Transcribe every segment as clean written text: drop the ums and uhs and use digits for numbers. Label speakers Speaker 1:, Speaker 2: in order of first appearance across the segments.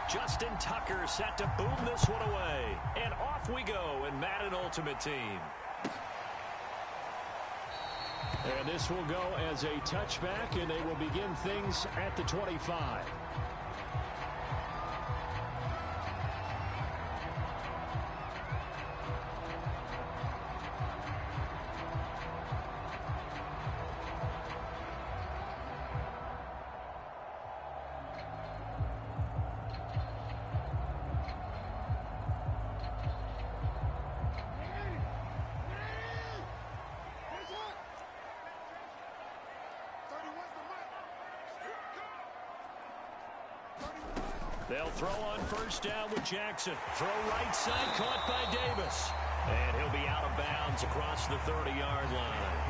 Speaker 1: Justin Tucker set to boom this one away. And off we go in Madden Ultimate Team.
Speaker 2: And this will go as a touchback, and they will begin things at the 25.
Speaker 1: They'll throw on first down with Jackson. Throw right side, caught by Davis. And he'll be out of bounds across the 30-yard line.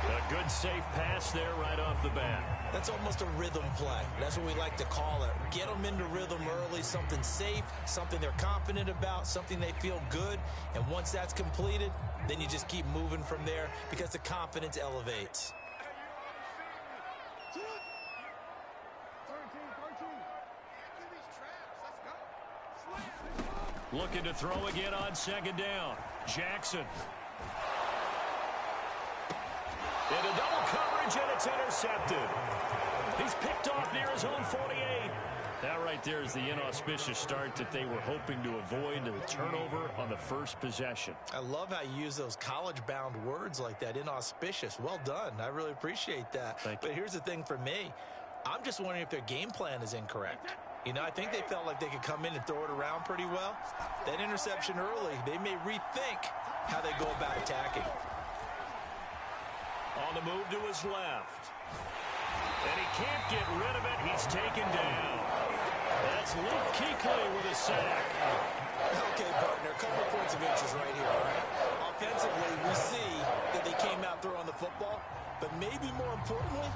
Speaker 1: A good, safe pass there right off the bat.
Speaker 3: That's almost a rhythm play. That's what we like to call it. Get them into rhythm early, something safe, something they're confident about, something they feel good. And once that's completed, then you just keep moving from there because the confidence elevates.
Speaker 1: Looking to throw again on second down. Jackson. Into double coverage, and it's intercepted. He's picked off near his own 48. That right there is the inauspicious start that they were hoping to avoid, the turnover on the first possession.
Speaker 3: I love how you use those college-bound words like that, inauspicious. Well done. I really appreciate that. But here's the thing for me. I'm just wondering if their game plan is incorrect. You know, I think they felt like they could come in and throw it around pretty well. That interception early, they may rethink how they go about attacking.
Speaker 1: On the move to his left. And he can't get rid of it. He's taken down. That's Luke Kuechly with a sack.
Speaker 3: Okay, partner, a couple of points of interest right here, all right? Offensively, we see that they came out throwing the football, but maybe more importantly,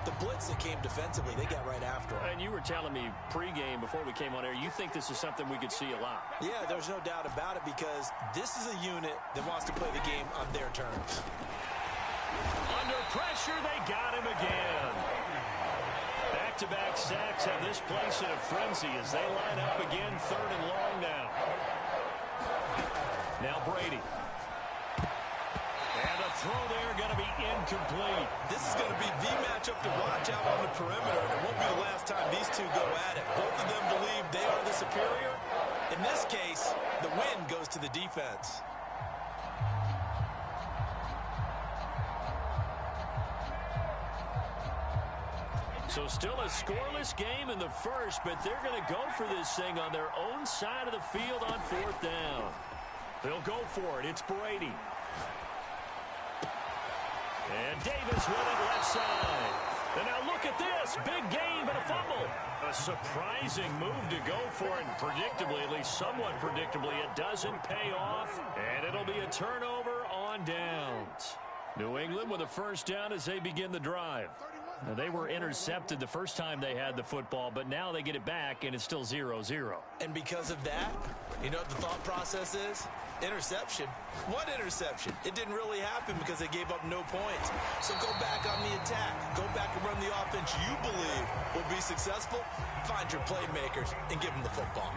Speaker 3: the blitz that came defensively, they got right after it.
Speaker 2: And you were telling me pregame before we came on air, you think this is something we could see a lot.
Speaker 3: Yeah, there's no doubt about it because this is a unit that wants to play the game on their terms.
Speaker 1: Under pressure, they got him again. Back-to-back sacks have this place in a frenzy as they line up again, third and long now. Now Brady. And a throw there going to be incomplete.
Speaker 3: This is going to be the matchup to watch out on the perimeter, and it won't be the last time these two go at it. Both of them believe they are the superior. In this case, the win goes to the defense.
Speaker 1: So still a scoreless game in the first, but they're going to go for this thing on their own side of the field on fourth down. They'll go for it. It's Brady. And Davis with it left side. And now look at this. Big game and a fumble. A surprising move to go for it. And predictably, at least somewhat predictably, it doesn't pay off. And it'll be a turnover on downs. New England with a first down as they begin the drive. Now, they were intercepted the first time they had the football, but now they get it back, and it's still 0-0.
Speaker 3: And because of that, you know what the thought process is? Interception. What interception? It didn't really happen because they gave up no points. So go back on the attack. Go back and run the offense you believe will be successful. Find your playmakers and give them the football.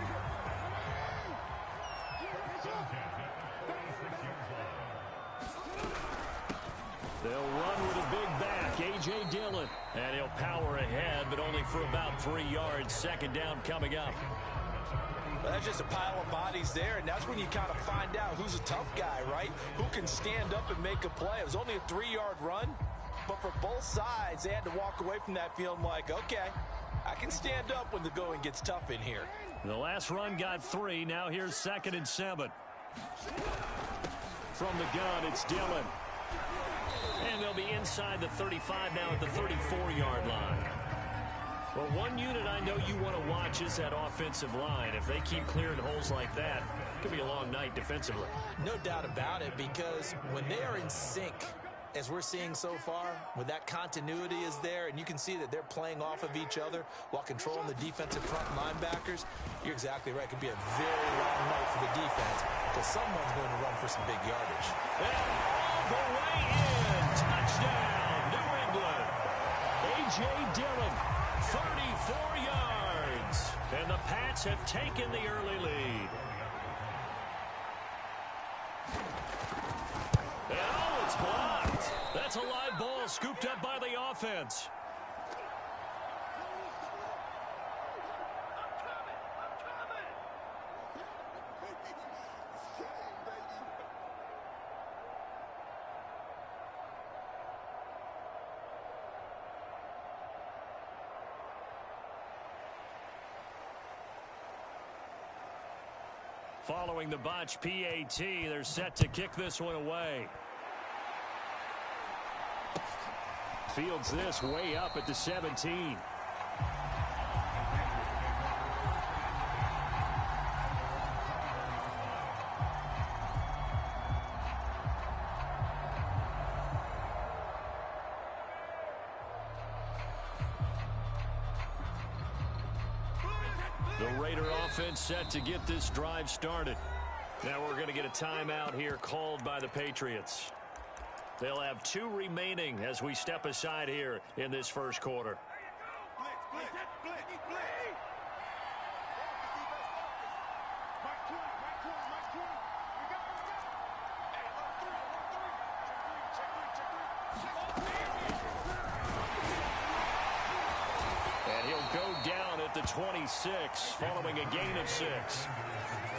Speaker 1: They'll run with a big back, A.J. Dillon. And he'll power ahead, but only for about 3 yards. Second down coming up.
Speaker 3: Well, that's just a pile of bodies there, and that's when you kind of find out who's a tough guy, right? Who can stand up and make a play. It was only a 3-yard run, but for both sides, they had to walk away from that feeling like, okay, I can stand up when the going gets tough in here.
Speaker 1: The last run got 3. Now here's 2nd and 7. From the gun, it's Dillon. And they'll be inside the 35 now at the 34-yard line. Well, one unit I know you want to watch is that offensive line. If they keep clearing holes like that, it could be a long night defensively.
Speaker 3: No doubt about it, because when they are in sync, as we're seeing so far, when that continuity is there, and you can see that they're playing off of each other while controlling the defensive front linebackers, you're exactly right. It could be a very long night for the defense because someone's going to run for some big yardage.
Speaker 1: And all the way in. Touchdown, New England. A.J. Dillon, 34 yards. And Pats have taken the early lead. And oh, it's blocked. That's a live ball scooped up by the offense. Following the botch PAT, they're set to kick this one away. Fields this way up at the 17. The Raider offense set to get this drive started. Now we're going to get a timeout here called by the Patriots. They'll have 2 remaining as we step aside here in this first quarter. And he'll go down at the 26 following a gain of 6.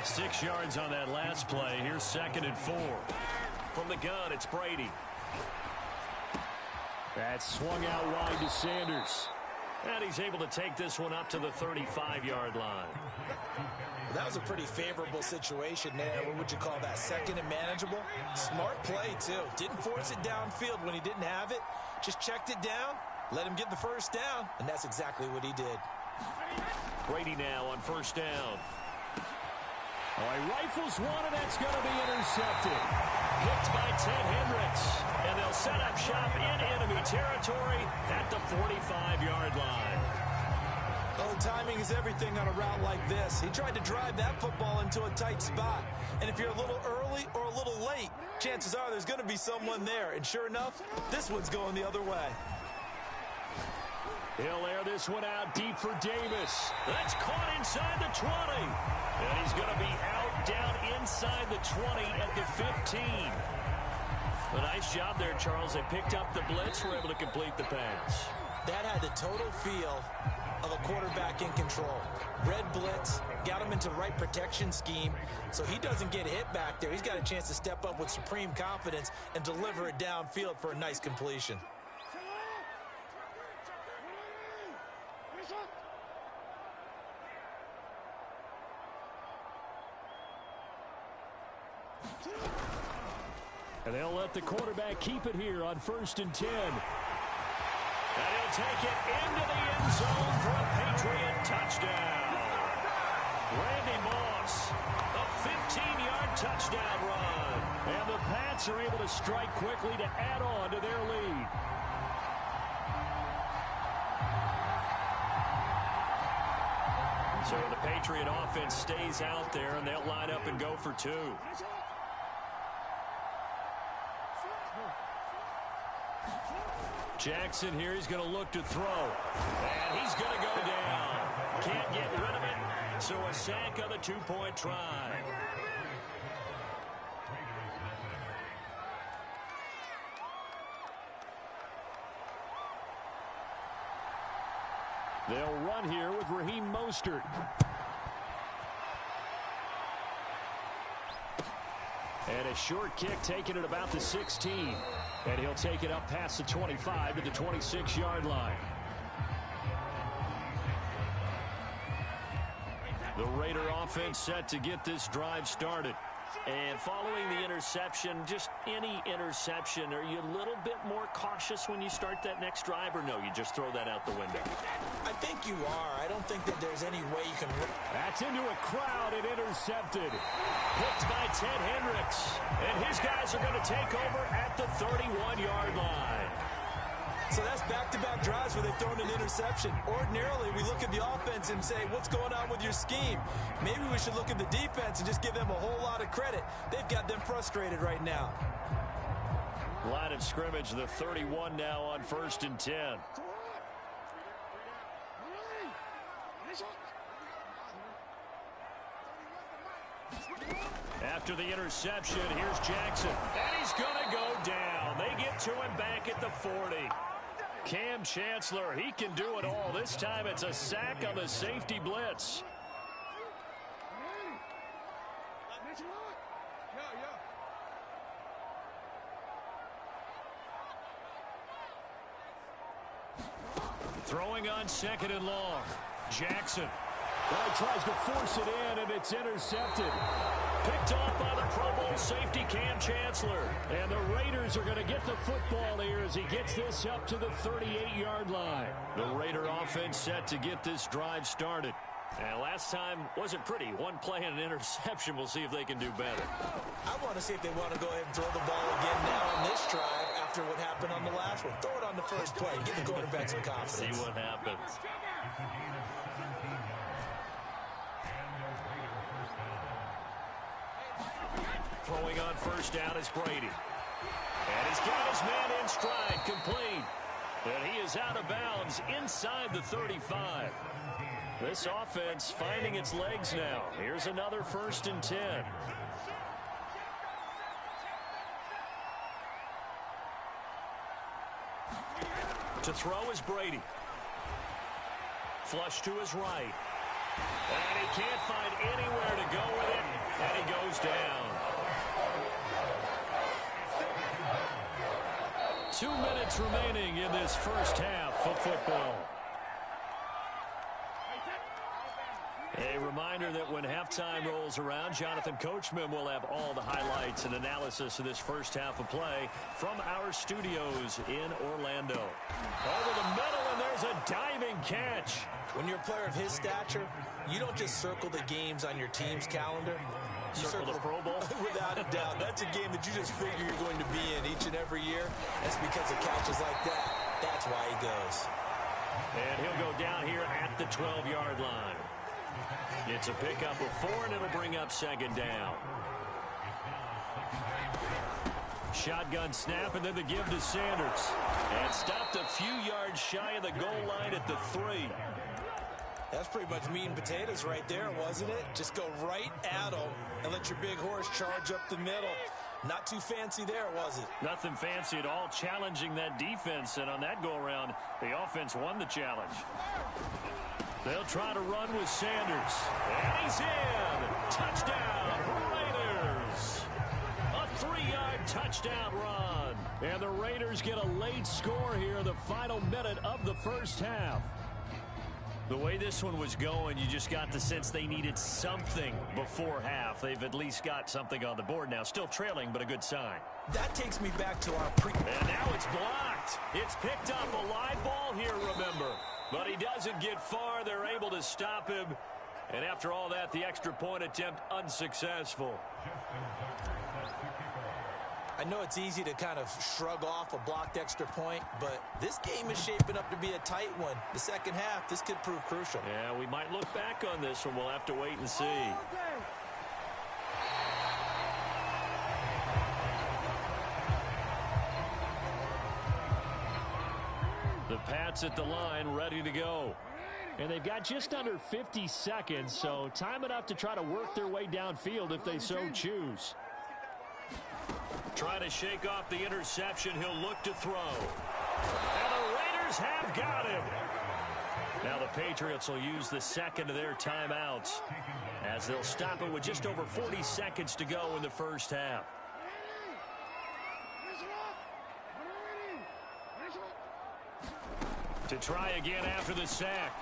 Speaker 1: 6 yards on that last play. Here's 2nd and 4. From the gun, it's Brady. That's swung out wide to Sanders. And he's able to take this one up to the 35-yard line.
Speaker 3: That was a pretty favorable situation there. What would you call that? 2nd and manageable? Smart play, too. Didn't force it downfield when he didn't have it. Just checked it down, let him get the first down, and that's exactly what he did.
Speaker 1: Brady now on 1st down. Oh, he rifles one, and that's going to be intercepted. Picked by Ted Hendricks. And they'll set up shop in enemy territory at the 45-yard line.
Speaker 3: Oh, timing is everything on a route like this. He tried to drive that football into a tight spot. And if you're a little early or a little late, chances are there's going to be someone there. And sure enough, this one's going the other way.
Speaker 1: He'll air this one out deep for Davis. That's caught inside the 20. And he's going to be out down inside the 20 at the 15. A nice job there, Charles. They picked up the blitz, were able to complete the pass.
Speaker 3: That had the total feel of a quarterback in control. Red blitz, got him into the right protection scheme, so he doesn't get hit back there. He's got a chance to step up with supreme confidence and deliver it downfield for a nice completion.
Speaker 2: And they'll let the quarterback keep it here on 1st and 10.
Speaker 1: And he'll take it into the end zone for a Patriot touchdown. Randy Moss, a 15-yard touchdown run.
Speaker 2: And the Pats are able to strike quickly to add on to their lead.
Speaker 1: So the Patriot offense stays out there, and they'll line up and go for 2. Jackson here, he's going to look to throw. And he's going to go down. Can't get rid of it. So a sack on the 2-point try.
Speaker 2: They'll run here with Raheem Mostert. And a short kick taken at about the 16. And he'll take it up past the 25 to the 26-yard line.
Speaker 1: The Raider offense set to get this drive started. And following the interception, just any interception, are you a little bit more cautious when you start that next drive, or no, you just throw that out the window?
Speaker 3: I think you are. I don't think that there's any way you can...
Speaker 2: That's into a crowd and intercepted.
Speaker 1: Picked by Ted Hendricks. And his guys are going to take over at the 31-yard line.
Speaker 3: So that's back-to-back drives where they've thrown an interception. Ordinarily, we look at the offense and say, what's going on with your scheme? Maybe we should look at the defense and just give them a whole lot of credit. They've got them frustrated right now.
Speaker 1: Line of scrimmage, the 31 now on 1st and 10. after the interception. Here's Jackson. And he's going to go down. They get to him back at the 40. Cam Chancellor, he can do it all. This time it's a sack on the safety blitz. Throwing on 2nd and long. Jackson.
Speaker 2: Well, he tries to force it in, and it's intercepted.
Speaker 1: Picked off by the Pro Bowl safety Cam Chancellor.
Speaker 2: And the Raiders are going to get the football here as he gets this up to the 38-yard line.
Speaker 1: The Raider offense set to get this drive started. And last time wasn't pretty. One play and an interception. We'll see if they can do better.
Speaker 3: I want to see if they want to go ahead and throw the ball again now on this drive after what happened on the last one. Throw it on the first play. Give the quarterback some confidence.
Speaker 1: See what happens. Throwing on first down is Brady. And he's got his man in stride, complete. And he is out of bounds inside the 35. This offense finding its legs now. Here's another 1st and 10. To throw is Brady. Flush to his right. And he can't find anywhere to go with it. And he goes down. 2 minutes remaining in this first half of football. A reminder that when halftime rolls around, Jonathan Coachman will have all the highlights and analysis of this first half of play from our studios in Orlando. Over the middle, and there's a diving catch.
Speaker 3: When you're a player of his stature, you don't just circle the games on your team's calendar. You
Speaker 1: circle the Pro Bowl?
Speaker 3: Without a doubt. That's a game that you just figure you're going to be in each and every year. That's because of catches like that. That's why he goes.
Speaker 1: And he'll go down here at the 12-yard line. It's a pickup of 4, and it'll bring up 2nd down. Shotgun snap, and then the give to Sanders. And stopped a few yards shy of the goal line at the 3.
Speaker 3: That's pretty much meat and potatoes right there, wasn't it? Just go right at them and let your big horse charge up the middle. Not too fancy there, was it?
Speaker 1: Nothing fancy at all, challenging that defense. And on that go-around, the offense won the challenge. They'll try to run with Sanders. And he's in. Touchdown, Raiders. A 3-yard touchdown run.
Speaker 2: And the Raiders get a late score here in the final minute of the first half.
Speaker 1: The way this one was going, you just got the sense they needed something before half. They've at least got something on the board now. Still trailing, but a good sign.
Speaker 3: That takes me back to our
Speaker 1: And now it's blocked. It's picked up, a live ball here, remember. But he doesn't get far. They're able to stop him. And after all that, the extra point attempt unsuccessful.
Speaker 3: I know it's easy to kind of shrug off a blocked extra point, but this game is shaping up to be a tight one. The second half, this could prove crucial.
Speaker 1: Yeah, we might look back on this one. We'll have to wait and see. The Pats at the line, ready to go.
Speaker 2: And they've got just under 50 seconds, so time enough to try to work their way downfield if they so choose.
Speaker 1: Try to shake off the interception. He'll look to throw. And the Raiders have got him. Now the Patriots will use the second of their timeouts as they'll stop it with just over 40 seconds to go in the first half. To try again after the sack.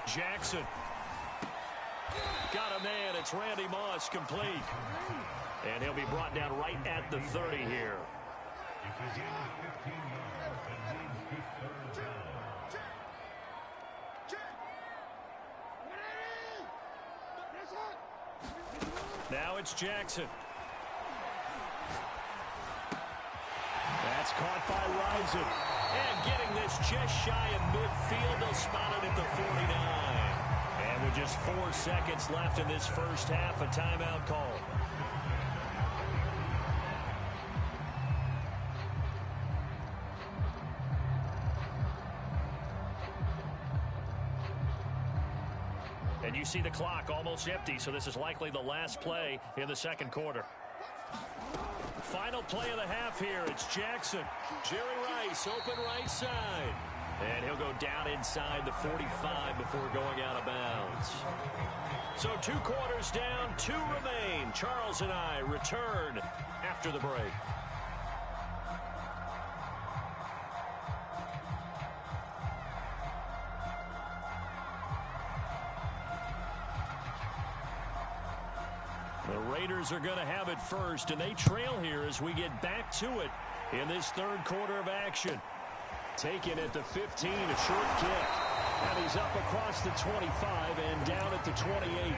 Speaker 1: Jackson. Got a man. It's Randy Moss, complete. And he'll be brought down right at the 30 here. Now it's Jackson.
Speaker 2: That's caught by Rising.
Speaker 1: And getting this just shy of midfield, they'll spot it at the 49. And with just 4 seconds left in this first half, a timeout call. And you see the clock almost empty, so this is likely the last play in the second quarter. Final play of the half here. It's Jackson. Jerry Rice, open right side. And he'll go down inside the 45 before going out of bounds. So 2 quarters down, 2 remain. Charles and I return after the break. The Raiders are going to have it first, and they trail here as we get back to it in this 3rd quarter of action. Taken at the 15, a short kick. And he's up across the 25 and down at the 28.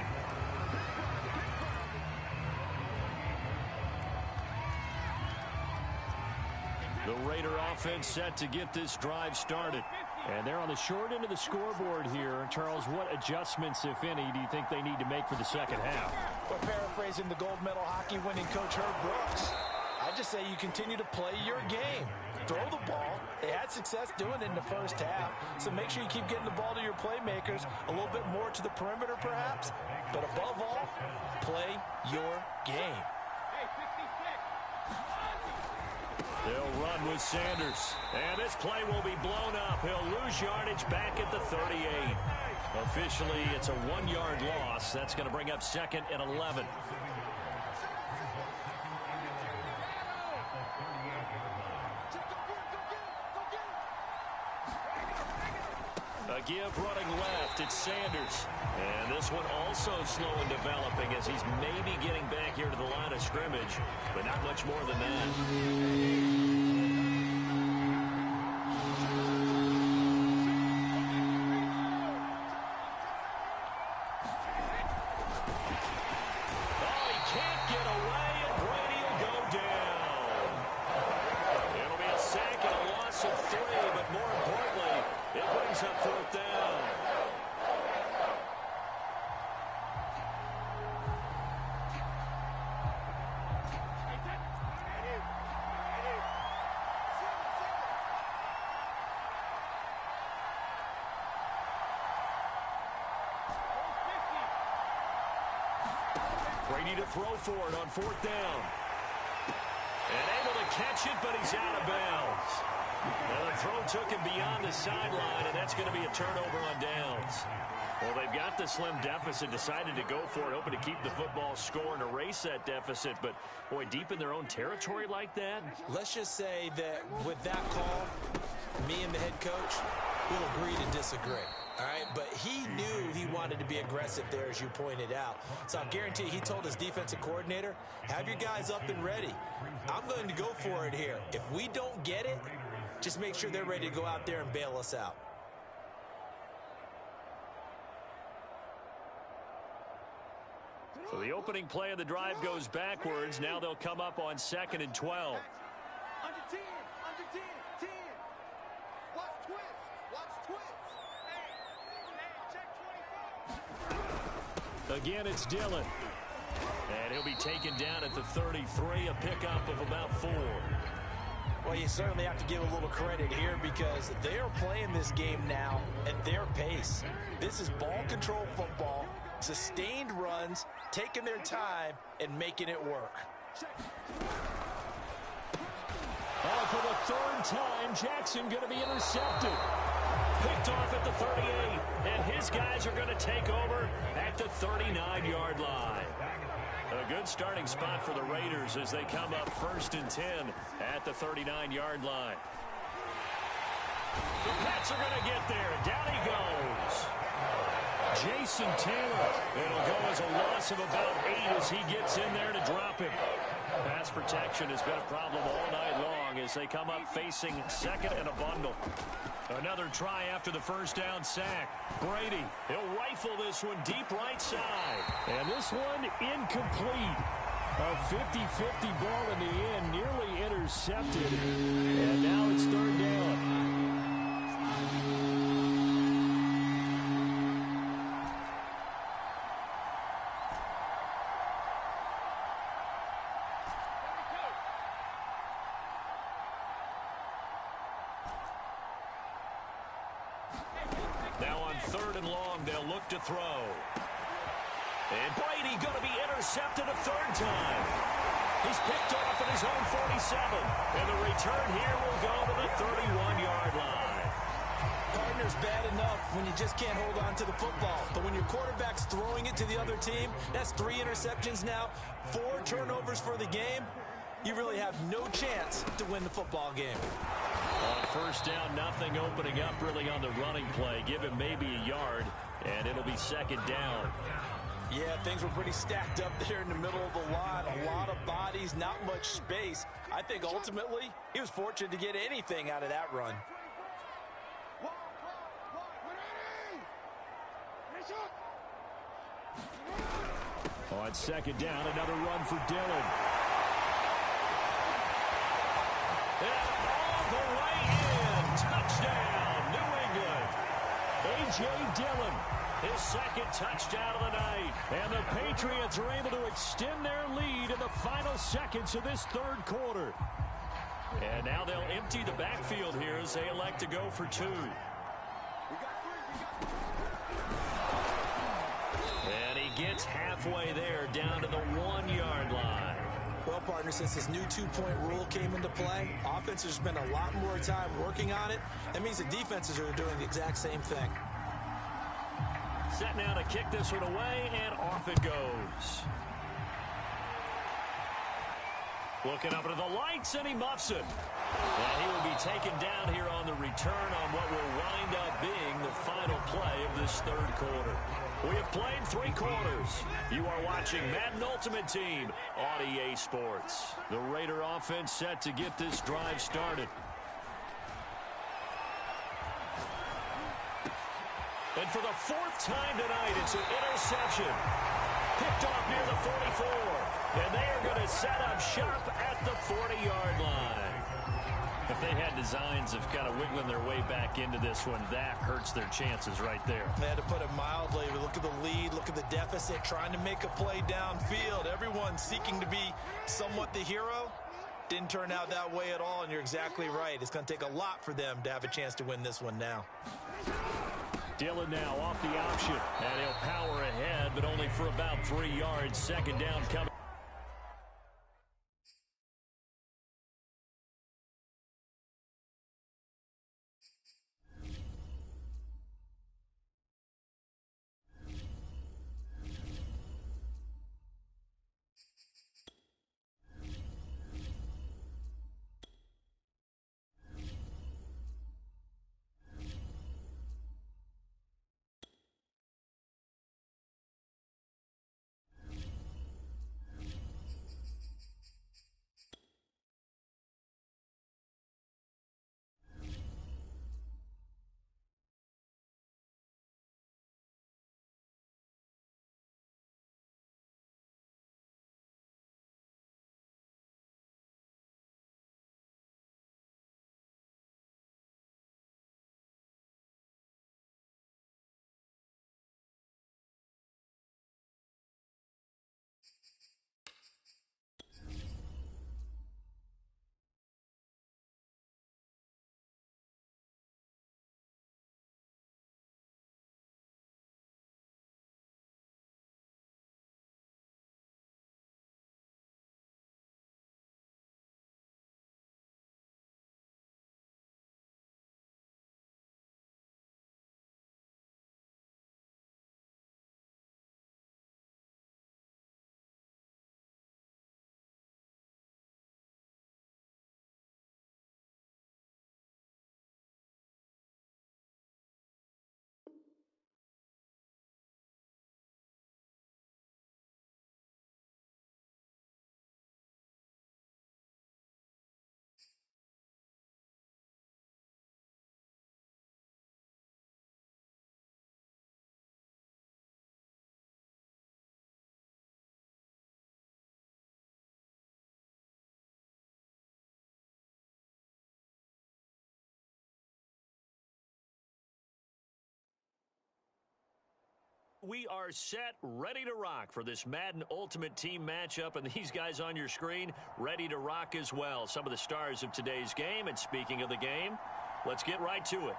Speaker 1: The Raider offense set to get this drive started. And they're on the short end of the scoreboard here. Charles, what adjustments, if any, do you think they need to make for the second half?
Speaker 3: Well, paraphrasing the gold medal hockey winning coach Herb Brooks, I just say you continue to play your game. Throw the ball. They had success doing it in the first half. So make sure you keep getting the ball to your playmakers, a little bit more to the perimeter perhaps. But above all, play your game.
Speaker 1: They'll run with Sanders. And this play will be blown up. He'll lose yardage back at the 38. Officially, it's a 1-yard loss. That's going to bring up 2nd and 11. A give running left. It's Sanders. And this one also slow in developing as he's maybe getting back here to the line of scrimmage, but not much more than that. Brady to throw for it on 4th down. And able to catch it, but he's out of bounds. Well, the throw took him beyond the sideline, and that's going to be a turnover on downs. Well, they've got the slim deficit, decided to go for it, hoping to keep the football score and erase that deficit. But, boy, deep in their own territory like that.
Speaker 3: Let's just say that with that call, me and the head coach will agree to disagree. All right, but he knew he wanted to be aggressive there, as you pointed out. So I guarantee he told his defensive coordinator, have your guys up and ready. I'm going to go for it here. If we don't get it, just make sure they're ready to go out there and bail us out.
Speaker 1: So the opening play of the drive goes backwards. Now they'll come up on 2nd and 12.
Speaker 4: Under 10, under 10, 10. Watch twist, watch twist.
Speaker 1: Again, it's Dillon. And he'll be taken down at the 33, a pickup of about 4.
Speaker 3: Well, you certainly have to give a little credit here because they are playing this game now at their pace. This is ball control football, sustained runs, taking their time, and making it work.
Speaker 1: Oh, for the 3rd time, Jackson going to be intercepted. Picked off at the 38, and his guys are going to take over at the 39-yard line. A good starting spot for the Raiders as they come up 1st and 10 at the 39-yard line. The Pats are going to get there. Down he goes. Jason Taylor. It'll go as a loss of about 8 as he gets in there to drop him. Pass protection has been a problem all night long as they come up facing 2nd and a bundle. Another try after the 1st down sack. Brady, he'll rifle this one deep right side. And this one incomplete. A 50-50 ball in the end, nearly intercepted. And now it's 3rd down. Now on 3rd and long, they'll look to throw. And Brady going to be intercepted a 3rd time. He's picked off at his own 47. And the return here will go to the 31-yard line.
Speaker 3: Partner's bad enough when you just can't hold on to the football. But when your quarterback's throwing it to the other team, that's 3 interceptions now, 4 turnovers for the game. You really have no chance to win the football game.
Speaker 1: On first down, nothing opening up really on the running play. Give him maybe a yard, and it'll be second down.
Speaker 3: Yeah, things were pretty stacked up there in the middle of the line. A lot of bodies, not much space. I think ultimately he was fortunate to get anything out of that run.
Speaker 2: On second down, another run for Dillon.
Speaker 1: And all the way in. Touchdown, New England.
Speaker 2: A.J. Dillon.
Speaker 1: His second touchdown of the night.
Speaker 2: And the Patriots are able to extend their lead in the final seconds of this third quarter.
Speaker 1: And now they'll empty the backfield here as they elect to go for 2. And he gets halfway there down to the 1-yard line.
Speaker 3: Well, partner, since this new 2-point rule came into play, offenses spend a lot more time working on it. That means the defenses are doing the exact same thing.
Speaker 1: Set now to kick this one away, and off it goes. Looking up into the lights, and he muffs it. And he will be taken down here on the return on what will wind up being the final play of this third quarter. We have played 3 quarters. You are watching Madden Ultimate Team on EA Sports.
Speaker 2: The Raider offense set to get this drive started.
Speaker 1: And for the 4th time tonight, it's an interception. Picked off near the 44. And they are going to set up shop at the 40-yard line. If they had designs of kind of wiggling their way back into this one, that hurts their chances right there.
Speaker 3: They had to put it mildly. Look at the lead, look at the deficit, trying to make a play downfield. Everyone seeking to be somewhat the hero. Didn't turn out that way at all, and you're exactly right. It's going to take a lot for them to have a chance to win this one now.
Speaker 2: Dillon now off the option.
Speaker 1: And he'll power ahead, but only for about 3 yards. Second down coming. We are set, ready to rock for this Madden Ultimate Team matchup, and these guys on your screen ready to rock as well. Some of the stars of today's game, and speaking of the game, let's get right to it.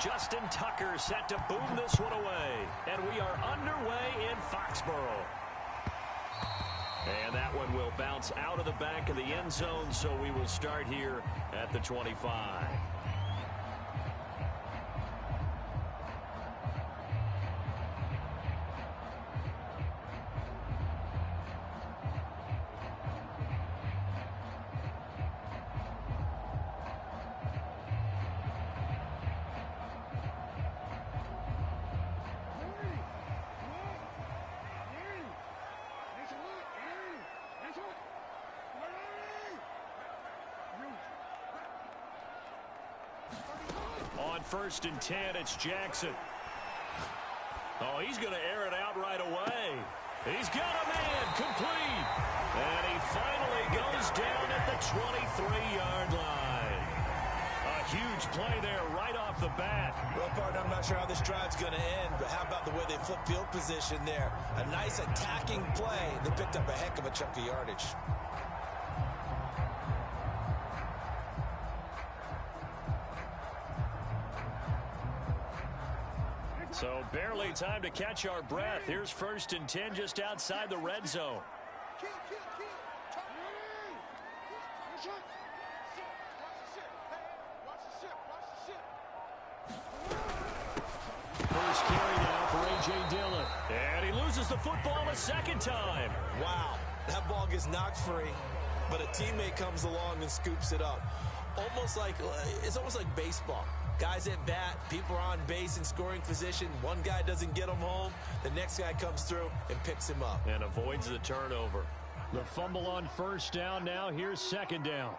Speaker 1: Justin Tucker set to boom this one away. And we are underway in Foxborough. And that one will bounce out of the back of the end zone, so we will start here at the 25. On 1st and 10, it's Jackson. Oh, he's going to air it out right away. He's got a man complete. And he finally goes down at the 23-yard line. A huge play there right off the bat.
Speaker 3: Well, partner, I'm not sure how this drive's going to end, but how about the way they flip field position there? A nice attacking play. They picked up a heck of a chunk of yardage.
Speaker 1: So barely time to catch our breath. Here's 1st and 10 just outside the red zone. First carry now for A.J. Dillon. And he loses the football a second time.
Speaker 3: Wow, that ball gets knocked free, but a teammate comes along and scoops it up. It's almost like baseball. Guys at bat, people are on base in scoring position. One guy doesn't get him home. The next guy comes through and picks him up.
Speaker 1: And avoids the turnover.
Speaker 2: The fumble on 1st down. Now here's 2nd down.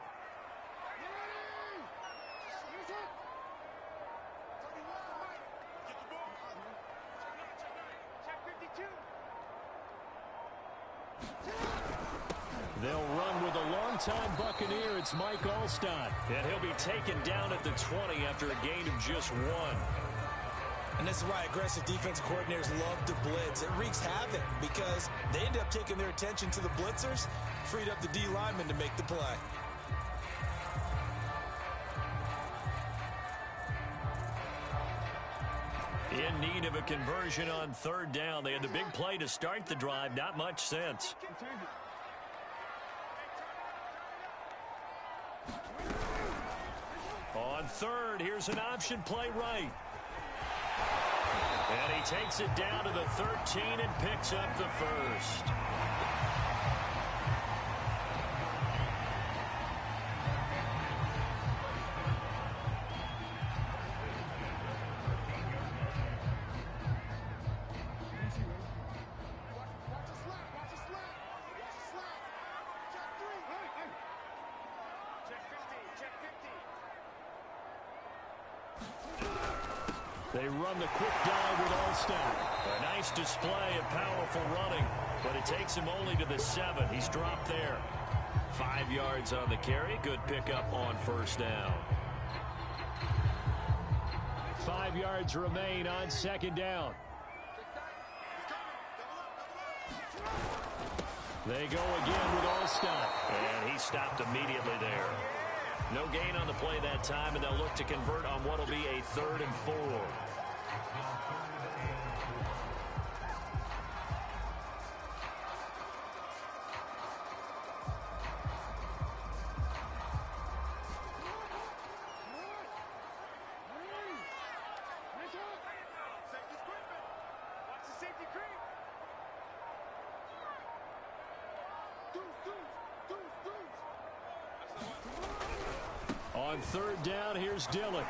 Speaker 2: They'll run with a longtime Buccaneer. It's Mike Alstott.
Speaker 1: And he'll be taken down at the 20 after a gain of just 1.
Speaker 3: And this is why aggressive defense coordinators love to blitz. It wreaks havoc because they end up taking their attention to the blitzers, freed up the D lineman to make the play.
Speaker 1: In need of a conversion on 3rd down. They had the big play to start the drive. Not much sense. On 3rd, here's an option play right. And he takes it down to the 13 and picks up the 1st. They run the quick dive with Alstott. A nice display of powerful running, but it takes him only to the 7. He's dropped there. 5 yards on the carry. Good pickup on 1st down.
Speaker 2: 5 yards remain on 2nd down. They go again with Alstott.
Speaker 1: And he stopped immediately there. No gain on the play that time, and they'll look to convert on what will be a 3rd and 4.
Speaker 2: On 3rd down, here's Dillon.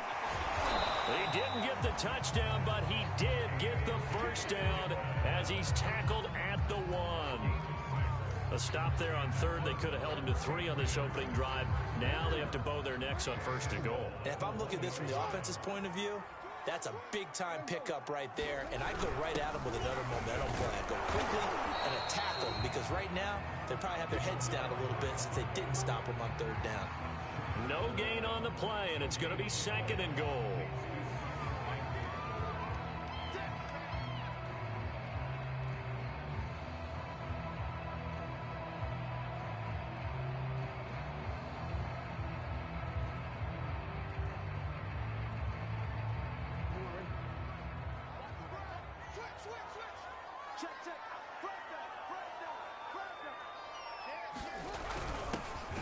Speaker 1: He didn't get the touchdown, but he did get the 1st down as he's tackled at the 1. A stop there on 3rd. They could have held him to 3 on this opening drive. Now they have to bow their necks on 1st and goal.
Speaker 3: And if I'm looking at this from the offense's point of view, that's a big-time pickup right there, and I'd go right at him with another momentum play. I'd go quickly and attack them because right now they probably have their heads down a little bit since they didn't stop him on 3rd down.
Speaker 1: No gain on the play, and it's going to be 2nd and goal.
Speaker 4: Check, check. First down, first down, first down.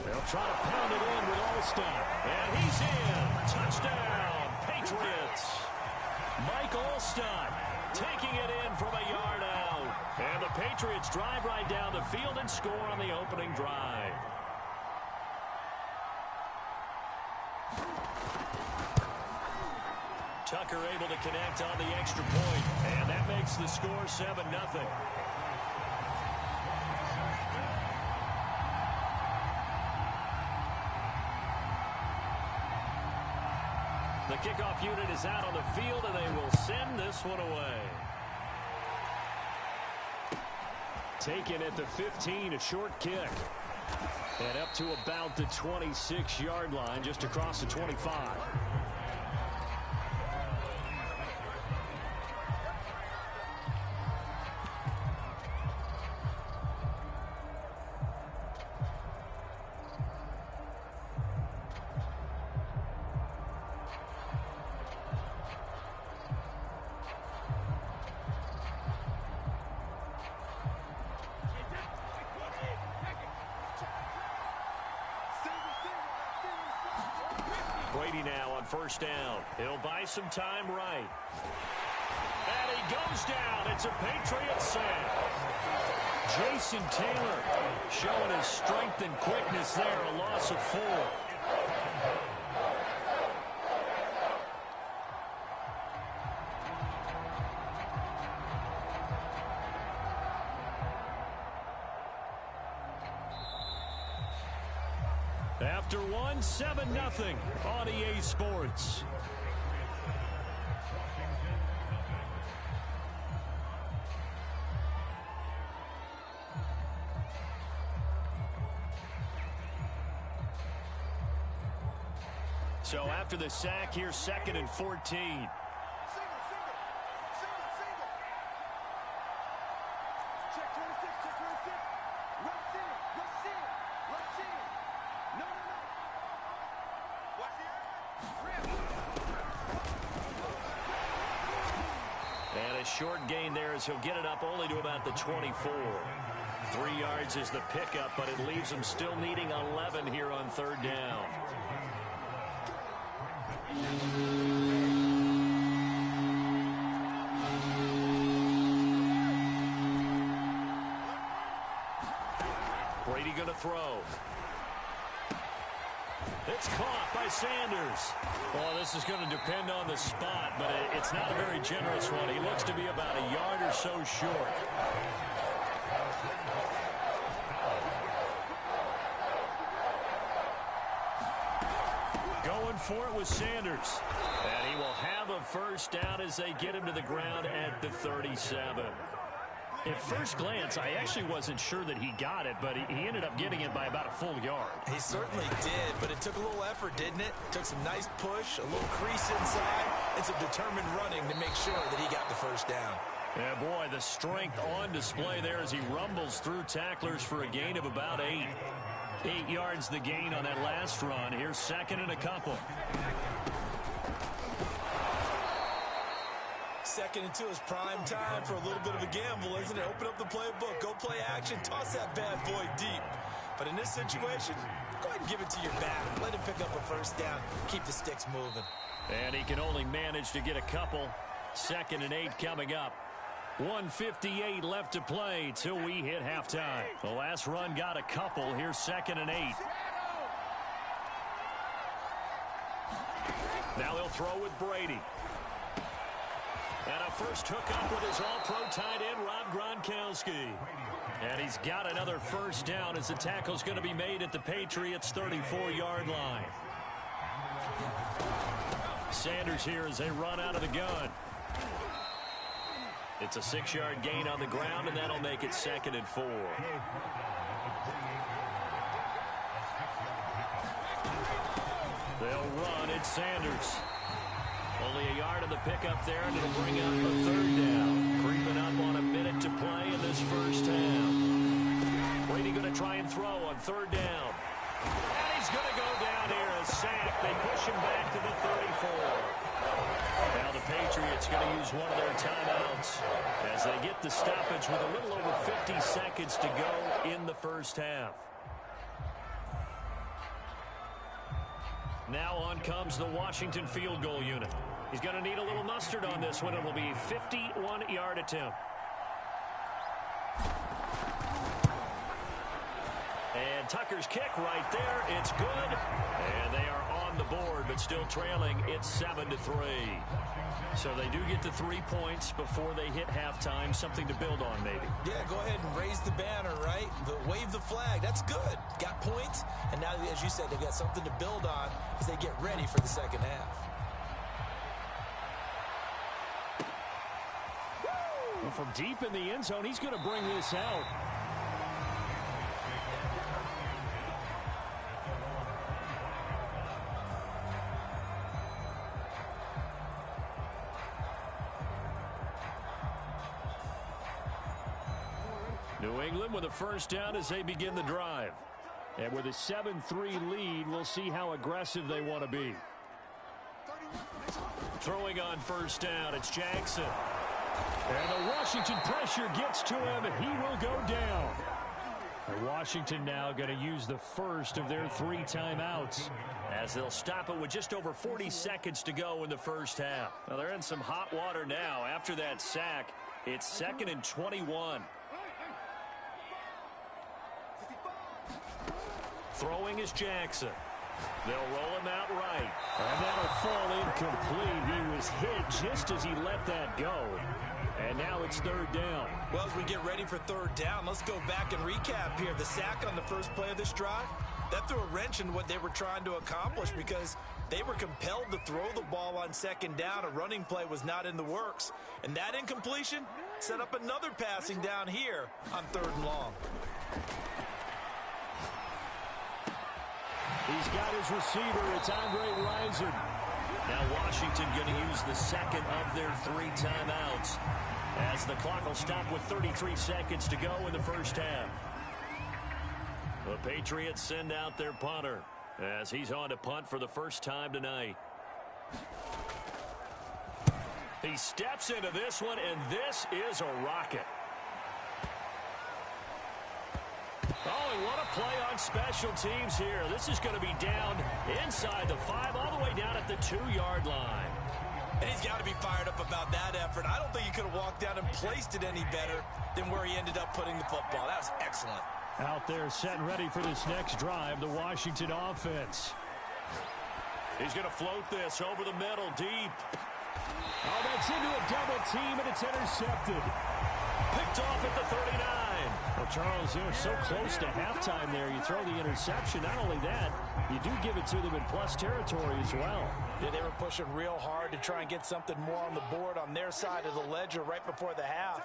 Speaker 1: They'll try to pound it in with Alstott. And he's in. Touchdown, Patriots. Mike Alstott taking it in from a yard out. And the Patriots drive right down the field and score on the opening drive. Tucker able to connect on the extra point, and that makes the score 7-0. The kickoff unit is out on the field, and they will send this one away. Taken at the 15, a short kick. And up to about the 26-yard line, just across the 25. Brady now on first down. He'll buy some time right. And he goes down. It's a Patriots sack. Jason Taylor showing his strength and quickness there. A loss of 4. After one, 7-0 on EA Sports. So after the sack, here's 2nd and 14. And a short gain there as he'll get it up only to about the 24. 3 yards is the pickup, but it leaves him still needing 11 here on third down. Brady going to throw. It's caught by Sanders. Well, this is going to depend on the spot, but it's not a very generous one. He looks to be about a yard or so short. Going for it with Sanders. And he will have a first down as they get him to the ground at the 37. At first glance, I actually wasn't sure that he got it, but he ended up getting it by about a full yard.
Speaker 3: He certainly did, but it took a little effort, didn't it? Took some nice push, a little crease inside, and some determined running to make sure that he got the first down.
Speaker 1: Yeah, boy, the strength on display there as he rumbles through tacklers for a gain of about 8. 8 yards the gain on that last run. Here's 2nd and a couple.
Speaker 3: 2nd and 2 is prime time for a little bit of a gamble, isn't it? Open up the playbook, go play action, toss that bad boy deep. But in this situation, go ahead and give it to your back. Let him pick up a first down. Keep the sticks moving.
Speaker 1: And he can only manage to get a couple. 2nd and 8 coming up. 1:58 left to play till we hit halftime. The last run got a couple. Here's 2nd and 8. Now they'll throw with Brady. And a first hookup with his all-pro tight end, Rob Gronkowski. And he's got another first down as the tackle's going to be made at the Patriots' 34-yard line. Sanders here as they run out of the gun. It's a 6-yard gain on the ground, and that'll make it 2nd and 4. They'll run. It's Sanders. Only a yard of the pickup there, and it'll bring up a 3rd down. Creeping up on a minute to play in this first half. Brady going to try and throw on 3rd down. And he's going to go down here, a sack. They push him back to the 34. Now the Patriots going to use one of their timeouts as they get the stoppage with a little over 50 seconds to go in the first half. Now on comes the Washington field goal unit. He's going to need a little mustard on this one. It will be a 51-yard attempt. And Tucker's kick right there. It's good. And they are on the board, but still trailing. It's 7-3. So they do get the 3 points before they hit halftime. Something to build on, maybe.
Speaker 3: Yeah, go ahead and raise the banner, right? Wave the flag. That's good. Got points. And now, as you said, they've got something to build on as they get ready for the second half.
Speaker 2: Well, from deep in the end zone, he's going to bring this out. New England with a first down as they begin the drive. And with a 7-3 lead, we'll see how aggressive they want to be.
Speaker 1: Throwing on first down, it's Jackson.
Speaker 2: And the Washington pressure gets to him, and he will go down. And Washington now going to use the first of their 3 timeouts,
Speaker 1: as they'll stop it with just over 40 seconds to go in the first half. Now they're in some hot water now. After that sack, it's 2nd and 21. Throwing is Jackson. They'll roll him out right.
Speaker 2: And that'll fall incomplete. He was hit just as he let that go. And now it's 3rd down.
Speaker 3: Well, as we get ready for 3rd down, let's go back and recap here. The sack on the first play of this drive, that threw a wrench in what they were trying to accomplish because they were compelled to throw the ball on 2nd down. A running play was not in the works. And that incompletion set up another passing down here on 3rd and long.
Speaker 2: He's got his receiver. It's Andre Rison.
Speaker 1: Now Washington going to use the second of their 3 timeouts as the clock will stop with 33 seconds to go in the first half. The Patriots send out their punter as he's on to punt for the first time tonight. He steps into this one, and this is a rocket. Oh, and what a play on special teams here. This is going to be down inside the 5, all the way down at the 2-yard line.
Speaker 3: And he's got to be fired up about that effort. I don't think he could have walked down and placed it any better than where he ended up putting the football. That was excellent.
Speaker 2: Out there set and ready for this next drive, the Washington offense.
Speaker 1: He's going to float this over the middle, deep.
Speaker 2: Oh, that's into a double team, and it's intercepted.
Speaker 1: Picked off at the 39.
Speaker 2: Well, Charles, they're so close to halftime there. You throw the interception. Not only that, you do give it to them in plus territory as well.
Speaker 3: Yeah, they were pushing real hard to try and get something more on the board on their side of the ledger right before the half.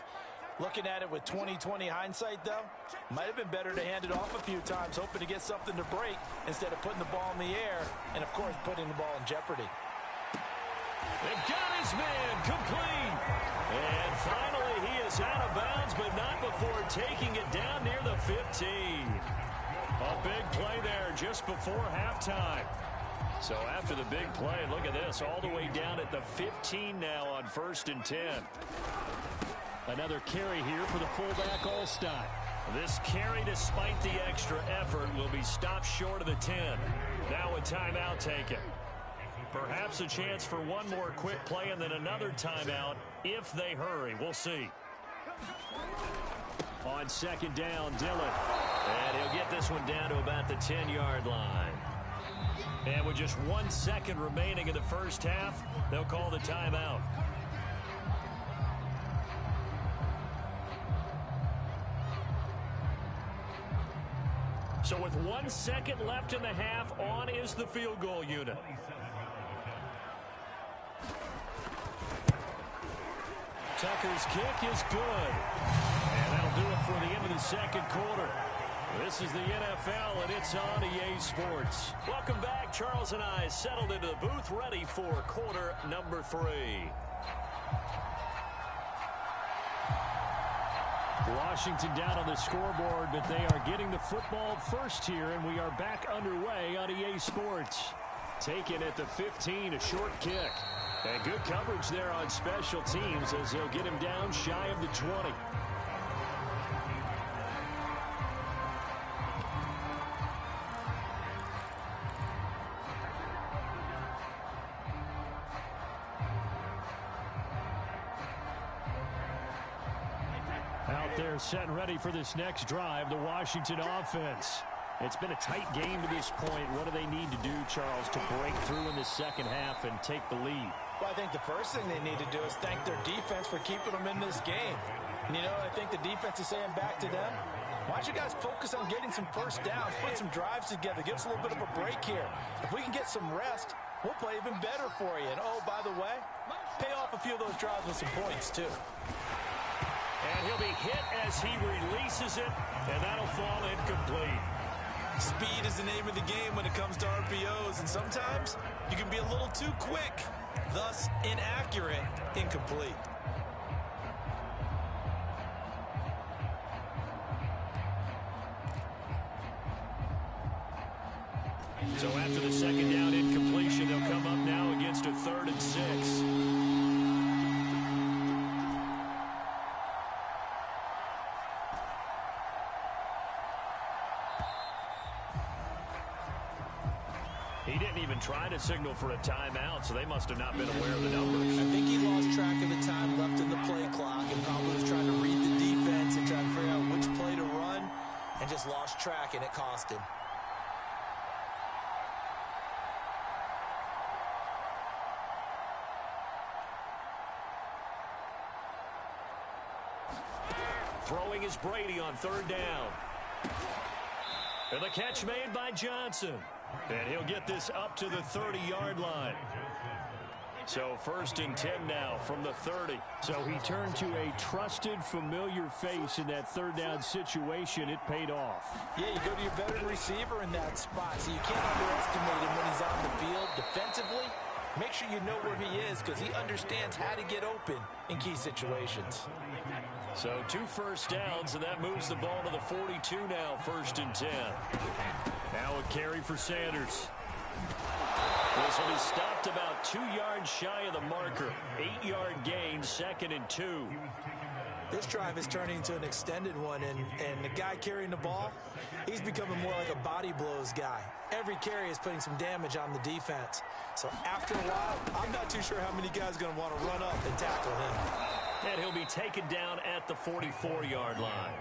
Speaker 3: Looking at it with 20/20 hindsight, though, might have been better to hand it off a few times, hoping to get something to break instead of putting the ball in the air and, of course, putting the ball in jeopardy.
Speaker 1: They got his man complete. And finally, he is out of bounds, but not before taking it down near the 15. A big play there just before halftime. So after the big play, look at this, all the way down at the 15 now on 1st and 10.
Speaker 2: Another carry here for the fullback Allstott.
Speaker 1: This carry, despite the extra effort, will be stopped short of the 10. Now a timeout taken. Perhaps a chance for one more quick play and then another timeout if they hurry. We'll see.
Speaker 2: On 2nd down, Dillon.
Speaker 1: And he'll get this one down to about the 10-yard line. And with just 1 second remaining in the first half, they'll call the timeout. So with 1 second left in the half, on is the field goal unit. Tucker's kick is good. And that'll do it for the end of the second quarter. This is the NFL, and it's on EA Sports. Welcome back. Charles and I settled into the booth, ready for quarter number 3.
Speaker 2: Washington down on the scoreboard, but they are getting the football first here, and we are back underway on EA Sports. Taken at the 15, a short kick. And good coverage there on special teams as they'll get him down shy of the 20. Out there set and ready for this next drive, the Washington offense. It's been a tight game to this point. What do they need to do, Charles, to break through in the second half and take the lead?
Speaker 3: Well, I think the first thing they need to do is thank their defense for keeping them in this game. And, you know, I think the defense is saying back to them, why don't you guys focus on getting some first downs, put some drives together, give us a little bit of a break here. If we can get some rest, we'll play even better for you. And, oh, by the way, pay off a few of those drives with some points, too.
Speaker 1: And he'll be hit as he releases it, and that'll fall incomplete.
Speaker 3: Speed is the name of the game when it comes to RPOs, and sometimes you can be a little too quick, thus inaccurate, incomplete.
Speaker 1: So after the second down incompletion, they'll come up now against a 3rd and 6. He didn't even try to signal for a timeout, so they must have not been aware of the numbers.
Speaker 3: I think he lost track of the time left in the play clock and probably was trying to read the defense and trying to figure out which play to run and just lost track, and it cost him.
Speaker 1: Throwing is Brady on 3rd down. And the catch made by Johnson. And he'll get this up to the 30-yard line. So 1st and 10 now from the 30.
Speaker 2: So he turned to a trusted, familiar face in that 3rd down situation. It paid off.
Speaker 3: Yeah, you go to your veteran receiver in that spot, so you can't underestimate him when he's on the field defensively. Make sure you know where he is because he understands how to get open in key situations.
Speaker 1: So 2 first downs, and that moves the ball to the 42 now, 1st and 10. Now a carry for Sanders. This will be stopped about 2 yards shy of the marker. 8-yard gain, 2nd and 2.
Speaker 3: This drive is turning into an extended one, and the guy carrying the ball, he's becoming more like a body blows guy. Every carry is putting some damage on the defense. So after a while, I'm not too sure how many guys are going to want to run up and tackle him.
Speaker 1: And he'll be taken down at the 44-yard line.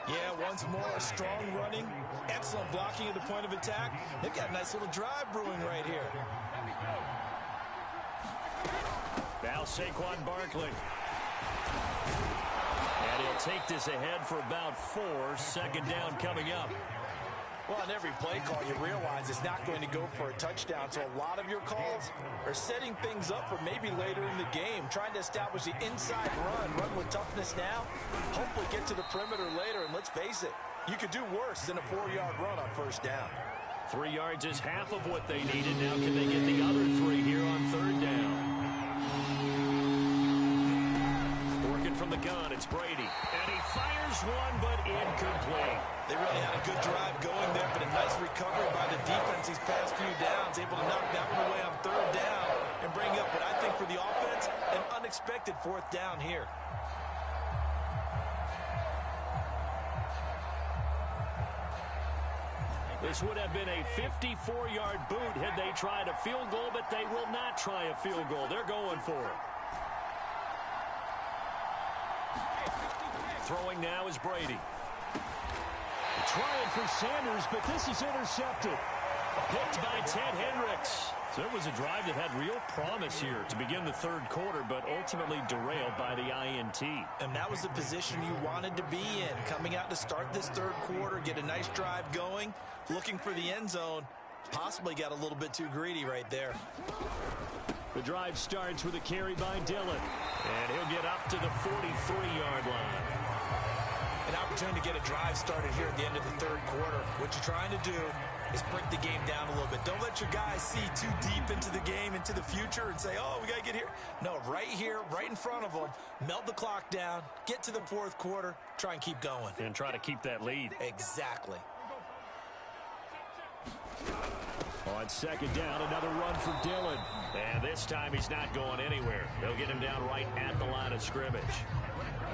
Speaker 3: Yeah, once more, strong running, excellent blocking at the point of attack. They've got a nice little drive brewing right here.
Speaker 1: Now Saquon Barkley. And he'll take this ahead for about 4. 2nd down coming up.
Speaker 3: Well, on every play call, you realize it's not going to go for a touchdown. So a lot of your calls are setting things up for maybe later in the game, trying to establish the inside run with toughness now, hopefully get to the perimeter later. And let's face it, you could do worse than a 4-yard run on 1st down.
Speaker 1: 3 yards is half of what they needed. Now can they get the other 3 here on 3rd down? Working from the gun, it's Brady. And he fires one, but incomplete.
Speaker 3: They really had a good drive going there, but a nice recovery by the defense these past few downs, able to knock that one away on 3rd down and bring up what I think for the offense, an unexpected 4th down here.
Speaker 1: This would have been a 54-yard boot had they tried a field goal, but they will not try a field goal. They're going for it. Throwing now is Brady.
Speaker 2: Trying for Sanders, but this is intercepted.
Speaker 1: Picked by Ted Hendricks. So it was a drive that had real promise here to begin the 3rd quarter, but ultimately derailed by the INT.
Speaker 3: And that was the position you wanted to be in. Coming out to start this 3rd quarter, get a nice drive going, looking for the end zone. Possibly got a little bit too greedy right there.
Speaker 2: The drive starts with a carry by Dillon.
Speaker 1: And he'll get up to the 43-yard line.
Speaker 3: An opportunity to get a drive started here at the end of the 3rd quarter. What you're trying to do is break the game down a little bit. Don't let your guys see too deep into the game, into the future, and say, oh, we got to get here. No, right here, right in front of them, melt the clock down, get to the 4th quarter, try and keep going.
Speaker 1: And try to keep that lead.
Speaker 3: Exactly.
Speaker 2: On second down, another run for Dillon.
Speaker 1: And this time he's not going anywhere. They'll get him down right at the line of scrimmage.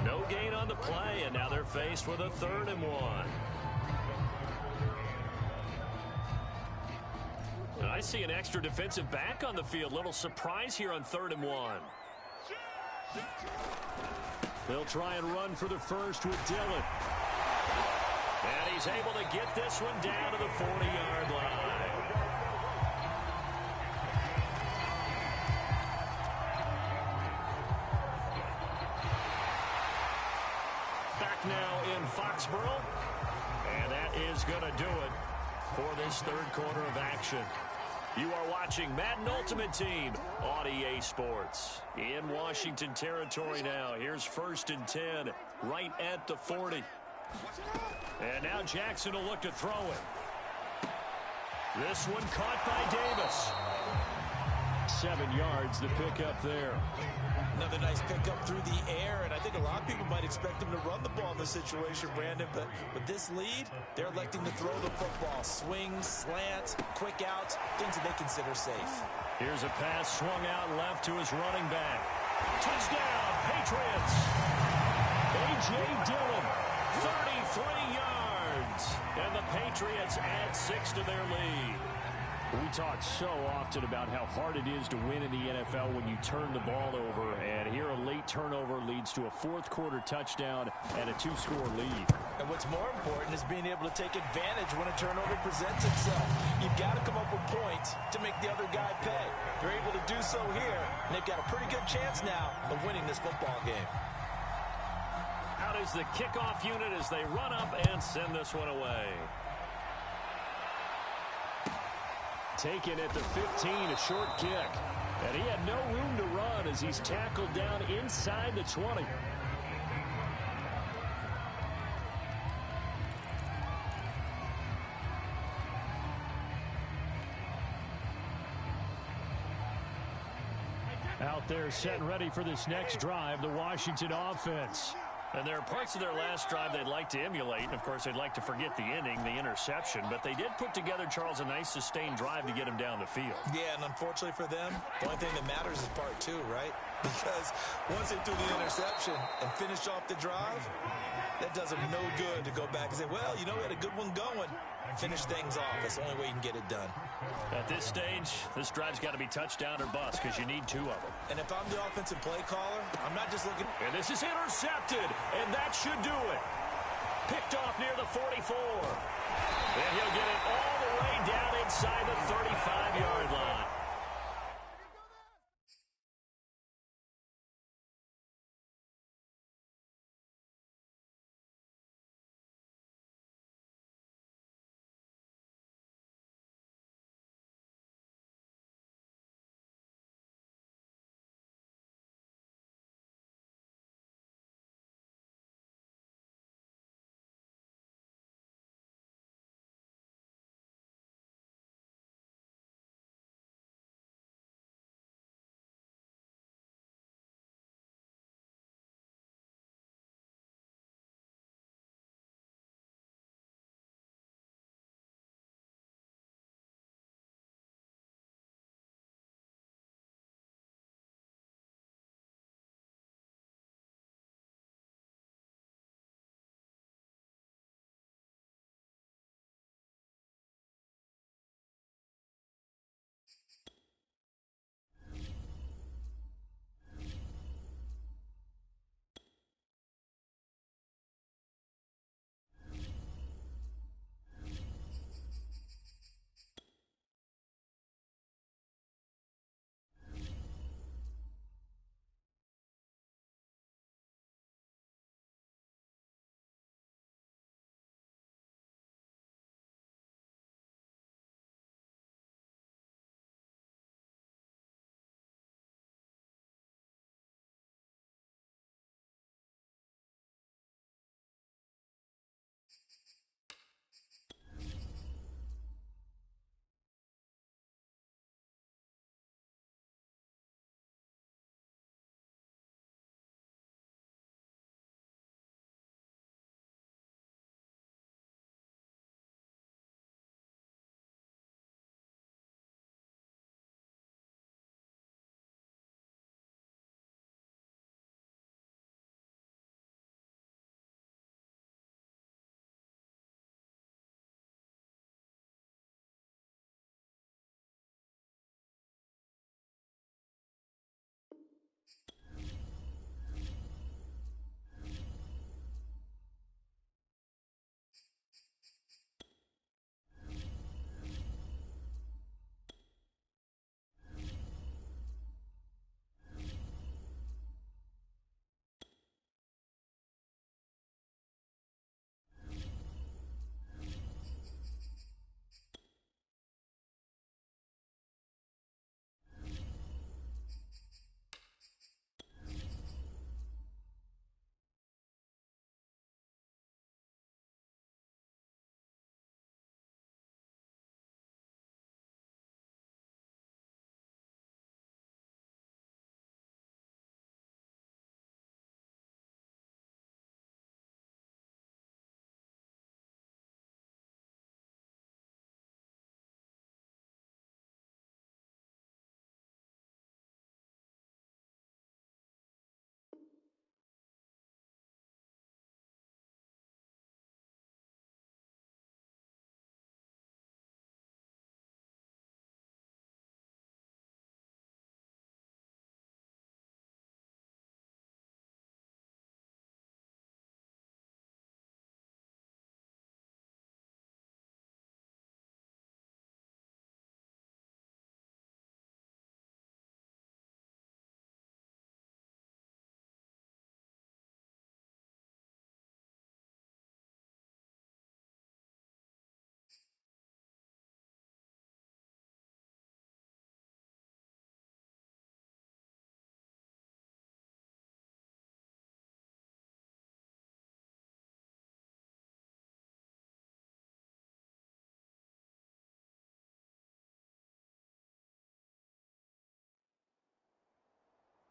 Speaker 1: No gain on the play, and now they're faced with a 3rd and 1. And I see an extra defensive back on the field. Little surprise here on 3rd and 1.
Speaker 2: They'll try and run for the first with Dillon.
Speaker 1: And he's able to get this one down to the 40-yard line. Back now in Foxborough. And that is going to do it for this 3rd quarter of action. You are watching Madden Ultimate Team on EA Sports. In Washington territory now. Here's 1st and 10 right at the 40. And now Jackson will look to throw it. This one caught by Davis.
Speaker 2: 7 yards, the pickup there.
Speaker 3: Another nice pickup through the air, and I think a lot of people might expect him to run the ball in this situation, Brandon, but with this lead, they're electing to throw the football. Swings, slants, quick outs, things that they consider safe.
Speaker 2: Here's a pass swung out left to his running back.
Speaker 1: Touchdown, Patriots!
Speaker 2: A.J. Dillon,
Speaker 1: 33 yards, and the Patriots add 6 to their lead.
Speaker 2: We talk so often about how hard it is to win in the NFL when you turn the ball over, and here a late turnover leads to a 4th quarter touchdown and a 2-score lead.
Speaker 3: And what's more important is being able to take advantage when a turnover presents itself. You've got to come up with points to make the other guy pay. They're able to do so here, and they've got a pretty good chance now of winning this football game.
Speaker 1: Out is the kickoff unit as they run up and send this one away.
Speaker 2: Taken at the 15, a short kick. And he had no room to run as he's tackled down inside the 20. Out there set and ready for this next drive, the Washington offense.
Speaker 1: And there are parts of their last drive they'd like to emulate. And, of course, they'd like to forget the inning, the interception. But they did put together, Charles, a nice sustained drive to get him down the field.
Speaker 3: Yeah, and unfortunately for them, the only thing that matters is part 2, right? Because once they threw the interception and finished off the drive, that does them no good to go back and say, well, you know, we had a good one going. Finish things off. That's the only way you can get it done.
Speaker 1: At this stage, this drive's got to be touchdown or bust because you need 2 of them.
Speaker 3: And if I'm the offensive play caller, I'm not just looking.
Speaker 1: And this is intercepted, and that should do it. Picked off near the 44. And he'll get it all the way down inside the 35-yard line.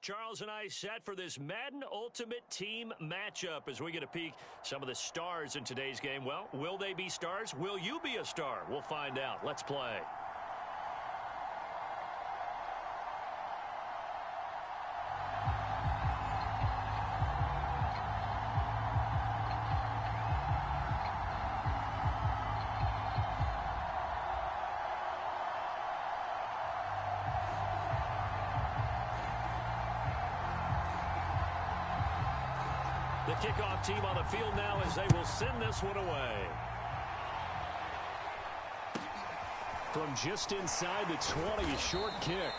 Speaker 1: Charles and I set for this Madden Ultimate Team matchup as we get a peek some of the stars in today's game. Well, will they be stars? Will you be a star? We'll find out. Let's play. The kickoff team on the field now as they will send this one away.
Speaker 2: From just inside the 20, a short kick.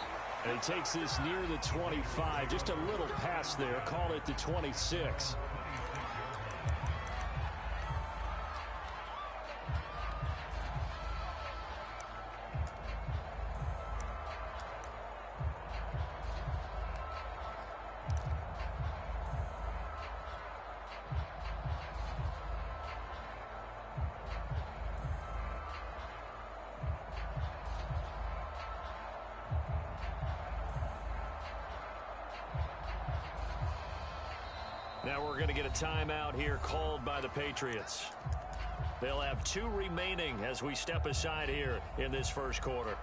Speaker 2: And he takes this near the 25. Just a little pass there. Call it the 26.
Speaker 1: Now we're going to get a timeout here called by the Patriots. They'll have 2 remaining as we step aside here in this first quarter.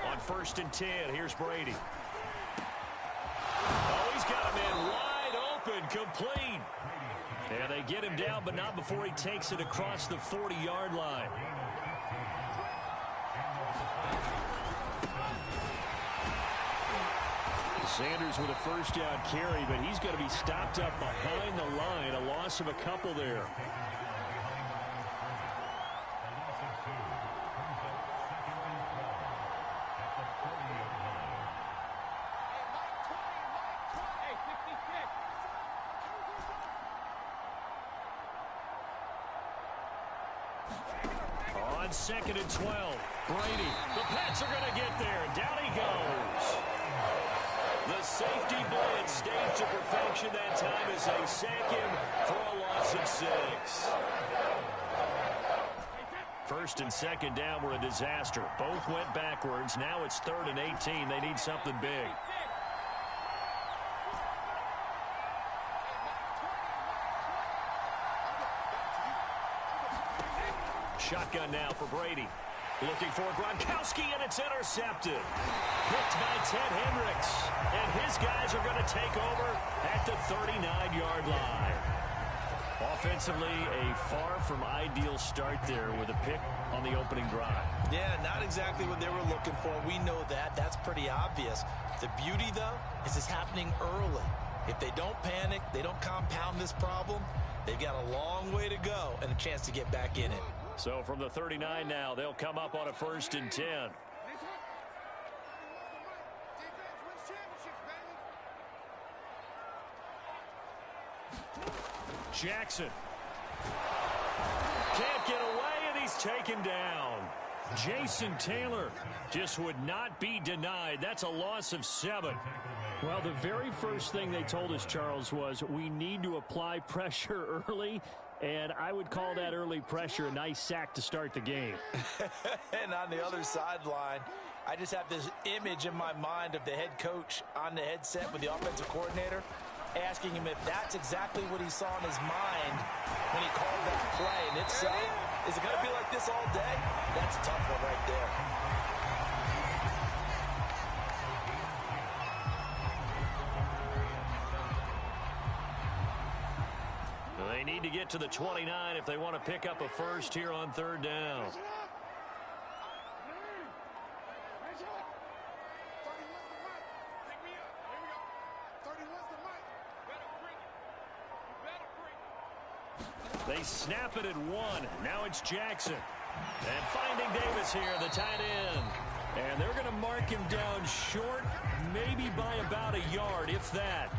Speaker 1: On 1st and 10, here's Brady. Oh, he's got him in wide open, complete. And they get him down, but not before he takes it across the 40-yard line.
Speaker 2: Sanders with a first down carry, but he's going to be stopped up behind the line. A loss of a couple there.
Speaker 1: On 2nd and 12, Brady. The Pats are going to get there. Down he goes. The safety blitz staged to perfection that time as they sack him for a loss of 6. 1st and 2nd down were a disaster. Both went backwards. Now it's 3rd and 18. They need something big. Shotgun now for Brady. Looking for Gronkowski, and it's intercepted. Picked by Ted Hendricks. And his guys are going to take over at the 39-yard line. Offensively, a far from ideal start there with a pick on the opening drive.
Speaker 3: Yeah, not exactly what they were looking for. We know that. That's pretty obvious. The beauty, though, is it's happening early. If they don't panic, they don't compound this problem, they've got a long way to go and a chance to get back in it.
Speaker 1: So from the 39 now, they'll come up on a 1st and 10. Jackson. Can't get away, and he's taken down. Jason Taylor just would not be denied. That's a loss of 7.
Speaker 2: Well, the very first thing they told us, Charles, was we need to apply pressure early. And I would call that early pressure a nice sack to start the game.
Speaker 3: And on the other sideline, I just have this image in my mind of the head coach on the headset with the offensive coordinator asking him if that's exactly what he saw in his mind when he called that play. And if so, is it going to be like this all day? That's a tough one right there.
Speaker 1: They need to get to the 29 if they want to pick up a first here on 3rd down. They snap it at 1. Now it's Jackson.
Speaker 2: And finding Davis here, the tight end. And they're going to mark him down short, maybe by about a yard, if that.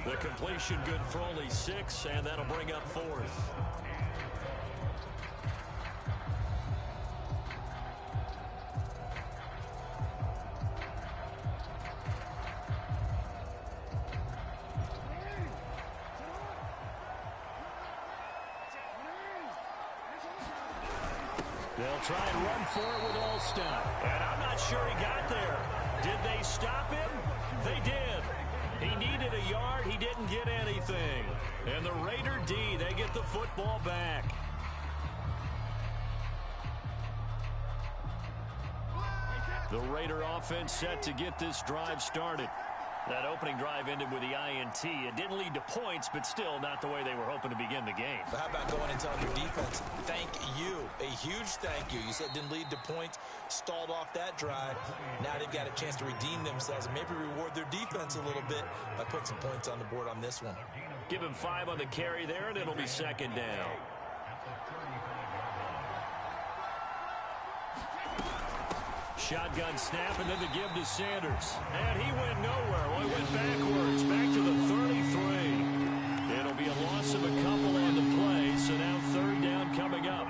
Speaker 2: The completion good for only 6, and that'll bring up 4th. They'll try and run for it with Alstott. And I'm not sure he got there. Did they stop him? They did. He needed a yard. He didn't get anything. And the Raider D, they get the football back. The Raider offense set to get this drive started. That opening drive ended with the INT. It didn't lead to points, but still not the way they were hoping to begin the game.
Speaker 3: But how about going and telling your defense, thank you, a huge thank you. You said it didn't lead to points, stalled off that drive. Now they've got a chance to redeem themselves and maybe reward their defense a little bit by putting some points on the board on this one.
Speaker 2: Give him 5 on the carry there, and it'll be 2nd down. Shotgun snap, and then the give to Sanders. And he went nowhere. Well, he went backwards, back to the 33. It'll be a loss of a couple on the play, so now 3rd down coming up.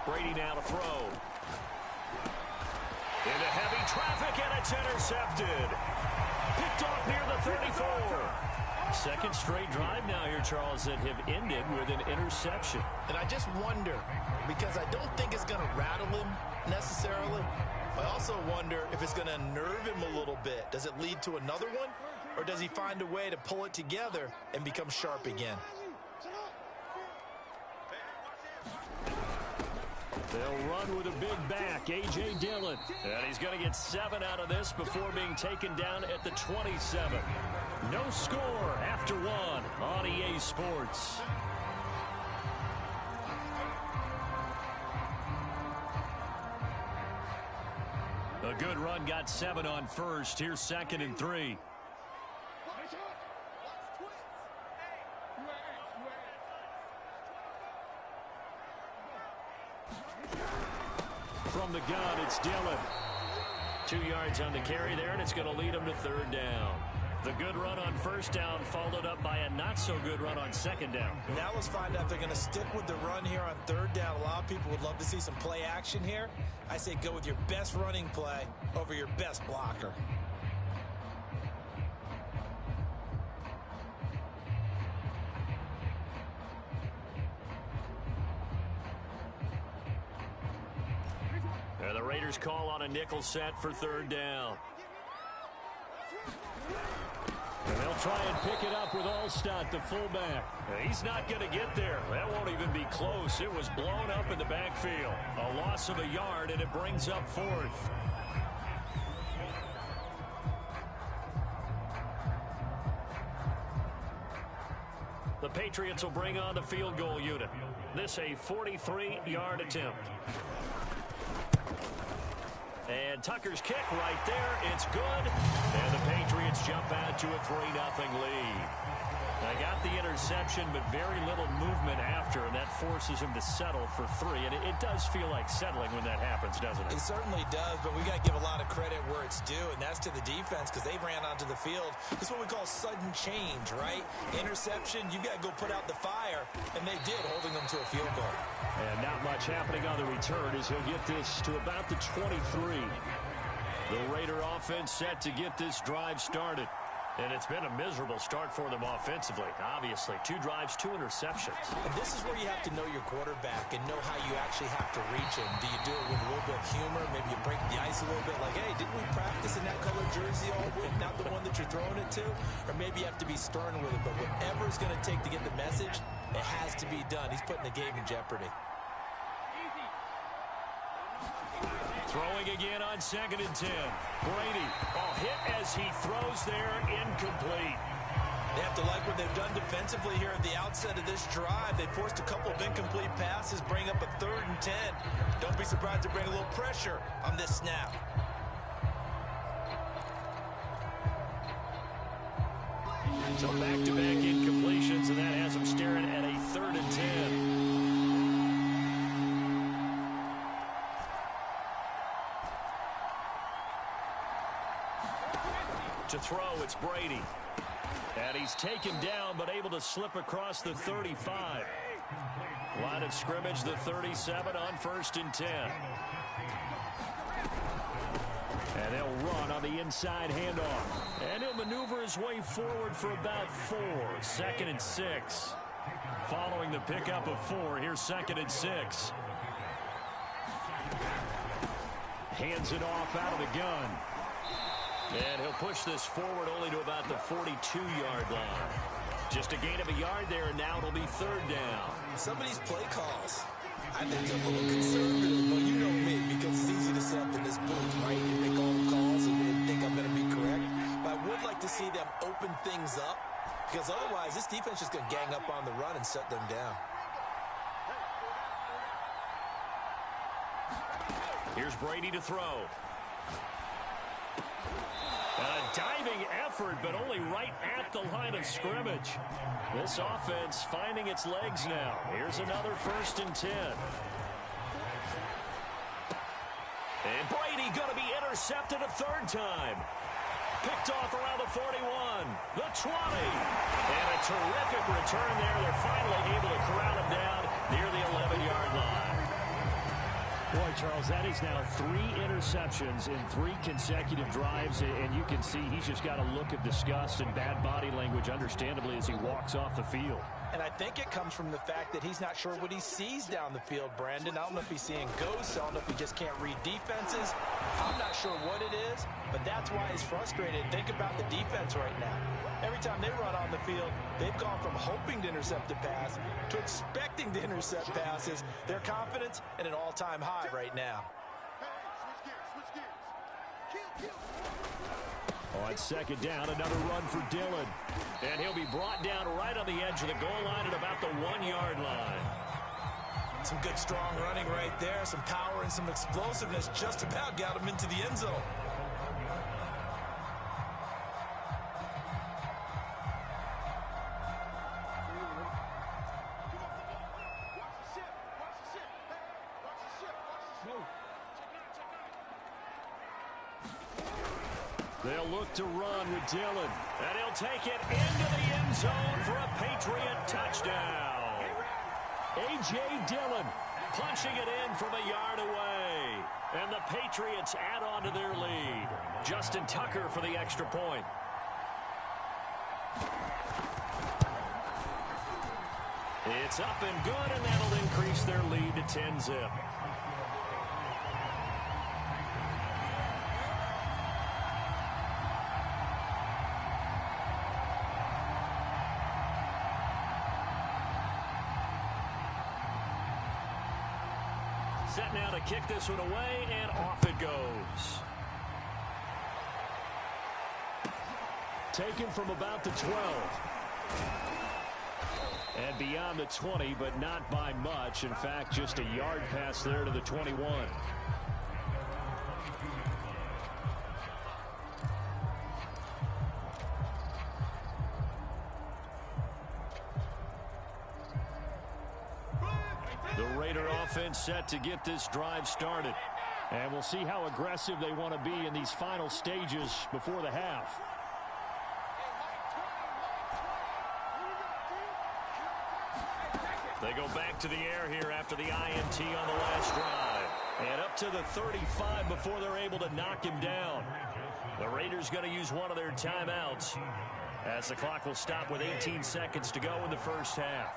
Speaker 2: Brady now to throw. Into heavy traffic, and it's intercepted. Picked off near the 34. Second straight drive now here, Charles, that have ended with an interception.
Speaker 3: And I just wonder, because I don't think it's going to rattle him necessarily. I also wonder if it's going to unnerve him a little bit. Does it lead to another one? Or does he find a way to pull it together and become sharp again?
Speaker 2: They'll run with a big back, A.J. Dillon. And he's going to get 7 out of this before being taken down at the 27. No score after 1 on EA Sports. A good run, got 7 on first. Here's 2nd and 3. From the gun, it's Dillon. 2 yards on the carry there, and it's going to lead him to 3rd down. The good run on 1st down followed up by a not-so-good run on 2nd down.
Speaker 3: Now let's find out if they're going to stick with the run here on 3rd down. A lot of people would love to see some play action here. I say go with your best running play over your best blocker.
Speaker 2: And the Raiders call on a nickel set for 3rd down. And they'll try and pick it up with Alstott, the fullback. He's not going to get there. That won't even be close. It was blown up in the backfield. A loss of a yard, and it brings up 4th. The Patriots will bring on the field goal unit. This a 43-yard attempt. And Tucker's kick right there. It's good. And the Patriots jump out to a 3-0 lead. I got the interception, but very little movement after, and that forces him to settle for 3. And it does feel like settling when that happens, doesn't it?
Speaker 3: It certainly does, but we got to give a lot of credit where it's due, and that's to the defense because they ran onto the field. This is what we call sudden change, right? Interception, you got to go put out the fire, and they did, holding them to a field goal.
Speaker 2: And not much happening on the return as he'll get this to about the 23. The Raider offense set to get this drive started. And it's been a miserable start for them offensively, obviously. 2 drives, 2 interceptions.
Speaker 3: And this is where you have to know your quarterback and know how you actually have to reach him. Do you do it with a little bit of humor? Maybe you break the ice a little bit like, hey, didn't we practice in that colored jersey all week, not the one that you're throwing it to? Or maybe you have to be stern with it. But whatever it's going to take to get the message, it has to be done. He's putting the game in jeopardy.
Speaker 2: Throwing again on 2nd and 10. Brady, hit as he throws there, incomplete.
Speaker 3: They have to like what they've done defensively here at the outset of this drive. They forced a couple of incomplete passes, bring up a 3rd and 10. Don't be surprised to bring a little pressure on this snap.
Speaker 2: So back-to-back incompletions, and that has them staring at a 3rd and 10.
Speaker 1: To throw, it's Brady. And he's taken down, but able to slip across the 35. Line of scrimmage, the 37 on 1st and 10. And they'll run on the inside handoff. And he'll maneuver his way forward for about 4. 2nd and 6. Following the pickup of 4, here's 2nd and 6. Hands it off out of the gun. And he'll push this forward only to about the 42-yard line. Just a gain of a yard there, and now it'll be 3rd down.
Speaker 3: Some of these play calls, I think they're a little conservative, but you know me, because it's easy to sit up in this booth, right, and make all the calls and think I'm going to be correct. But I would like to see them open things up, because otherwise this defense is going to gang up on the run and shut them down.
Speaker 1: Here's Brady to throw. A diving effort, but only right at the line of scrimmage. This offense finding its legs now. Here's another 1st and 10. And Brady going to be intercepted a 3rd time. Picked off around the 41, the 20. And a terrific return there. They're finally able to corral him down near the 11-yard line.
Speaker 2: Boy, Charles, that is now 3 interceptions in 3 consecutive drives, and you can see he's just got a look of disgust and bad body language, understandably, as he walks off the field.
Speaker 3: And I think it comes from the fact that he's not sure what he sees down the field, Brandon. I don't know if he's seeing ghosts. I don't know if he just can't read defenses. I'm not sure what it is, but that's why he's frustrated. Think about the defense right now. Every time they run on the field, they've gone from hoping to intercept a pass to expecting to intercept passes. Their confidence at an all-time high right now.
Speaker 2: On 2nd down, another run for Dillon.
Speaker 1: And he'll be brought down right on the edge of the goal line at about the 1-yard line.
Speaker 3: Some good strong running right there. Some power and some explosiveness just about got him into the end zone.
Speaker 1: They'll look to run with Dillon. And he'll take it into the end zone for a Patriot touchdown. A.J. Dillon punching it in from a yard away. And the Patriots add on to their lead. Justin Tucker for the extra point. It's up and good, and that'll increase their lead to 10-zip. Set now to kick this one away, and off it goes. Taken from about the 12. And beyond the 20, but not by much. In fact, just a yard pass there to the 21. The Raider offense set to get this drive started. And we'll see how aggressive they want to be in these final stages before the half. They go back to the air here after the INT on the last drive. And up to the 35 before they're able to knock him down. The Raiders going to use one of their timeouts as the clock will stop with 18 seconds to go in the first half.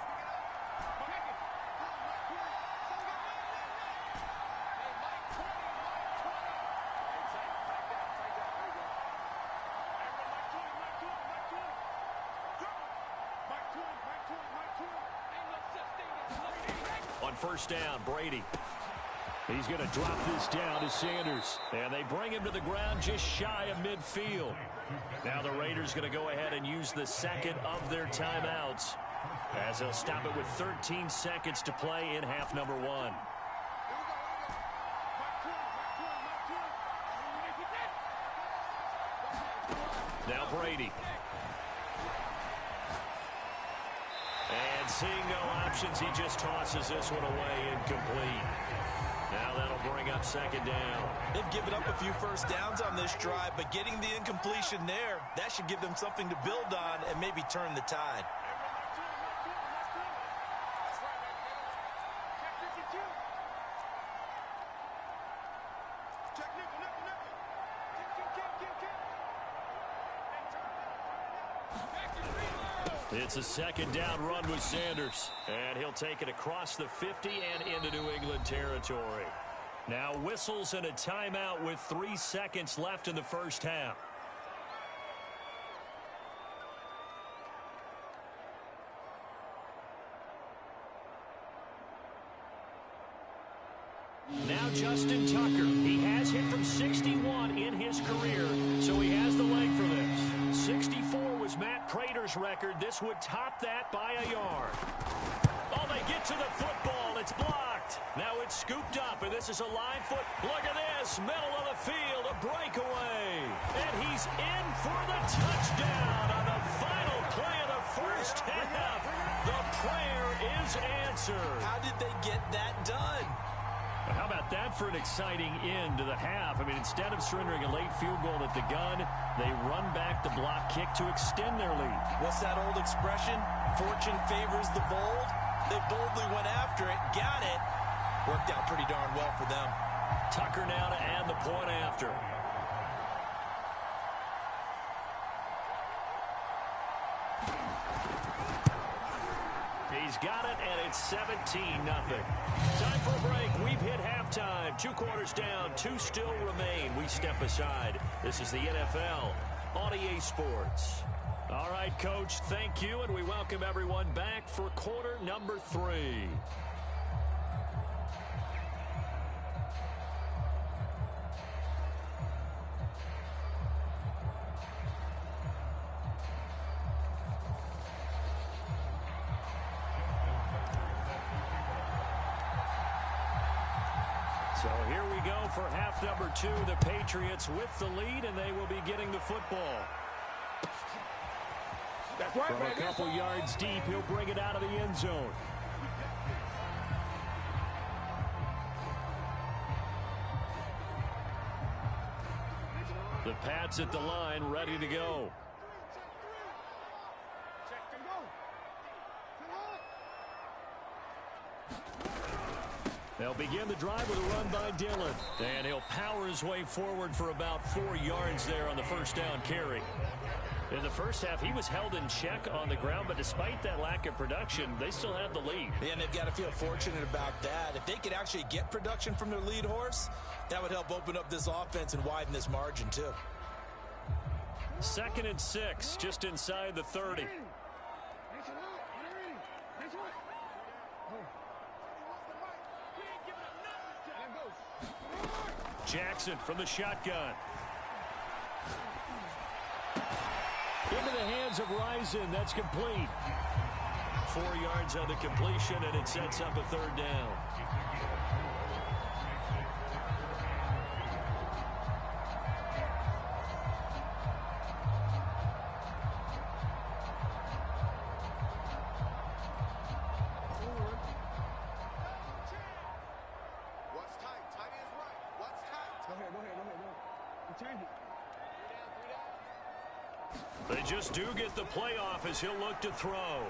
Speaker 1: On first down, Brady. He's going to drop this down to Sanders. And they bring him to the ground just shy of midfield. Now the Raiders going to go ahead and use the second of their timeouts as they'll stop it with 13 seconds to play in half number 1. Now Brady. And And seeing no options, he just tosses this one away incomplete. Now that'll bring up second down.
Speaker 3: They've given up a few first downs on this drive, but getting the incompletion there, that should give them something to build on and maybe turn the tide.
Speaker 1: It's a second down run with Sanders. And he'll take it across the 50 and into New England territory. Now whistles and a timeout with 3 seconds left in the first half. Now Justin Tucker. He has hit from 61 in his career, so he has the leg for this. 64 was Matt Prater's record. This would top that by a yard. Oh, they get to the football. It's blocked. Now it's scooped up, and this is a live foot. Look at this. Middle of the field, a breakaway. And he's in for the touchdown on the final play of the first half. The prayer is answered.
Speaker 3: How did they get that done?
Speaker 1: How about that for an exciting end to the half? I mean, instead of surrendering a late field goal at the gun, they run back the block kick to extend their lead.
Speaker 3: What's that old expression? Fortune favors the bold. They boldly went after it, got it. Worked out pretty darn well for them.
Speaker 1: Tucker now to add the point after. He's got it, and it's 17-0. Time for a break. We've hit halftime. 2 quarters down, 2 still remain. We step aside. This is the NFL on EA Sports. All right, Coach, thank you, and we welcome everyone back for quarter number 3. So here we go for half number 2. The Patriots with the lead, and they will be getting the football.
Speaker 4: That's right,
Speaker 1: From a couple yards deep, he'll bring it out of the end zone. The Pats at the line, ready to go. They'll begin the drive with a run by Dillon. And he'll power his way forward for about 4 yards there on the first down carry. In the first half, he was held in check on the ground, but despite that lack of production, they still have the lead.
Speaker 3: And they've got to feel fortunate about that. If they could actually get production from their lead horse, that would help open up this offense and widen this margin, too.
Speaker 1: 2nd and 6, just inside the 30. Jackson from the shotgun. Into the hands of Rison. That's complete. 4 yards on the completion, and it sets up a 3rd down. They just do get the playoff as he'll look to throw.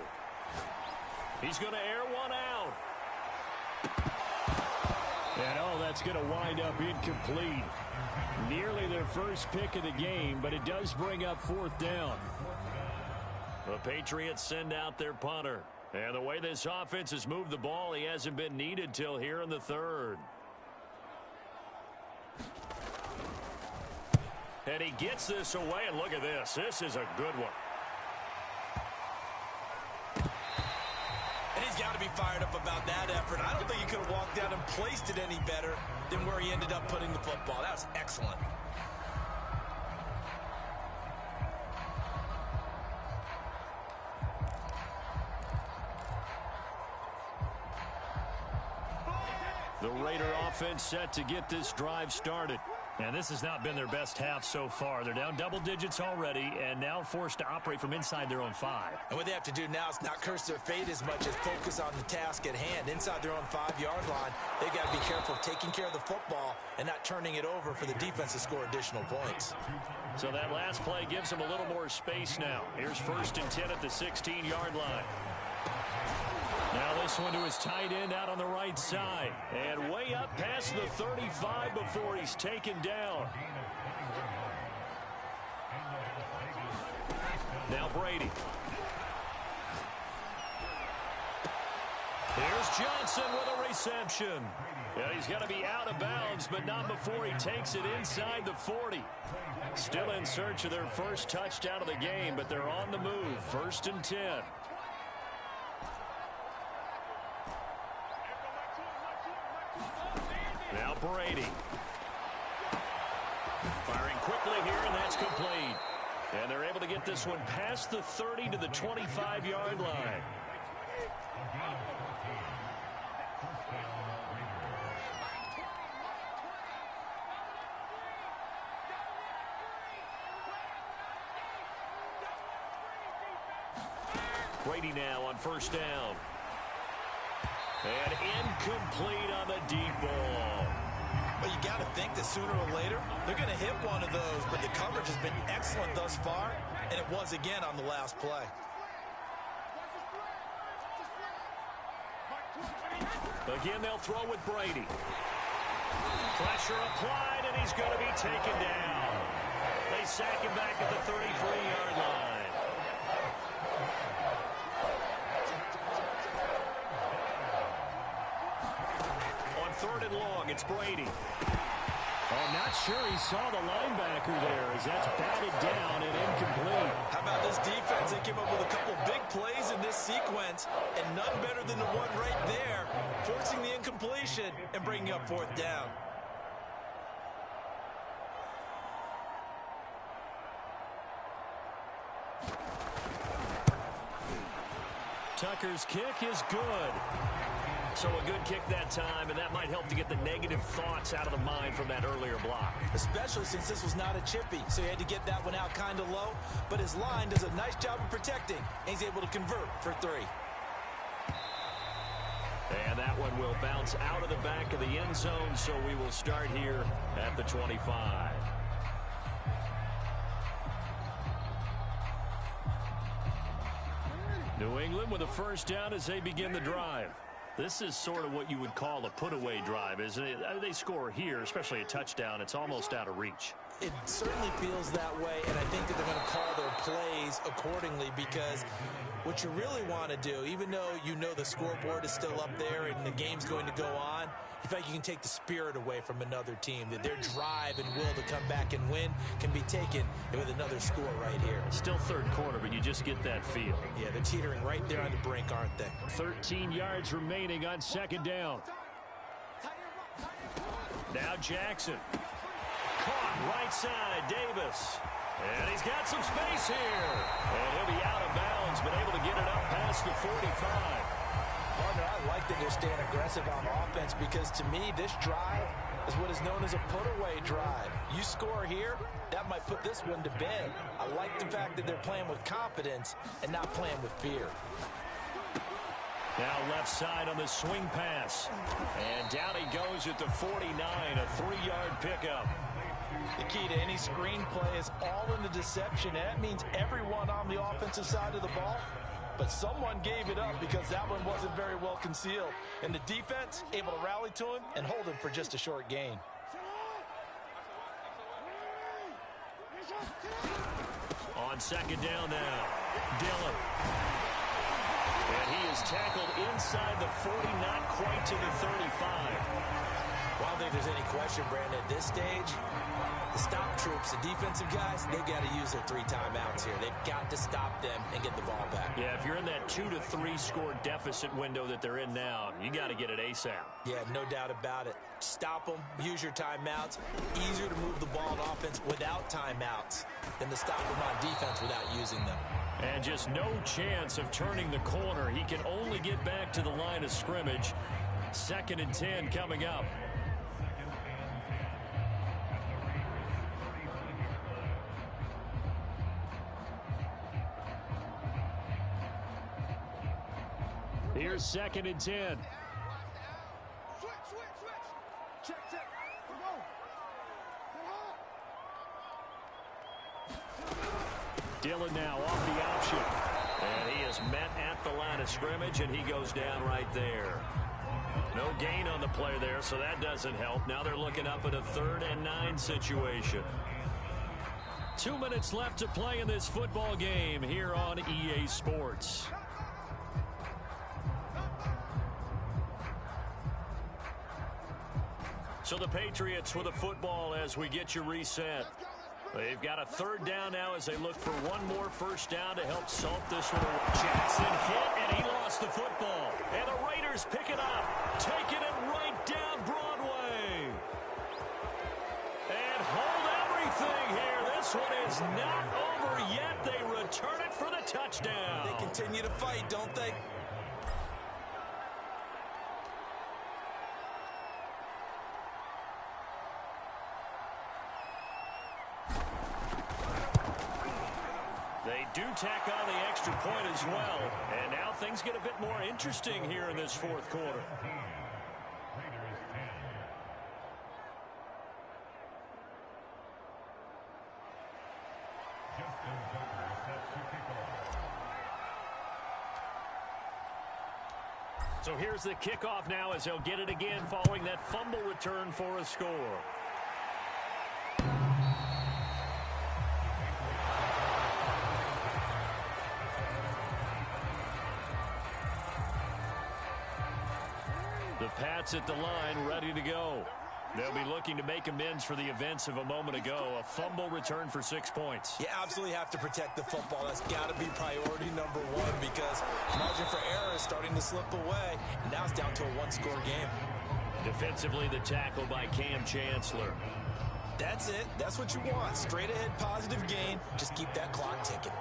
Speaker 1: He's going to air one out. And oh, that's going to wind up incomplete. Nearly their first pick of the game, but it does bring up 4th down. The Patriots send out their punter. And the way this offense has moved the ball, he hasn't been needed till here in the 3rd. And he gets this away, and look at this. This is a good one.
Speaker 3: And he's got to be fired up about that effort. I don't think he could have walked down and placed it any better than where he ended up putting the football. That was excellent.
Speaker 1: The Raider offense set to get this drive started.
Speaker 2: And this has not been their best half so far. They're down double digits already and now forced to operate from inside their own 5.
Speaker 3: And what they have to do now is not curse their fate as much as focus on the task at hand. Inside their own 5-yard line, they got to be careful of taking care of the football and not turning it over for the defense to score additional points.
Speaker 2: So that last play gives them a little more space now. Here's 1st and 10 at the 16-yard line. Now this one to his tight end out on the right side. And way up past the 35 before he's taken down. Now Brady. Here's Johnson with a reception. And he's got to be out of bounds, but not before he takes it inside the 40. Still in search of their first touchdown of the game, but they're on the move. 1st and 10. Now Brady. Firing quickly here, and that's complete. And they're able to get this one past the 30 to the 25-yard line. Brady now on 1st down. And incomplete on the deep ball.
Speaker 3: Well, you got to think that sooner or later, they're going to hit one of those, but the coverage has been excellent thus far, and it was again on the last play.
Speaker 2: Again, they'll throw with Brady. Pressure applied, and he's going to be taken down. They sack him back at the 33-yard line. On 3rd and long, it's Brady. I'm not sure he saw the linebacker there as that's batted down and incomplete.
Speaker 3: How about this defense? They came up with a couple big plays in this sequence, and none better than the one right there, forcing the incompletion and bringing up 4th down.
Speaker 2: Tucker's kick is good. So a good kick that time, and that might help to get the negative thoughts out of the mind from that earlier block.
Speaker 3: Especially since this was not a chippy, so he had to get that one out kind of low. But his line does a nice job of protecting, and he's able to convert for 3.
Speaker 2: And that one will bounce out of the back of the end zone, so we will start here at the 25. New England with a 1st down as they begin the drive. This is sort of what you would call a put-away drive, isn't it? They score here, especially a touchdown. It's almost out of reach.
Speaker 3: It certainly feels that way, and I think that they're going to call their plays accordingly because what you really want to do, even though you know the scoreboard is still up there and the game's going to go on, you feel like you can take the spirit away from another team, that their drive and will to come back and win can be taken with another score right here.
Speaker 2: Still 3rd quarter, but you just get that feel.
Speaker 3: Yeah, they're teetering right there on the brink, aren't they?
Speaker 2: 13 yards remaining on 2nd down. Now Jackson. Caught right side, Davis. And he's got some space here. And he'll be out of bounds, but able to get it up past the 45.
Speaker 3: Partner, I like that they're staying aggressive on offense because to me, this drive is what is known as a put-away drive. You score here, that might put this one to bed. I like the fact that they're playing with confidence and not playing with fear.
Speaker 2: Now left side on the swing pass. And down he goes at the 49, a 3-yard pickup.
Speaker 3: The key to any screen play is all in the deception. And that means everyone on the offensive side of the ball. But someone gave it up because that one wasn't very well concealed. And the defense able to rally to him and hold him for just a short gain.
Speaker 2: On 2nd down now, Dillon. And he is tackled inside the 40, not quite to the 35.
Speaker 3: Well, I don't think there's any question, Brandon, at this stage, the stop troops, the defensive guys, they've got to use their 3 timeouts here. They've got to stop them and get the ball back.
Speaker 2: Yeah, if you're in that 2 to 3 score deficit window that they're in now, you got to get it ASAP.
Speaker 3: Yeah, no doubt about it. Stop them, use your timeouts. Easier to move the ball on offense without timeouts than to stop them on defense without using them.
Speaker 2: And just no chance of turning the corner. He can only get back to the line of scrimmage. 2nd and 10 coming up. Here's 2nd and 10.
Speaker 4: Switch. Check. Come on.
Speaker 2: Dillon now off the option.
Speaker 1: And he is met at the line of scrimmage, and he goes down right there. No gain on the play there, so that doesn't help. Now they're looking up at a 3rd and 9 situation.
Speaker 2: 2 minutes left to play in this football game here on EA Sports.
Speaker 1: So the Patriots with a football as we get you reset. They've got a 3rd down now as they look for one more first down to help salt this one away. Jackson hit, and he lost the football. And the Raiders pick it up, taking it right down Broadway. And hold everything here. This one is not over yet. They return it for the touchdown.
Speaker 3: They continue to fight, don't they?
Speaker 1: They do tack on the extra point as well. And now things get a bit more interesting here in this 4th quarter. So here's the kickoff now as they'll get it again following that fumble return for a score. The Pats at the line, ready to go. They'll be looking to make amends for the events of a moment ago. A fumble return for 6 points.
Speaker 3: You absolutely have to protect the football. That's got to be priority number 1 because margin for error is starting to slip away. And now it's down to a 1-score game.
Speaker 1: Defensively, the tackle by Cam Chancellor.
Speaker 3: That's it. That's what you want. Straight ahead positive gain. Just keep that clock ticking.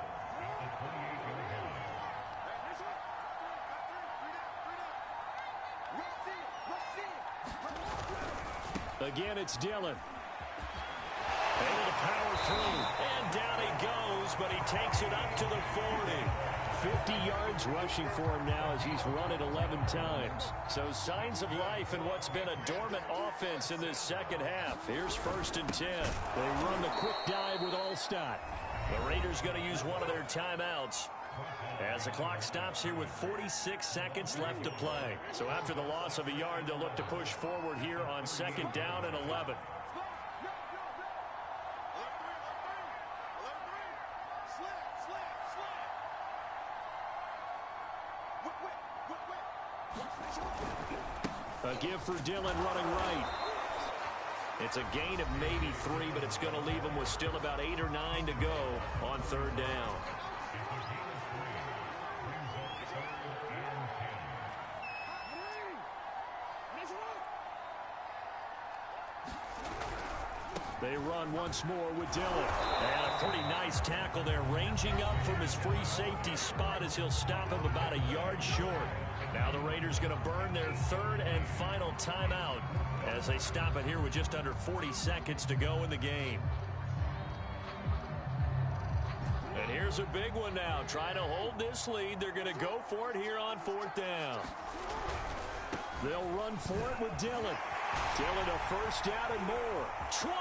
Speaker 2: Again, it's Dillon.
Speaker 1: Able to power through. And down he goes, but he takes it up to the 40.
Speaker 2: 50 yards rushing for him now as he's run it 11 times.
Speaker 1: So signs of life in what's been a dormant offense in this second half. Here's 1st and 10.
Speaker 2: They run the quick dive with Allstott.
Speaker 1: The Raiders going to use one of their timeouts as the clock stops here with 46 seconds left to play. So after the loss of a yard, they'll look to push forward here on 2nd down and 11.
Speaker 2: A give for Dillon running right.
Speaker 1: It's a gain of maybe 3, but it's going to leave them with still about 8 or 9 to go on 3rd down.
Speaker 2: They run once more with Dillon.
Speaker 1: And a pretty nice tackle there, ranging up from his free safety spot as he'll stop him about a yard short. Now the Raiders going to burn their 3rd and final timeout as they stop it here with just under 40 seconds to go in the game. And here's a big one now. Trying to hold this lead. They're going to go for it here on 4th down.
Speaker 2: They'll run for it with Dillon.
Speaker 1: Dillon a first down and more. 20,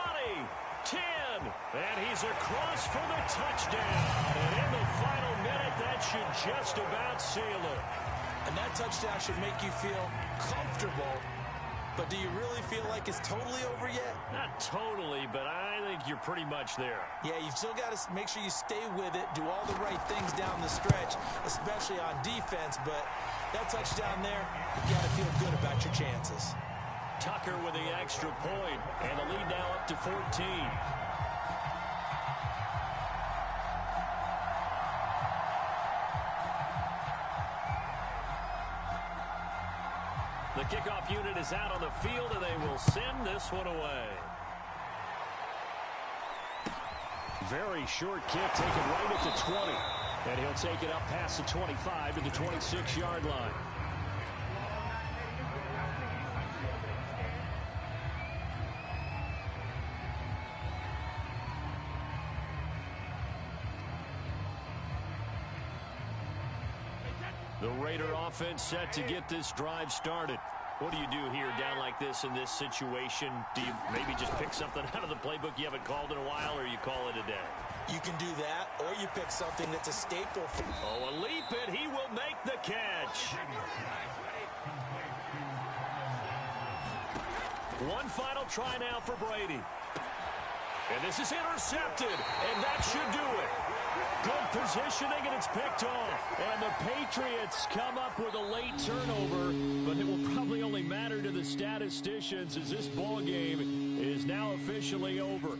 Speaker 1: 10, and he's across for the touchdown. And in the final minute, that should just about seal it.
Speaker 3: And that touchdown should make you feel comfortable. But do you really feel like it's totally over yet?
Speaker 1: Not totally, but I think you're pretty much there.
Speaker 3: Yeah, you've still got to make sure you stay with it, do all the right things down the stretch, especially on defense. But that touchdown there, you got to feel good about your chances.
Speaker 1: Tucker with the extra point, and the lead now up to 14. The kickoff unit is out on the field, and they will send this one away.
Speaker 2: Very short kick taken right at the 20. And he'll take it up past the 25 to the 26-yard line. The Raider offense set to get this drive started. What do you do here down like this in this situation? Do you maybe just pick something out of the playbook you haven't called in a while, or you call it a day?
Speaker 3: You can do that, or you pick something that's a staple.
Speaker 2: Oh, a leap it. He will make the catch. One final try now for Brady. And this is intercepted, and that should do it. Good positioning, and it's picked off. And the Patriots come up with a late turnover, but it will probably only matter to the statisticians as this ball game is now officially over.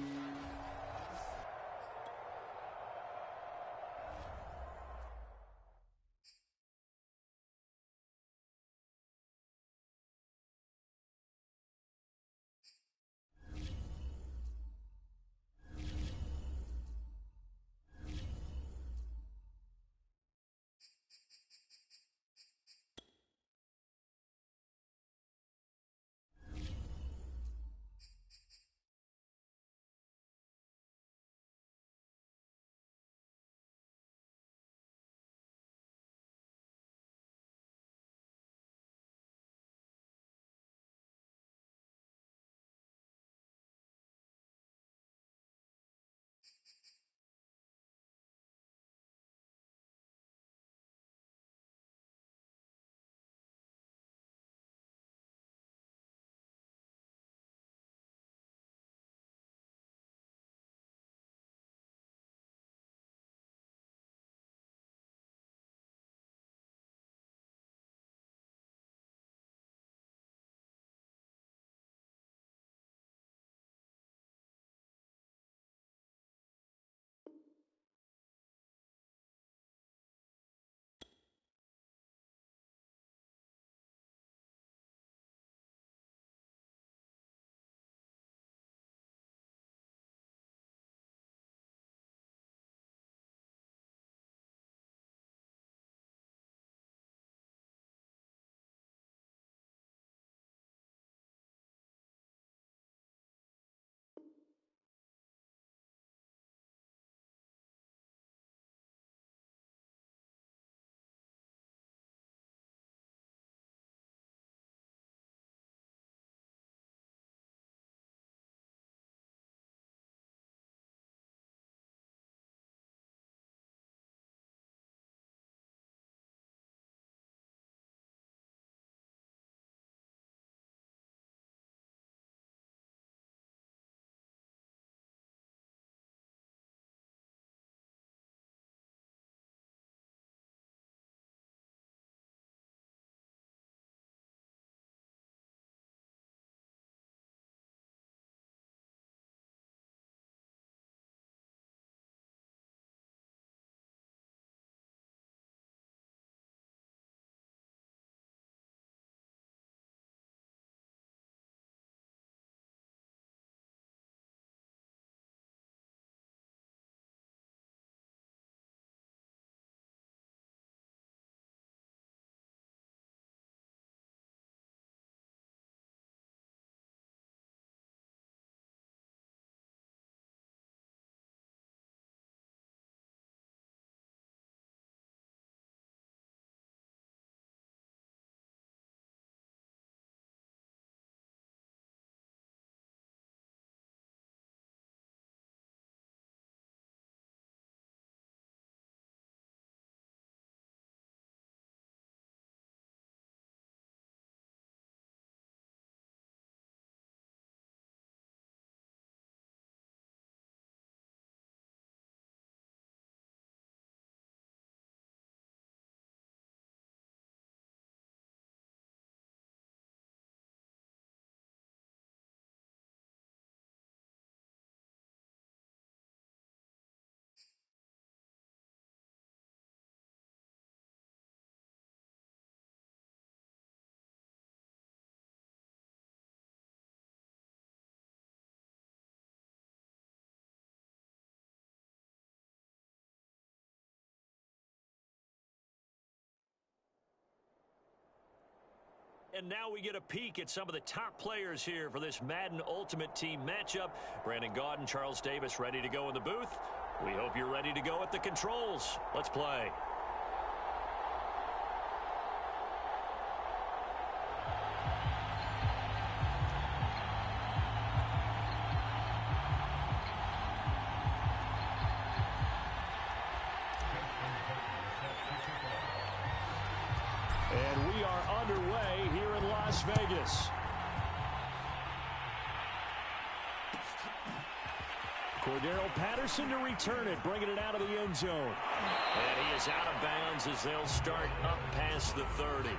Speaker 2: And now we get a peek at some of the top players here for this Madden Ultimate Team matchup. Brandon Gaudin, Charles Davis ready to go in the booth. We hope you're ready to go at the controls. Let's play. Las Vegas. Cordero Patterson to return it, bringing it out of the end zone.
Speaker 1: And he is out of bounds as they'll start up past the 30.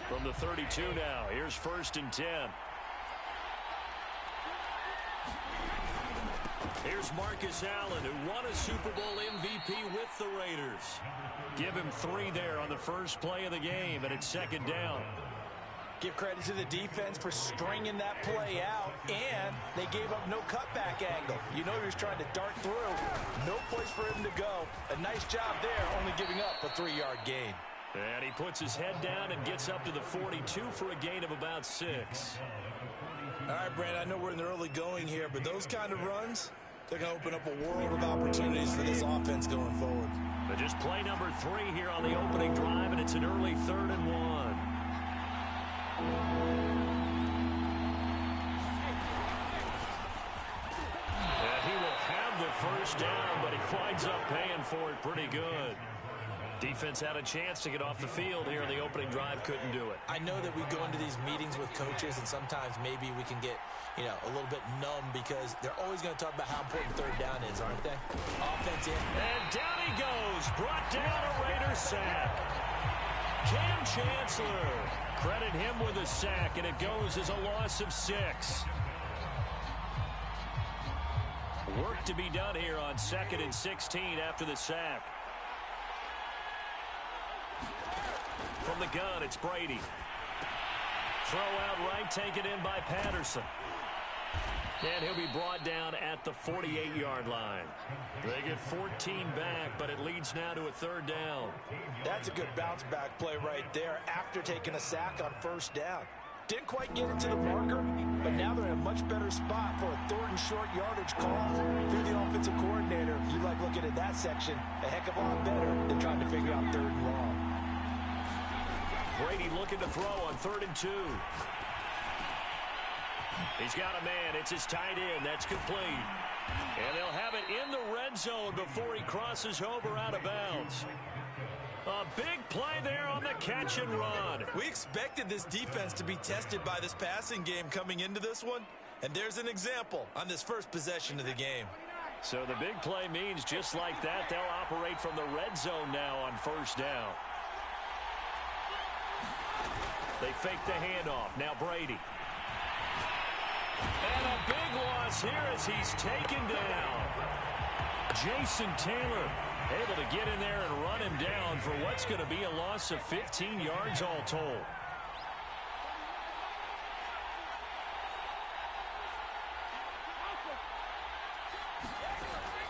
Speaker 1: From the 32 now, here's 1st and 10. Here's Marcus Allen, who won a Super Bowl MVP with the Raiders. Give him 3 there on the first play of the game, and it's 2nd down.
Speaker 3: Give credit to the defense for stringing that play out, and they gave up no cutback angle. You know he was trying to dart through. No place for him to go. A nice job there, only giving up a 3-yard gain.
Speaker 1: And he puts his head down and gets up to the 42 for a gain of about 6.
Speaker 3: All right, Brandon, I know we're in the early going here, but those kind of runs, they're going to open up a world of opportunities for this offense going forward.
Speaker 1: But just play number 3 here on the opening drive, and it's an early 3rd and 1. And he will have the first down, but he winds up paying for it pretty good. Defense had a chance to get off the field here in the opening drive, couldn't do it.
Speaker 3: I know that we go into these meetings with coaches, and sometimes maybe we can get, a little bit numb because they're always going to talk about how important 3rd down is, aren't they? Offense in.
Speaker 1: And down he goes. Brought down a Raider sack. Cam Chancellor. Credit him with a sack, and it goes as a loss of 6. Work to be done here on 2nd and 16 after the sack. From the gun, it's Brady. Throw out right, taken in by Patterson. And he'll be brought down at the 48-yard line. They get 14 back, but it leads now to a 3rd down.
Speaker 3: That's a good bounce-back play right there after taking a sack on 1st down. Didn't quite get it to the marker, but now they're in a much better spot for a 3rd and short yardage call. If you're the offensive coordinator, you like looking at that section a heck of a lot better than trying to figure out 3rd and long.
Speaker 1: Brady looking to throw on 3rd and 2. He's got a man. It's his tight end. That's complete. And they'll have it in the red zone before he crosses over out of bounds. A big play there on the catch and run.
Speaker 3: We expected this defense to be tested by this passing game coming into this one. And there's an example on this first possession of the game.
Speaker 1: So the big play means just like that, they'll operate from the red zone now on 1st down. They fake the handoff. Now Brady. And a big loss here as he's taken down. Jason Taylor able to get in there and run him down for what's going to be a loss of 15 yards all told.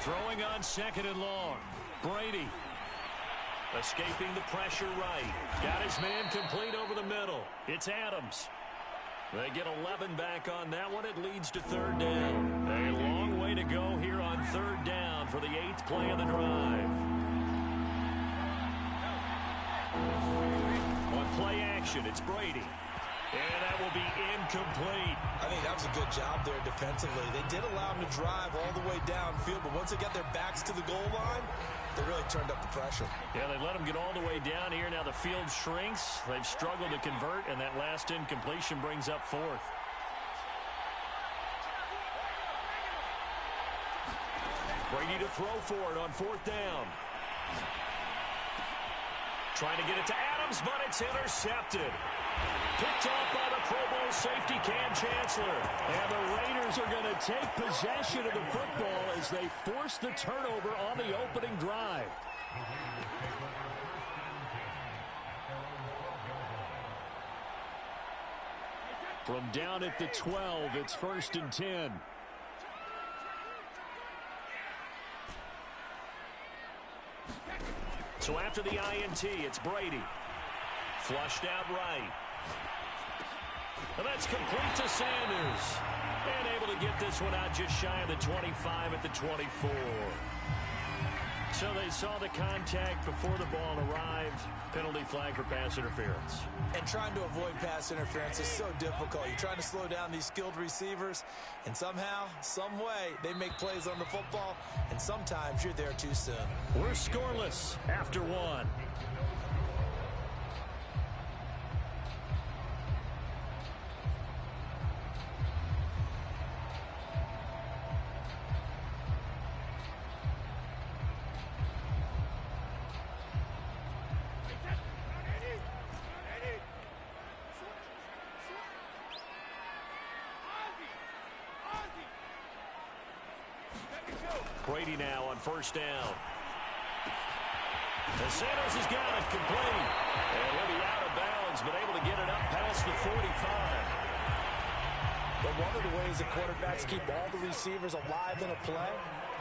Speaker 1: Throwing on 2nd and long. Brady. Escaping the pressure right. Got his man complete over the middle. It's Adams. They get 11 back on that one. It leads to 3rd down. A long way to go here on 3rd down for the 8th play of the drive. On play action, it's Brady. And that will be incomplete.
Speaker 3: I think that was a good job there defensively. They did allow them to drive all the way downfield, but once they got their backs to the goal line, they really turned up the pressure.
Speaker 1: Yeah, they let them get all the way down here. Now the field shrinks. They've struggled to convert, and that last incompletion brings up 4th. Brady to throw for it on 4th down. Trying to get it to Adams, but it's intercepted. Picked off by the Pro Bowl safety Cam Chancellor. And the Raiders are going to take possession of the football as they force the turnover on the opening drive. From down at the 12, it's 1st and 10. So after the INT, it's Brady. Flushed out right. And that's complete to Sanders. And able to get this one out just shy of the 25 at the 24. So they saw the contact before the ball arrived. Penalty
Speaker 2: penalty flag for pass interference.
Speaker 3: And trying to avoid pass interference is so difficult. You're trying to slow down these skilled receivers, and somehow, some way, they make plays on the football, and sometimes you're there too soon.
Speaker 2: We're scoreless after one. Brady now on first down. And Sanders has got it complete. And he'll be out of bounds, but able to get it up past the 45.
Speaker 3: But one of the ways that quarterbacks keep all the receivers alive in a play,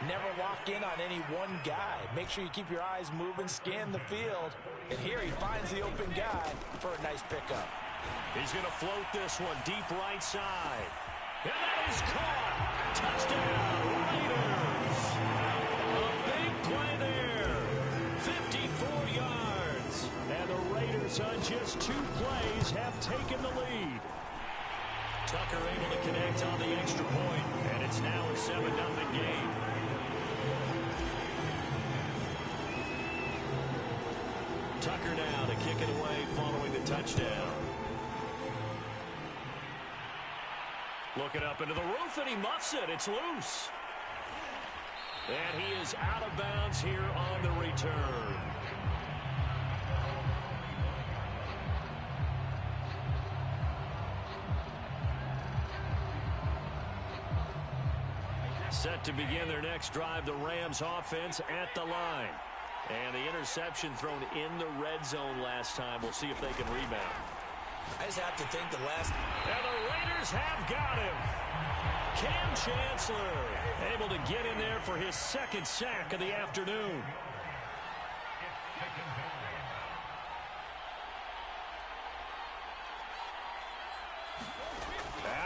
Speaker 3: never lock in on any one guy. Make sure you keep your eyes moving, scan the field. And here he finds the open guy for a nice pickup.
Speaker 2: He's going to float this one deep right side. And that is caught. Touchdown, Raiders. A big play there. 54 yards. And the Raiders on just 2 plays have taken the lead. Tucker able to connect on the extra point. And it's now a 7-0 game. Tucker now to kick it away following the touchdown. Looking up into the roof, and he muffs it. It's loose. And he is out of bounds here on the return. Set to begin their next drive, the Rams offense at the line. And the interception thrown in the red zone last time. We'll see if they can rebound.
Speaker 3: I just have to think the last...
Speaker 2: And the Raiders have got him. Cam Chancellor able to get in there for his 2nd sack of the afternoon.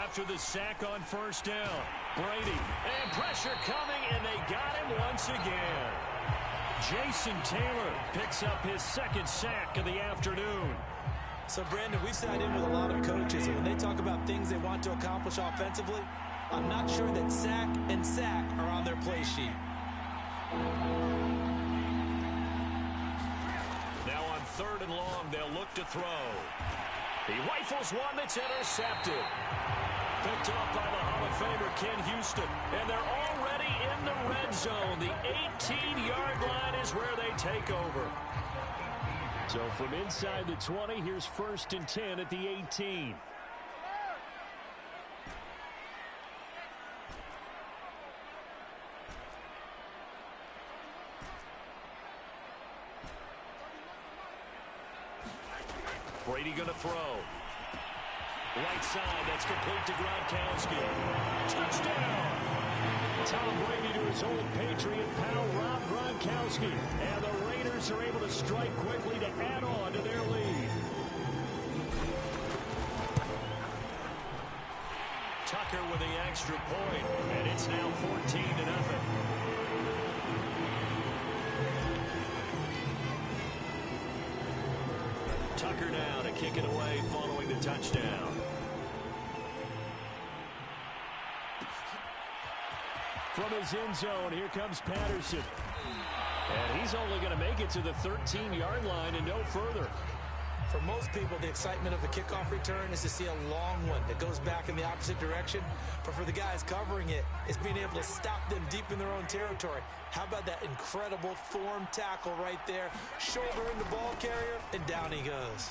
Speaker 2: After the sack on first down, Brady. And pressure coming, and they got him once again. Jason Taylor picks up his 2nd sack of the afternoon.
Speaker 3: So, Brandon, we sat in with a lot of coaches, and when they talk about things they want to accomplish offensively, I'm not sure that sack and sack are on their play sheet.
Speaker 2: Now on 3rd and long, they'll look to throw. He rifles one that's intercepted. Picked off by the Hall of Famer Ken Houston. And they're already in the red zone. The 18-yard line is where they take over. So from inside the 20, here's 1st and 10 at the 18. Brady going to throw. Right side, that's complete to Gronkowski. Touchdown! Tom Brady to his old Patriot pal, Rob Gronkowski. And the Raiders are able to strike quickly to add on to their lead. Tucker with the extra point, and it's now 14-0. Tucker now to kick it away following the touchdown. From his end zone, here comes Patterson. And he's only going to make it to the 13-yard line and no further.
Speaker 3: For most people, the excitement of the kickoff return is to see a long one that goes back in the opposite direction. But for the guys covering it, it's being able to stop them deep in their own territory. How about that incredible form tackle right there? Shoulder in the ball carrier, and down he goes.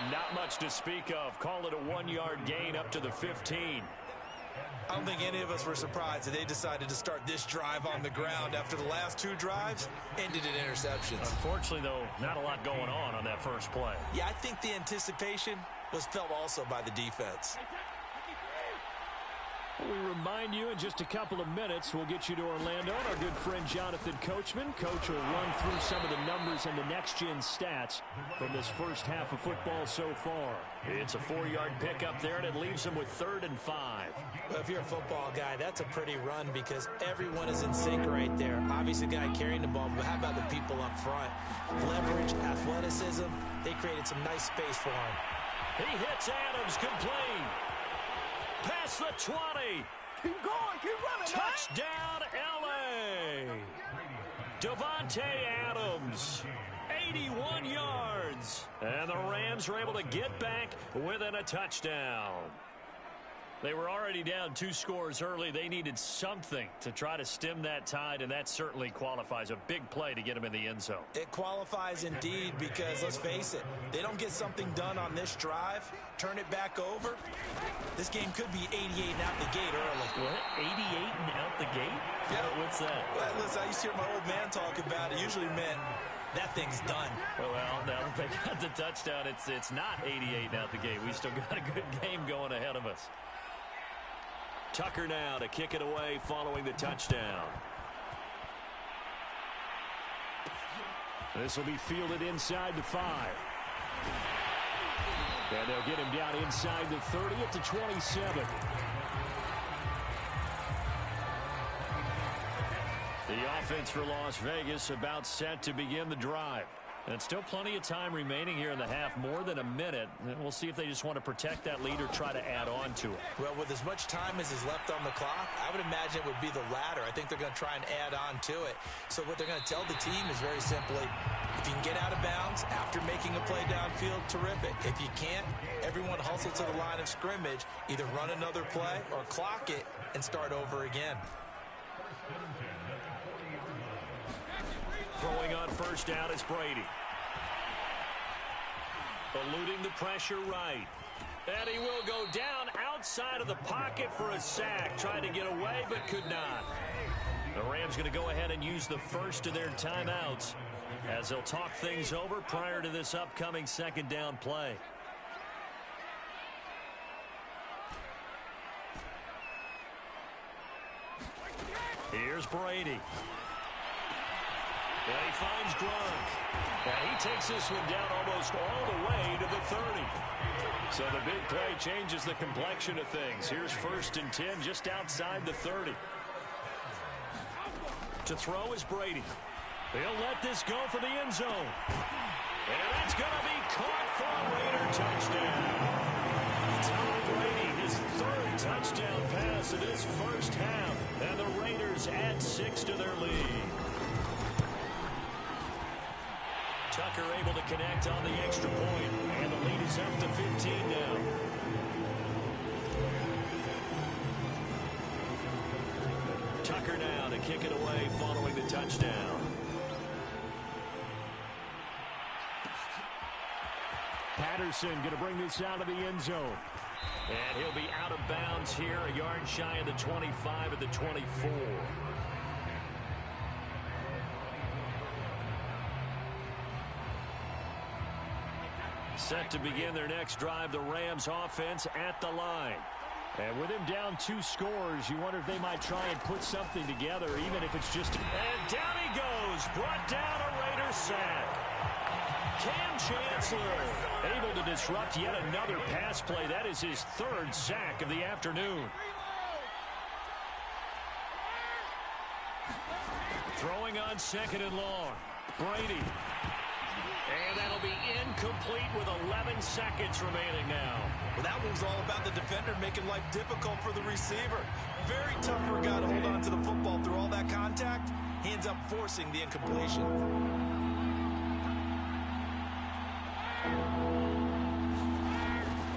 Speaker 2: And not much to speak of. Call it a 1-yard gain up to the 15.
Speaker 3: I don't think any of us were surprised that they decided to start this drive on the ground after the last 2 drives ended in interceptions.
Speaker 2: Unfortunately, though, not a lot going on that first play.
Speaker 3: Yeah, I think the anticipation was felt also by the defense.
Speaker 2: We remind you in just a couple of minutes, we'll get you to Orlando. Our good friend Jonathan Coachman. Coach will run through some of the numbers and the next-gen stats from this first half of football so far. It's a 4-yard pickup there, and it leaves them with 3rd and 5.
Speaker 3: Well, if you're a football guy, that's a pretty run because everyone is in sync right there. Obviously, the guy carrying the ball, but how about the people up front? Leverage created some nice space for him.
Speaker 1: He hits Adams complete. Past the 20.
Speaker 4: Keep going, keep running,
Speaker 1: Touchdown, L.A. Davante Adams, 81 yards. And the Rams are able to get back within a touchdown. They were already down 2 scores early. They needed something to try to stem that tide, and that certainly qualifies. A big play to get them in the end zone.
Speaker 3: It qualifies indeed because, let's face it, they don't get something done on this drive, turn it back over, this game could be 88 and out the gate early.
Speaker 1: What? 88 and out the gate?
Speaker 3: Yeah.
Speaker 1: What's that?
Speaker 3: Well, listen, I used to hear my old man talk about it. Usually meant that thing's done.
Speaker 1: Well, now that they got the touchdown, it's not 88 and out the gate. We still got a good game going ahead of us. Tucker now to kick it away following the touchdown.
Speaker 2: This will be fielded inside the 5. And they'll get him down inside the 30 at the 27. The offense for Las Vegas about set to begin the drive. And still plenty of time remaining here in the half, more than a minute. And we'll see if they just want to protect that lead or try to add on to it.
Speaker 3: Well, with as much time as is left on the clock, I would imagine it would be the latter. I think they're going to try and add on to it. So what they're going to tell the team is very simply, if you can get out of bounds after making a play downfield, terrific. If you can't, everyone hustle to the line of scrimmage, either run another play or clock it and start over again.
Speaker 1: Throwing on first down is Brady. Eluding the pressure right. And he will go down outside of the pocket for a sack. Trying to get away, but could not. The Rams going to go ahead and use the first of their timeouts as they'll talk things over prior to this upcoming second down play. Here's Brady. And he finds Gronk. And he takes this one down almost all the way to the 30. So the big play changes the complexion of things. Here's 1st and 10 just outside the 30. To throw is Brady. He'll let this go for the end zone. And that's going to be caught for a Raider touchdown. Tom Brady, his 3rd touchdown pass in his first half. And the Raiders add 6 to their lead. Tucker able to connect on the extra point, and the lead is up to 15 now. Tucker now to kick it away following the touchdown.
Speaker 2: Patterson going to bring this out of the end zone.
Speaker 1: And he'll be out of bounds here, a yard shy of the 25 at the 24. Set to begin their next drive, the Rams offense at the line.
Speaker 2: And with him down 2 scores, you wonder if they might try and put something together, even if it's just...
Speaker 1: And down he goes, brought down a Raider sack. Cam Chancellor able to disrupt yet another pass play. That is his 3rd sack of the afternoon. Throwing on 2nd and long. Brady. And that'll be incomplete with 11 seconds remaining now.
Speaker 3: Well, that one's all about the defender making life difficult for the receiver. Very tough for a guy to hold on to the football through all that contact. He ends up forcing the incompletion.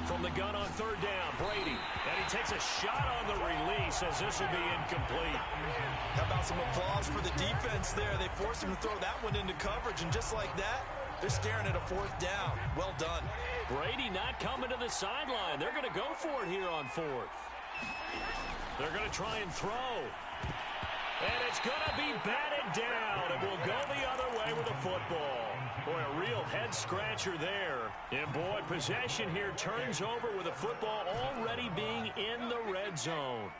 Speaker 1: From the gun on 3rd down, Brady. And he takes a shot on the release as this will be incomplete.
Speaker 3: How about some applause for the defense there? They forced him to throw that one into coverage, and just like that, they're staring at a 4th down. Well done.
Speaker 1: Brady not coming to the sideline. They're going to go for it here on 4th. They're going to try and throw. And it's going to be batted down. And will go the other way with the football. Boy, a real head-scratcher there. And, boy, possession here turns over with the football already being in the red zone.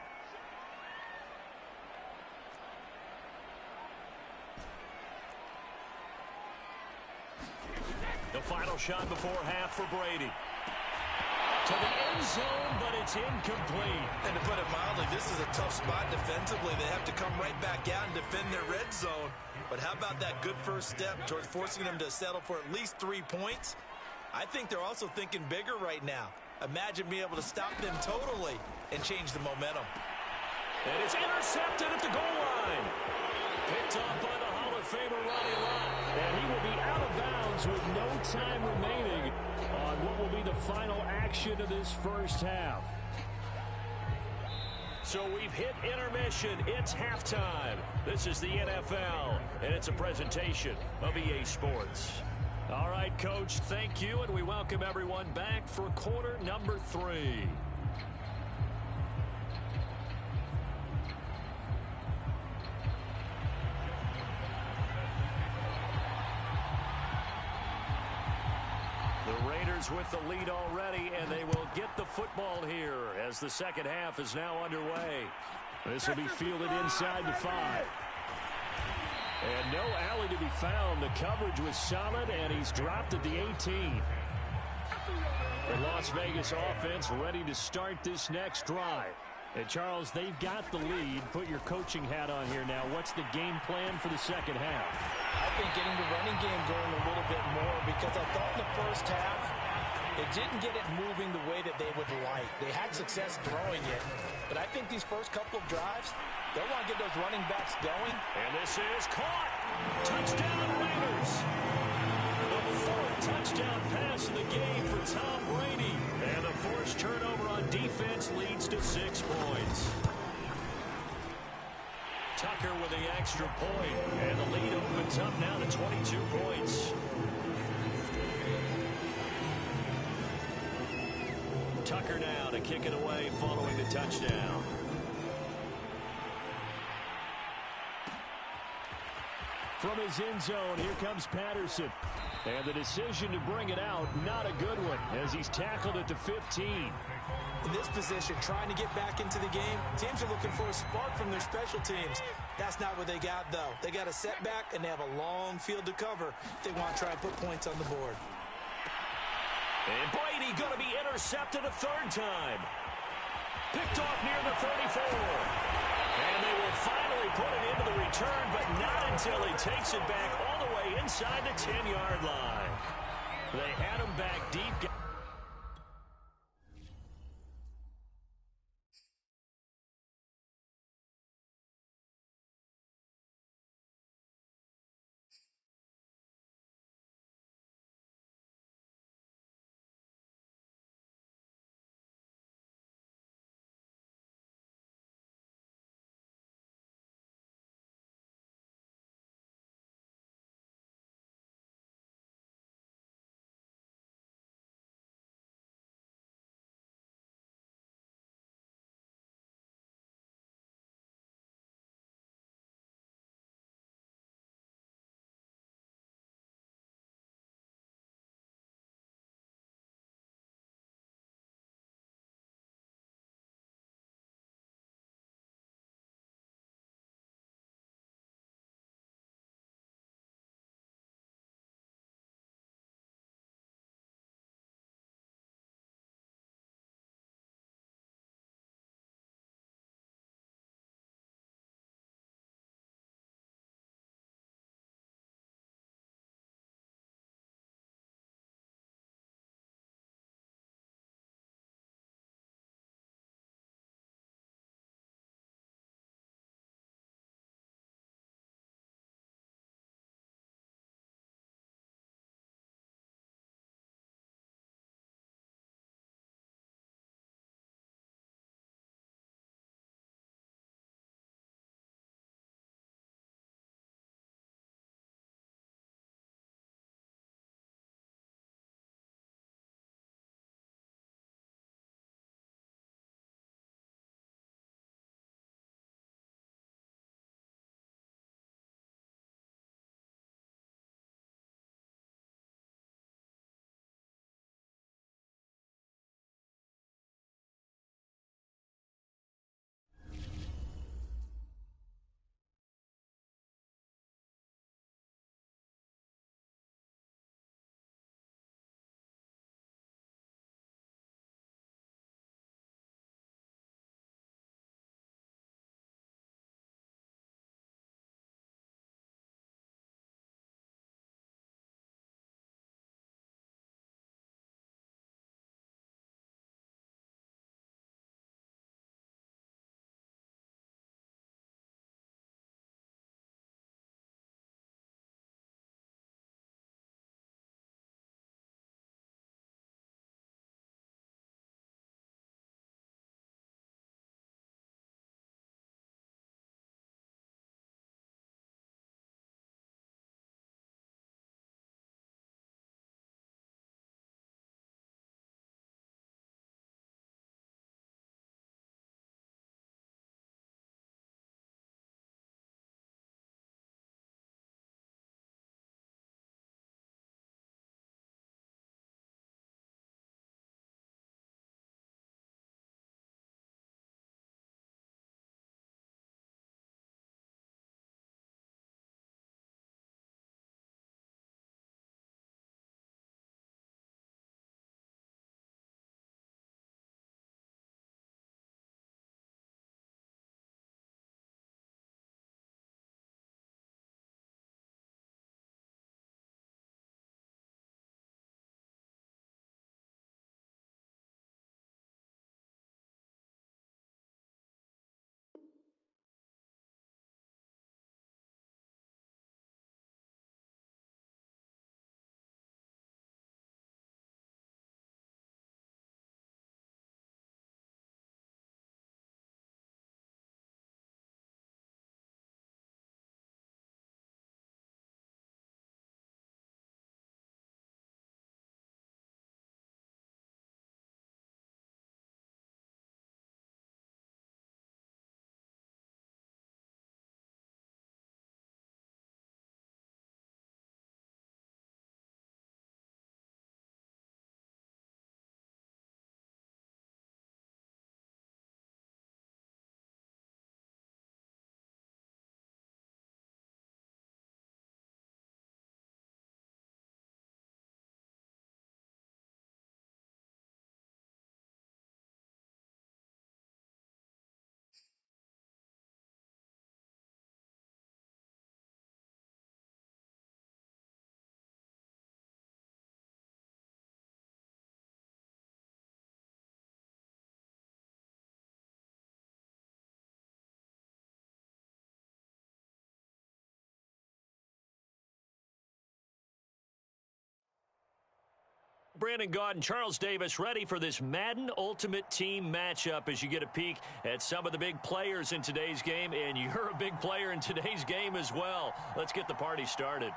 Speaker 1: The final shot before half for Brady. To the end zone, but it's incomplete.
Speaker 3: And to put it mildly, this is a tough spot defensively. They have to come right back out and defend their red zone. But how about that good first step towards forcing them to settle for at least 3 points? I think they're also thinking bigger right now. Imagine being able to stop them totally and change the momentum.
Speaker 1: And it's intercepted at the goal line. Picked off by the Hall of Famer Ronnie Lott.
Speaker 2: And he will be out of bounds with no time remaining on what will be the final action of this first half.
Speaker 1: So we've hit intermission. It's halftime. This is the NFL, and it's a presentation of EA Sports. All right, Coach, thank you, and we welcome everyone back for quarter number 3. The Raiders with the lead already, and they will get the football here as the second half is now underway.
Speaker 2: This will be fielded inside the 5. And no alley to be found. The coverage was solid, and he's dropped at the 18. The Las Vegas offense ready to start this next drive. And, Charles, they've got the lead. Put your coaching hat on here now. What's the game plan for the second half?
Speaker 3: I think getting the running game going a little bit more, because I thought in the first half it didn't get it moving the way that they would like. They had success throwing it, but I think these first couple of drives, they'll want to get those running backs going.
Speaker 1: And this is caught. Touchdown, Raiders. The 4th touchdown pass of the game for Tom Brady. And the forced turnover on defense leads to 6 points. Tucker with the extra point, and the lead opens up now to 22 points. Tucker now to kick it away following the touchdown.
Speaker 2: From his end zone, here comes Patterson. And the decision to bring it out, not a good one, as he's tackled at the 15.
Speaker 3: In this position, trying to get back into the game, teams are looking for a spark from their special teams. That's not what they got, though. They got a setback, and they have a long field to cover if they want to try and put points on the board.
Speaker 1: And Brady going to be intercepted a 3rd time. Picked off near the 34. And they will finally put it into the return, but not until he takes it back all the way inside the 10-yard line. They had him back deep. Brandon Gaudin, Charles Davis, ready for this Madden Ultimate Team matchup as you get a peek at some of the big players in today's game, and you're a big player in today's game as well. Let's get the party started.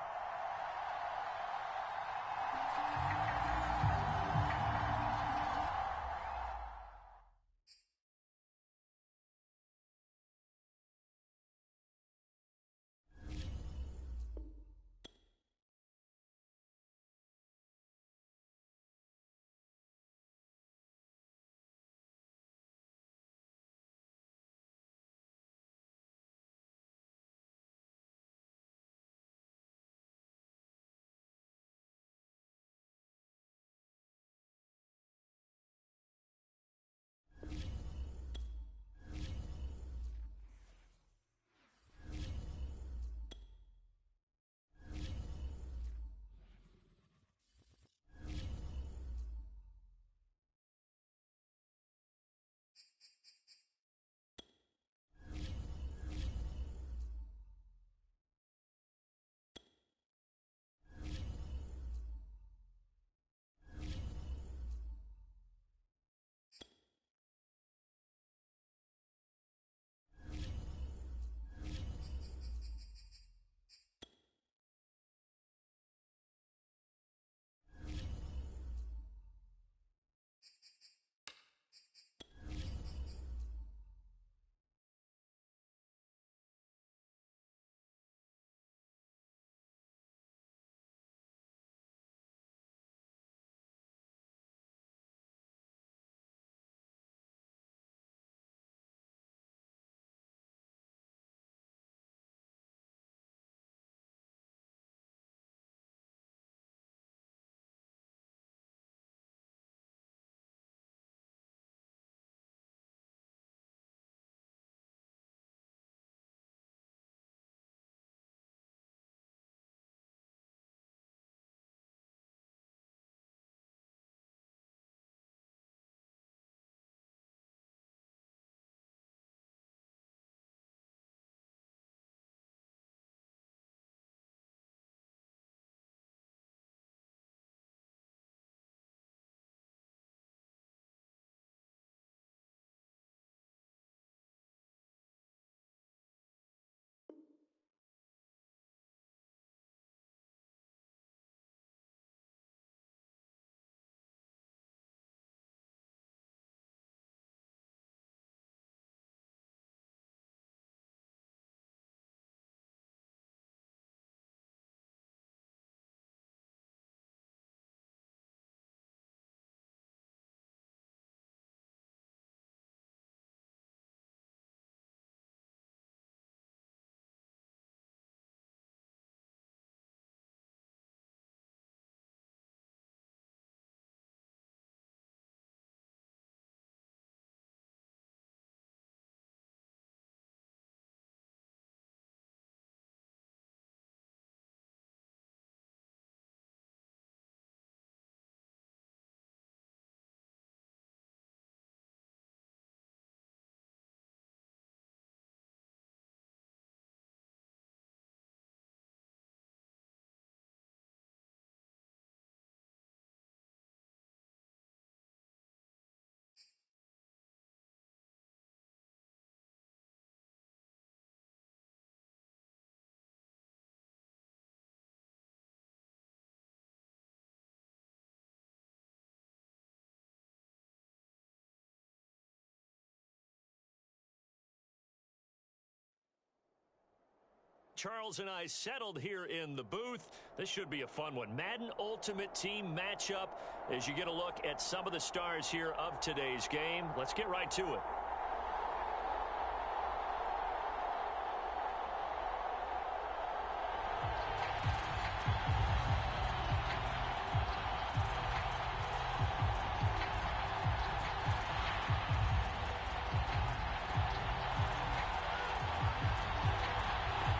Speaker 1: Charles and I settled here in the booth. This should be a fun one. Madden Ultimate Team matchup as you get a look at some of the stars here of today's game. Let's get right to it.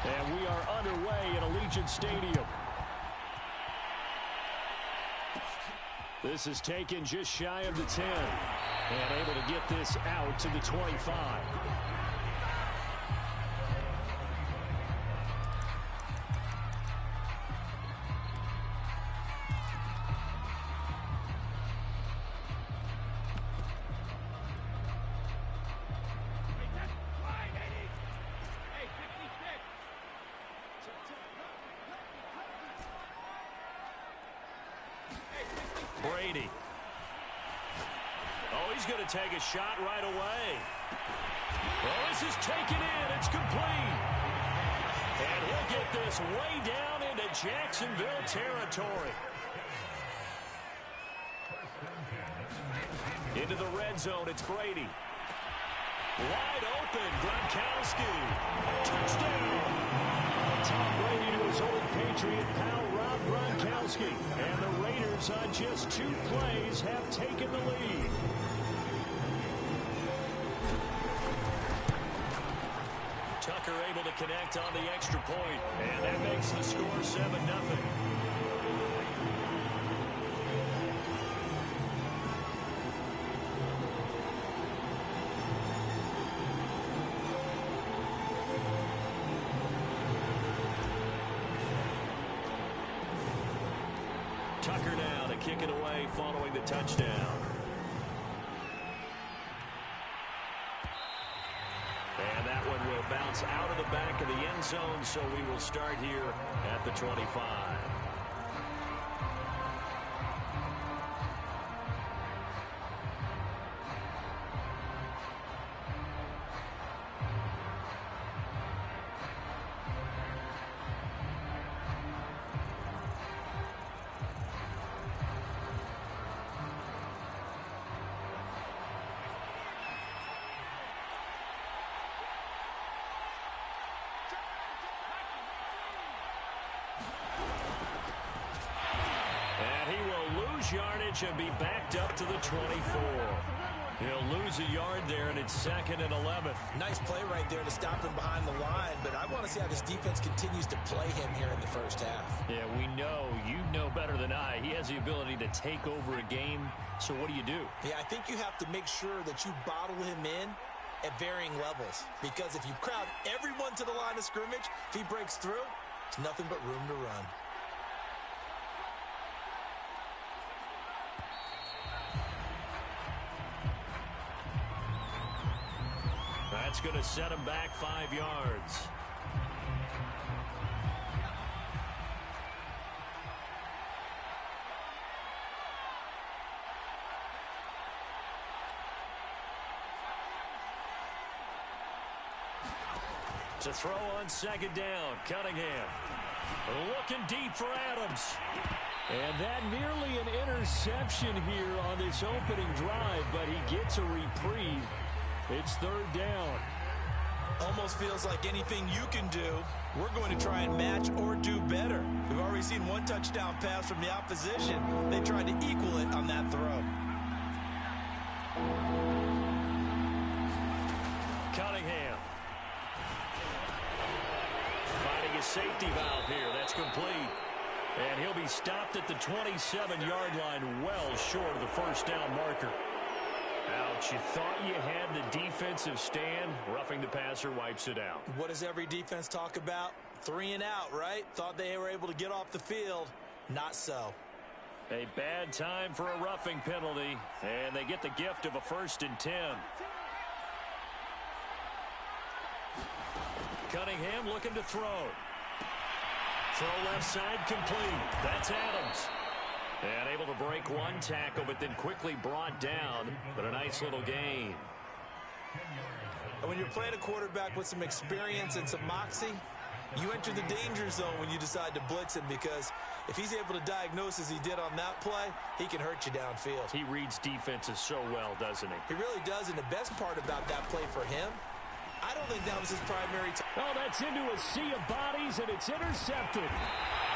Speaker 1: And we are underway at Allegiant Stadium. This is taken just shy of the 10. And able to get this out to the 25. Brady. Oh, he's going to take a shot right away. Oh, this is taken in. It's complete. And he'll get this way down into Jacksonville territory. Into the red zone, it's Brady. Wide open, Gronkowski. Touchdown. Tom Brady to his old Patriot pal, Rob Gronkowski. And the Raiders on just 2 plays have taken the lead. Tucker able to connect on the extra point. And that makes the score 7-0. Tucker now to kick it away following the touchdown. And that one will bounce out of the back of the end zone, so we will start here at the 25. Yardage and be backed up to the 24. He'll lose a yard there, and it's 2nd and 11.
Speaker 3: Nice play right there to stop him behind the line, but I want to see how this defense continues to play him here in the first half.
Speaker 2: Yeah, we know. You know better than I. He has the ability to take over a game, so what do you do?
Speaker 3: Yeah, I think you have to make sure that you bottle him in at varying levels, because if you crowd everyone to the line of scrimmage, if he breaks through, it's nothing but room to run.
Speaker 1: That's going to set him back 5 yards. To throw on 2nd down, Cunningham. Looking deep for Adams.
Speaker 2: And that nearly an interception here on this opening drive, but he gets a reprieve. It's 3rd down.
Speaker 3: Almost feels like anything you can do, we're going to try and match or do better. We've already seen 1 touchdown pass from the opposition. They tried to equal it on that throw.
Speaker 1: Cunningham. Finding a safety valve here. That's complete. And he'll be stopped at the 27-yard line, well short of the 1st down marker. Ouch, you thought you had the defensive stand. Roughing the passer wipes it out.
Speaker 3: What does every defense talk about? 3 and out, right? Thought they were able to get off the field. Not so.
Speaker 1: A bad time for a roughing penalty, and they get the gift of a 1st and 10. Cunningham looking to throw. Throw left side complete. That's Adams. And able to break 1 tackle, but then quickly brought down. But a nice little gain.
Speaker 3: And when you're playing a quarterback with some experience and some moxie, you enter the danger zone when you decide to blitz him, because if he's able to diagnose as he did on that play, he can hurt you downfield.
Speaker 1: He reads defenses so well, doesn't he?
Speaker 3: He really does, and the best part about that play for him, I don't think that was his primary time.
Speaker 2: Oh, that's into a sea of bodies, and it's intercepted.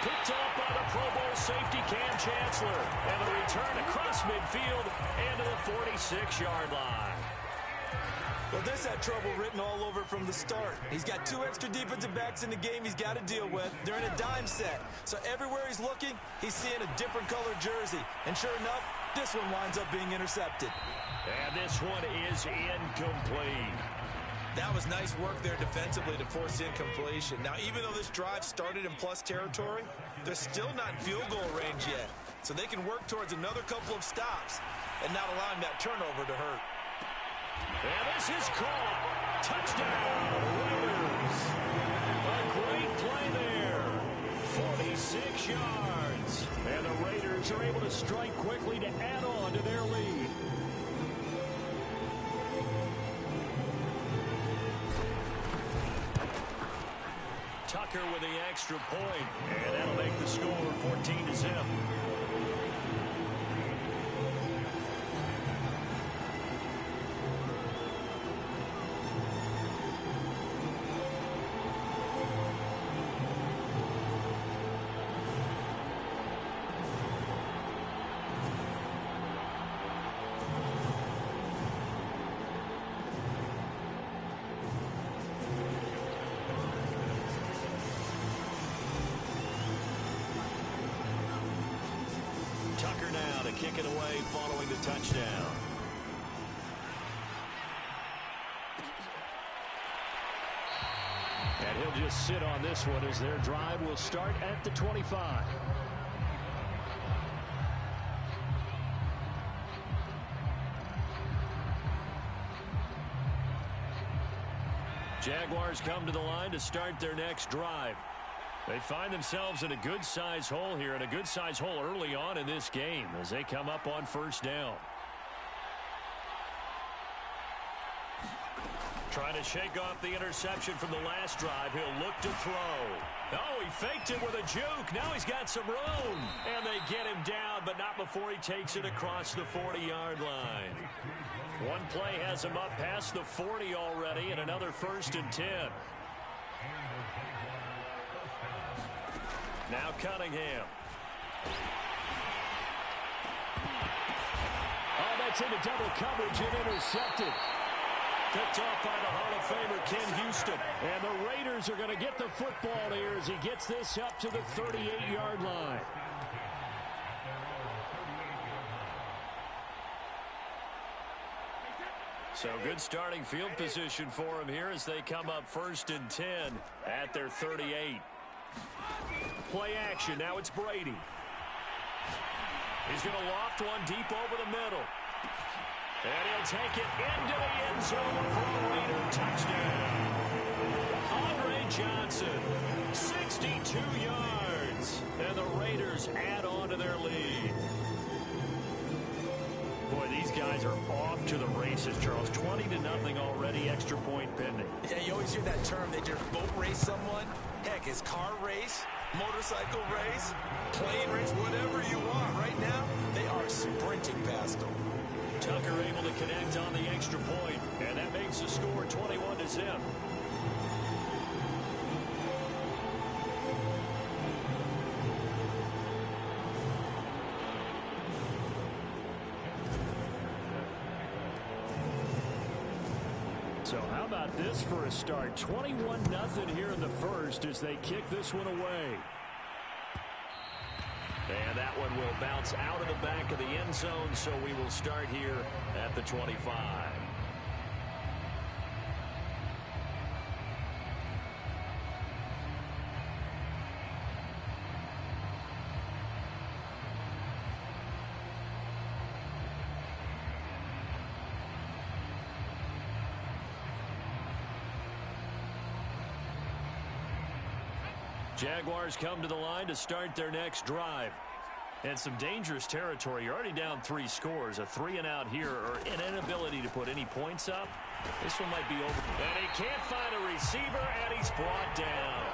Speaker 1: Picked off by the Pro Bowl safety Cam Chancellor. And the return across midfield and to the 46-yard line.
Speaker 3: Well, this had trouble written all over from the start. He's got 2 extra defensive backs in the game he's got to deal with. They're in a dime set. So everywhere he's looking, he's seeing a different colored jersey. And sure enough, this one winds up being intercepted.
Speaker 1: And this one is incomplete.
Speaker 3: That was nice work there defensively to force incompletion. Now, even though this drive started in plus territory, they're still not in field goal range yet. So they can work towards another couple of stops and not allowing that turnover to hurt.
Speaker 1: And this is caught. Touchdown, Raiders. A great play there.
Speaker 2: 36 yards. And the Raiders are able to strike quickly to add on to their lead. Tucker with the extra point, and that'll make the score 14-0. Tucker now to kick it away following the touchdown. And he'll just sit on this one as their drive will start at the 25. Jaguars come to the line to start their next drive. They find themselves in a good-sized hole here, and a good-sized hole early on in this game as they come up on first down. Trying to shake off the interception from the last drive. He'll look to throw. Oh, he faked it with a juke. Now he's got some room. And they get him down, but not before he takes it across the 40-yard line. One play has him up past the 40 already, and another 1st and 10. Now Cunningham. Oh, that's into double coverage and intercepted. Picked off by the Hall of Famer Ken Houston. And the Raiders are going to get the football here as he gets this up to the 38-yard line. So good starting field position for him here as they come up 1st and 10 at their 38. Play action. Now it's Brady. He's going to loft one deep over the middle. And he'll take it into the end zone for a Raider touchdown. Andre Johnson, 62 yards. And the Raiders add on to their lead. Boy, these guys are off to the races, Charles. 20-0 already, extra point pending.
Speaker 3: Yeah, you always hear that term. They just boat race someone. Heck, it's car race, motorcycle race, plane race, whatever you want. Right now, they are sprinting past them.
Speaker 2: Tucker able to connect on the extra point, and that makes the score 21-0. So how about this for a start? 21-0 here in the first as they kick this one away. And that one will bounce out of the back of the end zone, so we will start here at the 25. Jaguars come to the line to start their next drive. And some dangerous territory. You're already down 3 scores. A 3-and-out here, or an inability to put any points up. This one might be over. And he can't find a receiver, and he's brought down.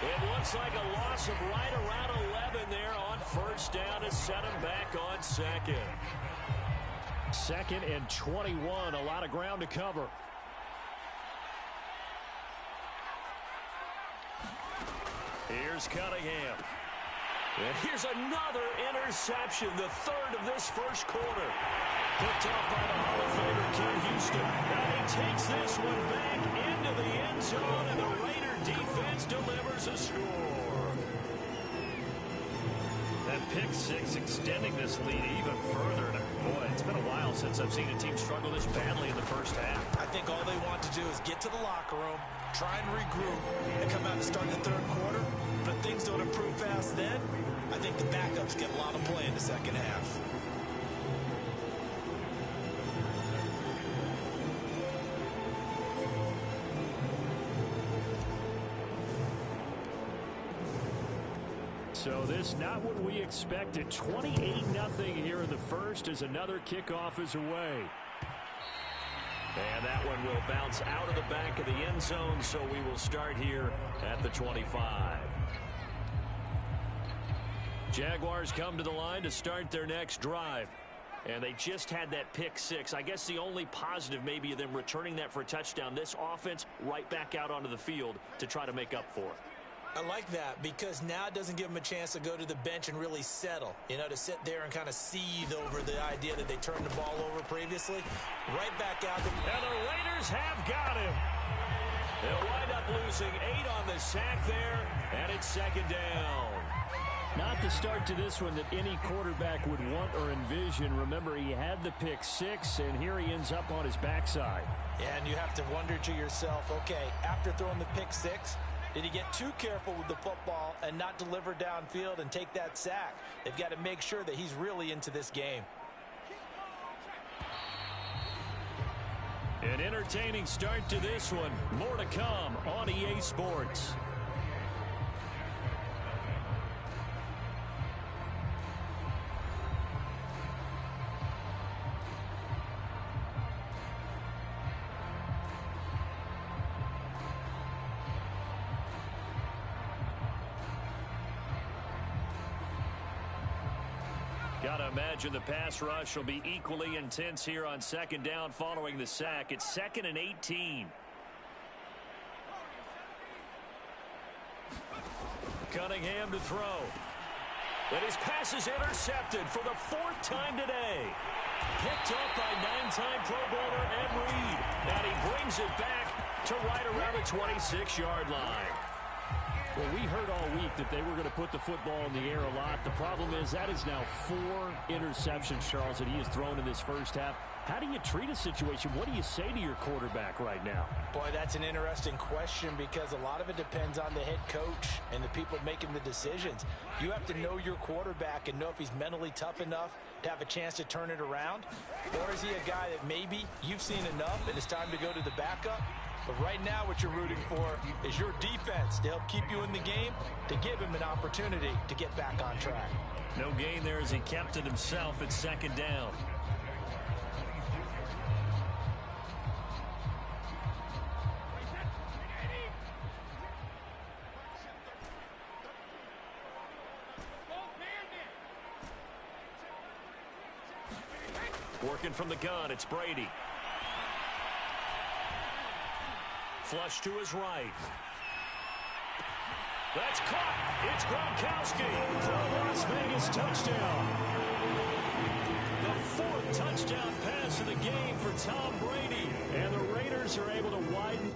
Speaker 2: It looks like a loss of right around 11 there on first down to set him back on second. 2nd and 21. A lot of ground to cover. Here's Cunningham. And here's another interception, the 3rd of this first quarter. Picked off by the Hall of Famer Ken Houston. And he takes this one back into the end zone, and the Raider defense delivers a score. That pick six extending this lead even further. Boy, it's been a while since I've seen a team struggle this badly in the first half.
Speaker 3: I think all they want to do is get to the locker room, try and regroup, and come out and start the 3rd quarter. But if things don't improve fast then, I think the backups get a lot of play in the second half.
Speaker 2: So this not what we expected. 28-0 here in the first as another kickoff is away.
Speaker 1: And that one will bounce out of the back of the end zone, so we will start here at the 25. Jaguars come to the line to start their next drive. And they just had that pick six. I guess the only positive maybe of them returning that for a touchdown. This offense right back out onto the field to try to make up for it.
Speaker 3: I like that because now it doesn't give them a chance to go to the bench and really settle, to sit there and kind of seethe over the idea that they turned the ball over previously. Right back out.
Speaker 1: And the Raiders have got him. They'll wind up losing 8 on the sack there, and it's second down.
Speaker 2: Not the start to this one that any quarterback would want or envision. Remember, he had the pick six, and here he ends up on his backside.
Speaker 3: And you have to wonder to yourself, okay, after throwing the pick six, did he get too careful with the football and not deliver downfield and take that sack? They've got to make sure that he's really into this game.
Speaker 2: An entertaining start to this one. More to come on EA Sports. Gotta imagine the pass rush will be equally intense here on second down following the sack. It's 2nd and 18. Cunningham to throw. But his pass is intercepted for the 4th time today. Picked up by 9-time Pro Bowler Ed Reed. And he brings it back to right around the 26-yard line. Well, we heard all week that they were going to put the football in the air a lot. The problem is that is now 4 interceptions, Charles, that he has thrown in this first half. How do you treat a situation? What do you say to your quarterback right now?
Speaker 3: Boy, that's an interesting question because a lot of it depends on the head coach and the people making the decisions. You have to know your quarterback and know if he's mentally tough enough to have a chance to turn it around. Or is he a guy that maybe you've seen enough and it's time to go to the backup? But right now what you're rooting for is your defense to help keep you in the game, to give him an opportunity to get back on track.
Speaker 2: No gain there as he kept it himself at second down. Working from the gun, it's Brady. Flush to his right. That's caught. It's Gronkowski for a Las Vegas touchdown. The 4th touchdown pass of the game for Tom Brady. And the Raiders are able to widen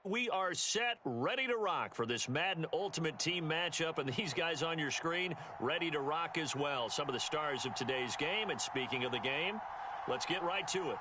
Speaker 1: We are set, ready to rock for this Madden Ultimate Team matchup, and these guys on your screen ready to rock as well. Some of the stars of today's game, and speaking of the game, let's get right to it.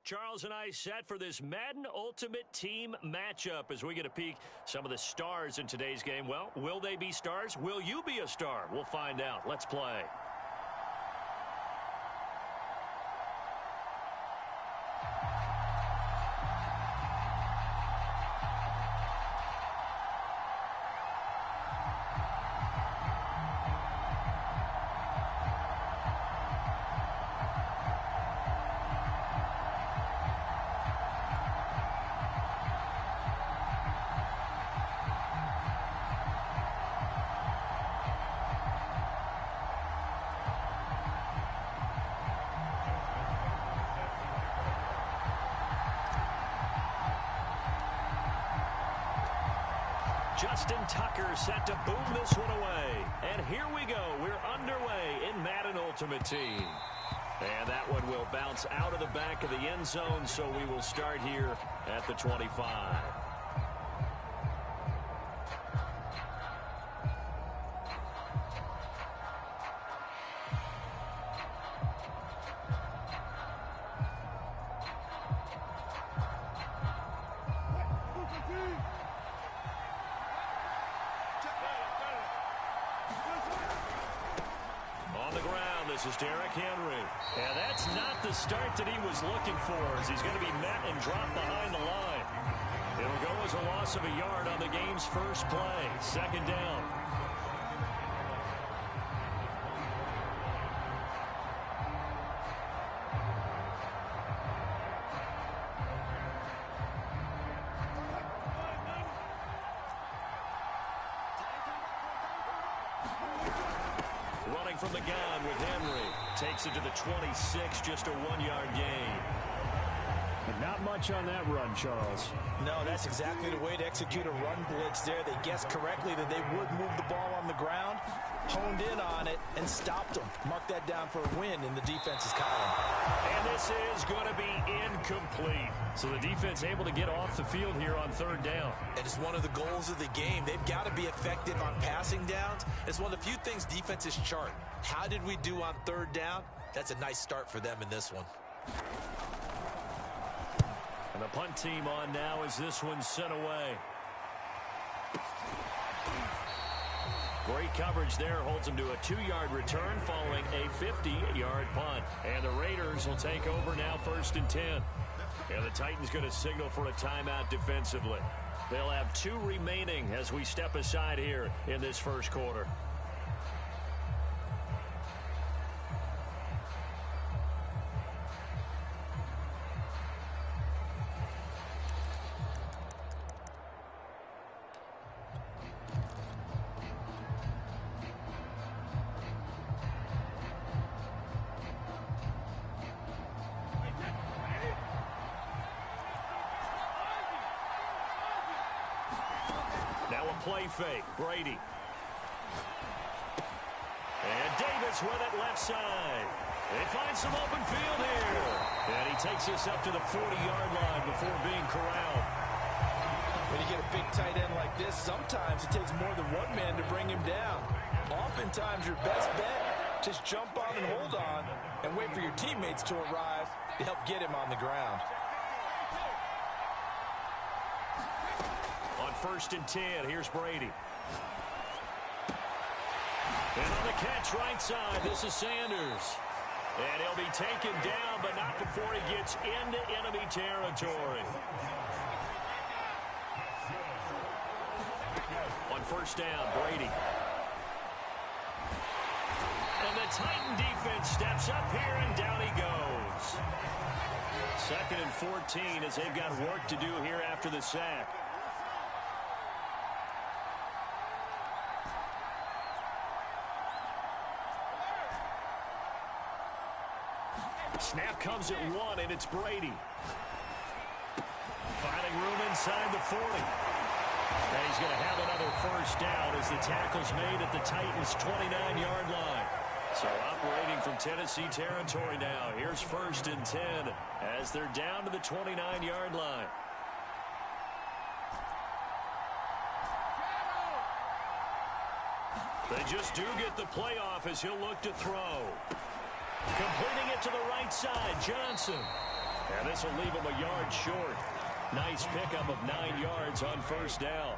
Speaker 1: Charles and I set for this Madden Ultimate Team matchup as we get a peek some of the stars in today's game. Well, will they be stars? Will you be a star? We'll find out. Let's play. Justin Tucker set to boom this one away. And here we go. We're underway in Madden Ultimate Team. And that one will bounce out of the back of the end zone, so we will start here at the 25. This is Derrick Henry. And that's not the start that he was looking for, as he's going to be met and dropped behind the line. It'll go as a loss of a yard on the game's first play. Second down. From the gun with Henry. Takes it to the 26, just a 1-yard gain.
Speaker 2: And not much on that run, Charles.
Speaker 3: No, that's exactly the way to execute a run blitz there. They guessed correctly that they would move the ball on the ground, honed in on it, and stopped them. Mark that down for a win in the defense's column.
Speaker 1: And this is going to be incomplete.
Speaker 2: So the defense able to get off the field here on third down.
Speaker 3: And it's one of the goals of the game. They've got to be effective on passing downs. It's one of the few things defenses chart. How did we do on third down? That's a nice start for them in this one.
Speaker 1: And the punt team on now as this one's sent away. Great coverage there. Holds them to a 2-yard return following a 50-yard punt. And the Raiders will take over now, 1st and 10. And the Titans going to signal for a timeout defensively. They'll have 2 remaining as we step aside here in this first quarter. Play fake. Brady. And Davis with it left side. They find some open field here. And he takes us up to the 40-yard line before being corralled.
Speaker 3: When you get a big tight end like this, sometimes it takes more than one man to bring him down. Oftentimes your best bet, just jump on and hold on and wait for your teammates to arrive to help get him on the ground.
Speaker 1: 1st and 10. Here's Brady. And on the catch right side, this is Sanders. And he'll be taken down, but not before he gets into enemy territory. On 1st down, Brady. And the Titan defense steps up here, and down he goes. 2nd and 14 as they've got work to do here after the sack. Snap comes at 1, and it's Brady. Finding room inside the 40. And he's going to have another 1st down as the tackle's made at the Titans' 29-yard line. So operating from Tennessee territory now. Here's 1st and 10 as they're down to the 29-yard line. They just do get the playoff as he'll look to throw. Completing it to the right side, Johnson.
Speaker 2: And this will leave him a yard short. Nice pickup of 9 yards on first down.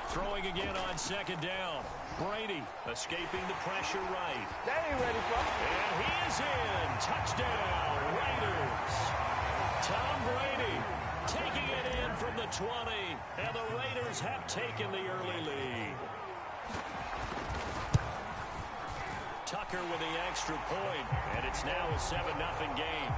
Speaker 2: Throwing again on second down. Brady escaping the pressure right.
Speaker 4: They ain't ready for it.
Speaker 2: And he is in. Touchdown, Raiders. Tom Brady taking it in from the 20. And the Raiders have taken the early lead. Tucker with the extra point. And it's now a 7-0 game.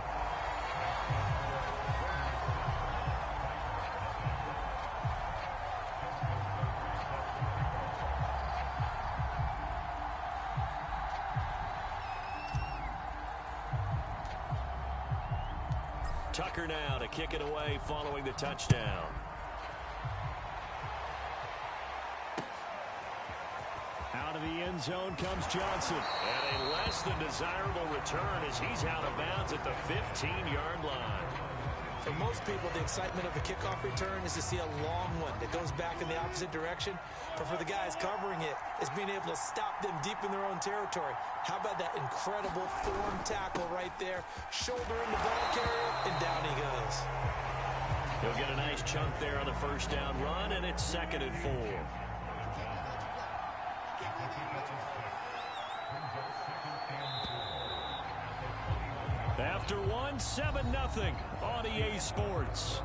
Speaker 2: Tucker now to kick it away following the touchdown. Out of the end zone comes Johnson. And a less than desirable return as he's out of bounds at the 15-yard line.
Speaker 3: For most people, the excitement of the kickoff return is to see a long one that goes back in the opposite direction. But for the guys covering it, it's being able to stop them deep in their own territory. How about that incredible form tackle right there? Shoulder in the ball carrier, and down he goes.
Speaker 2: He'll get a nice chunk there on the first down run, and it's 2nd and 4. After one, 7-0 on EA Sports.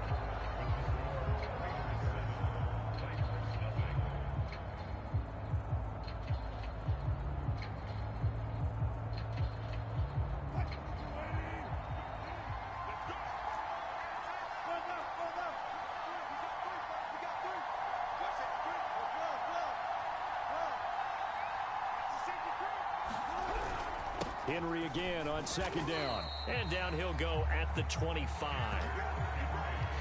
Speaker 2: Henry again on second down. And down he'll go at the 25.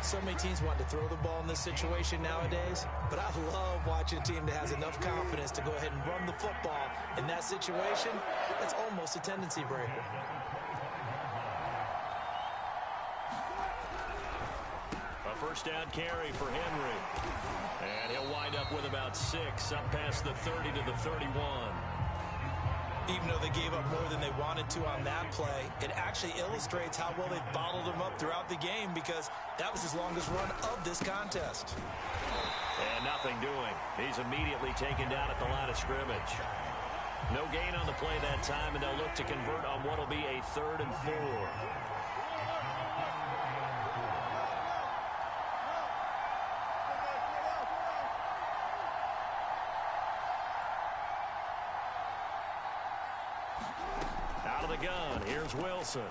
Speaker 3: So many teams want to throw the ball in this situation nowadays, but I love watching a team that has enough confidence to go ahead and run the football in that situation. That's almost a tendency breaker.
Speaker 2: A first down carry for Henry. And he'll wind up with about 6 up past the 30 to the 31.
Speaker 3: Even though they gave up more than they wanted to on that play, it actually illustrates how well they bottled him up throughout the game because that was his longest run of this contest.
Speaker 2: And nothing doing. He's immediately taken down at the line of scrimmage. No gain on the play that time, and they'll look to convert on what will be a 3rd and 4. Gun. Here's Wilson.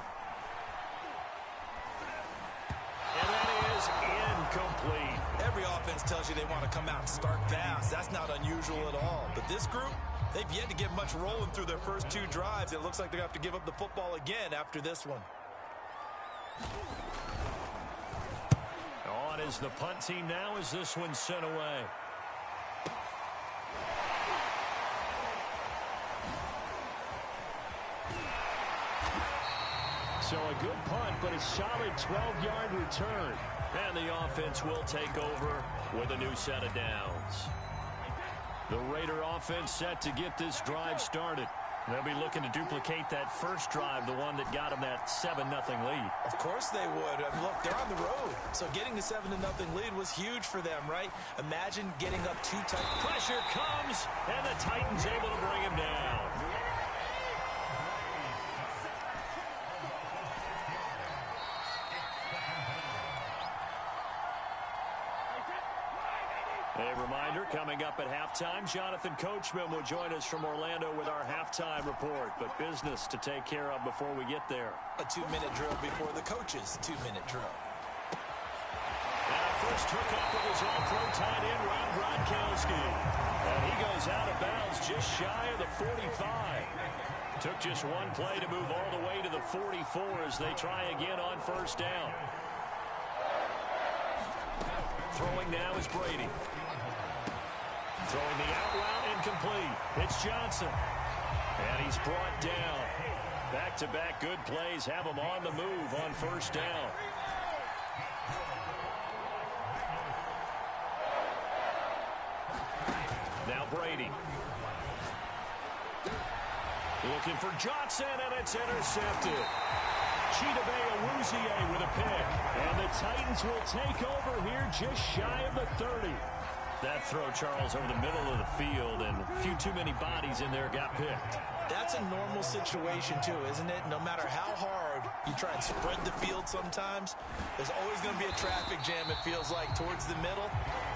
Speaker 2: And that is incomplete.
Speaker 3: Every offense tells you they want to come out and start fast. That's not unusual at all. But this group, they've yet to get much rolling through their first 2 drives. It looks like they're going to have to give up the football again after this one.
Speaker 2: On is the punt team now as this one's sent away. So a good punt, but a solid 12-yard return. And the offense will take over with a new set of downs. The Raider offense set to get this drive started. They'll be looking to duplicate that first drive, the one that got them that 7-0 lead.
Speaker 3: Of course they would. I mean, look, they're on the road. So getting the 7-0 lead was huge for them, right? Imagine getting up 2 tight.
Speaker 2: Pressure comes, and the Titans able to bring him down. A reminder, coming up at halftime, Jonathan Coachman will join us from Orlando with our halftime report, but business to take care of before we get there.
Speaker 3: A 2-minute drill before the coach's 2-minute drill.
Speaker 2: And our first hookup with his all-pro tight end, Rob Gronkowski. And he goes out of bounds just shy of the 45. Took just one play to move all the way to the 44 as they try again on first down. Throwing now is Brady. Throwing the out route incomplete. It's Johnson. And he's brought down. Back-to-back good plays have him on the move on first down.
Speaker 1: Now Brady. Looking for Johnson, and it's intercepted. Chidobe Awuzie with a pick. And the Titans will take over here just shy of the 30. That throw, Charles, over the middle of the field, and a few too many bodies in there got picked.
Speaker 3: That's a normal situation, too, isn't it? No matter how hard you try and spread the field sometimes, there's always going to be a traffic jam, it feels like, towards the middle.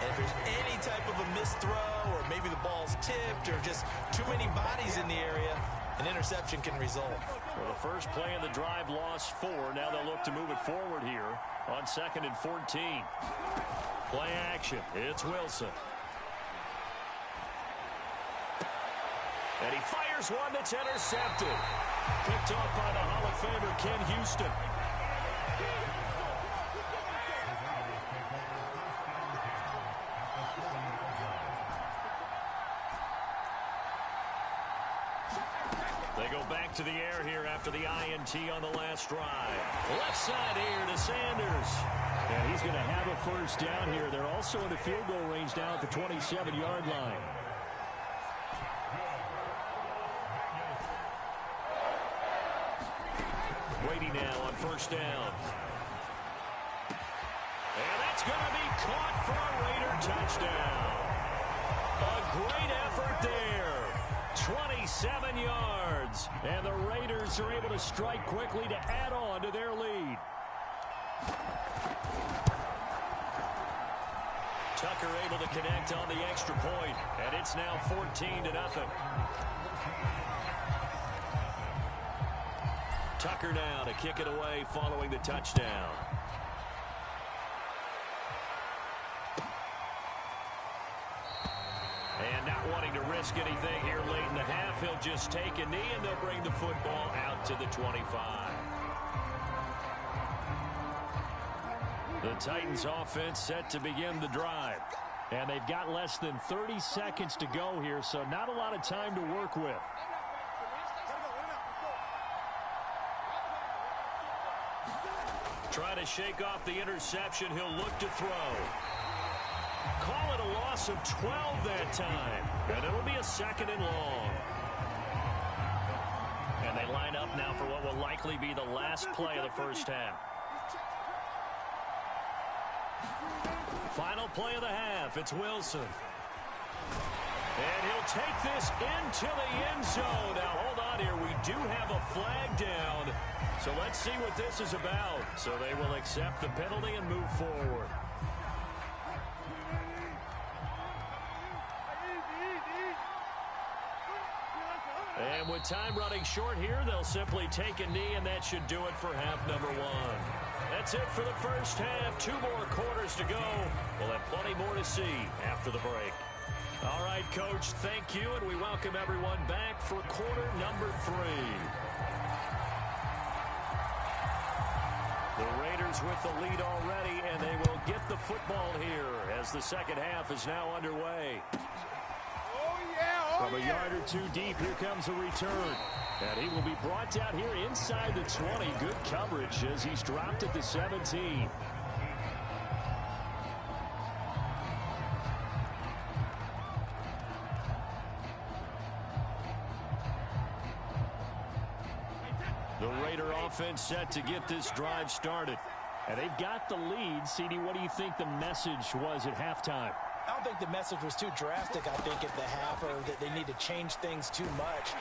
Speaker 3: And if there's any type of a missed throw, or maybe the ball's tipped, or just too many bodies in the area, an interception can result.
Speaker 1: Well, the first play of the drive lost 4. Now they'll look to move it forward here on 2nd and 14. Play action. It's Wilson. And he fires one that's intercepted. Picked off by the Hall of Famer, Ken Houston. They go back to the air here after the INT on the last drive. Left side here to Sanders.
Speaker 2: And he's going to have a first down here. They're also in the field goal range now at the 27-yard line.
Speaker 1: Brady now on first down. And that's going to be caught for a Raider touchdown. A great effort there. 27 yards. And the Raiders are able to strike quickly to add on to their lead. Tucker able to connect on the extra point, and it's now 14-0. Tucker now to kick it away following the touchdown. And not wanting to risk anything here late in the half, he'll just take a knee, and they'll bring the football out to the 25. The Titans offense set to begin the drive.
Speaker 2: And they've got less than 30 seconds to go here, so not a lot of time to work with.
Speaker 1: Try to shake off the interception. He'll look to throw. Call it a loss of 12 that time. And it'll be a 2nd and long. And they line up now for what will likely be the last play of the first half. Final play of the half. It's Wilson. And he'll take this into the end zone. Now, hold on here. We do have a flag down. So let's see what this is about. So they will accept the penalty and move forward. And with time running short here, they'll simply take a knee, and that should do it for half number 1. That's it for the first half. 2 more quarters to go. We'll have plenty more to see after the break. All right, Coach, thank you, and we welcome everyone back for quarter number 3. The Raiders with the lead already, and they will get the football here as the second half is now underway.
Speaker 2: From a yard or 2 deep, here comes a return. And he will be brought down here inside the 20. Good coverage as he's dropped at the 17. The Raider offense set to get this drive started. And they've got the lead. CD, what do you think the message was at halftime?
Speaker 3: I don't think the message was too drastic, I think, at the half, or that they need to change things too much.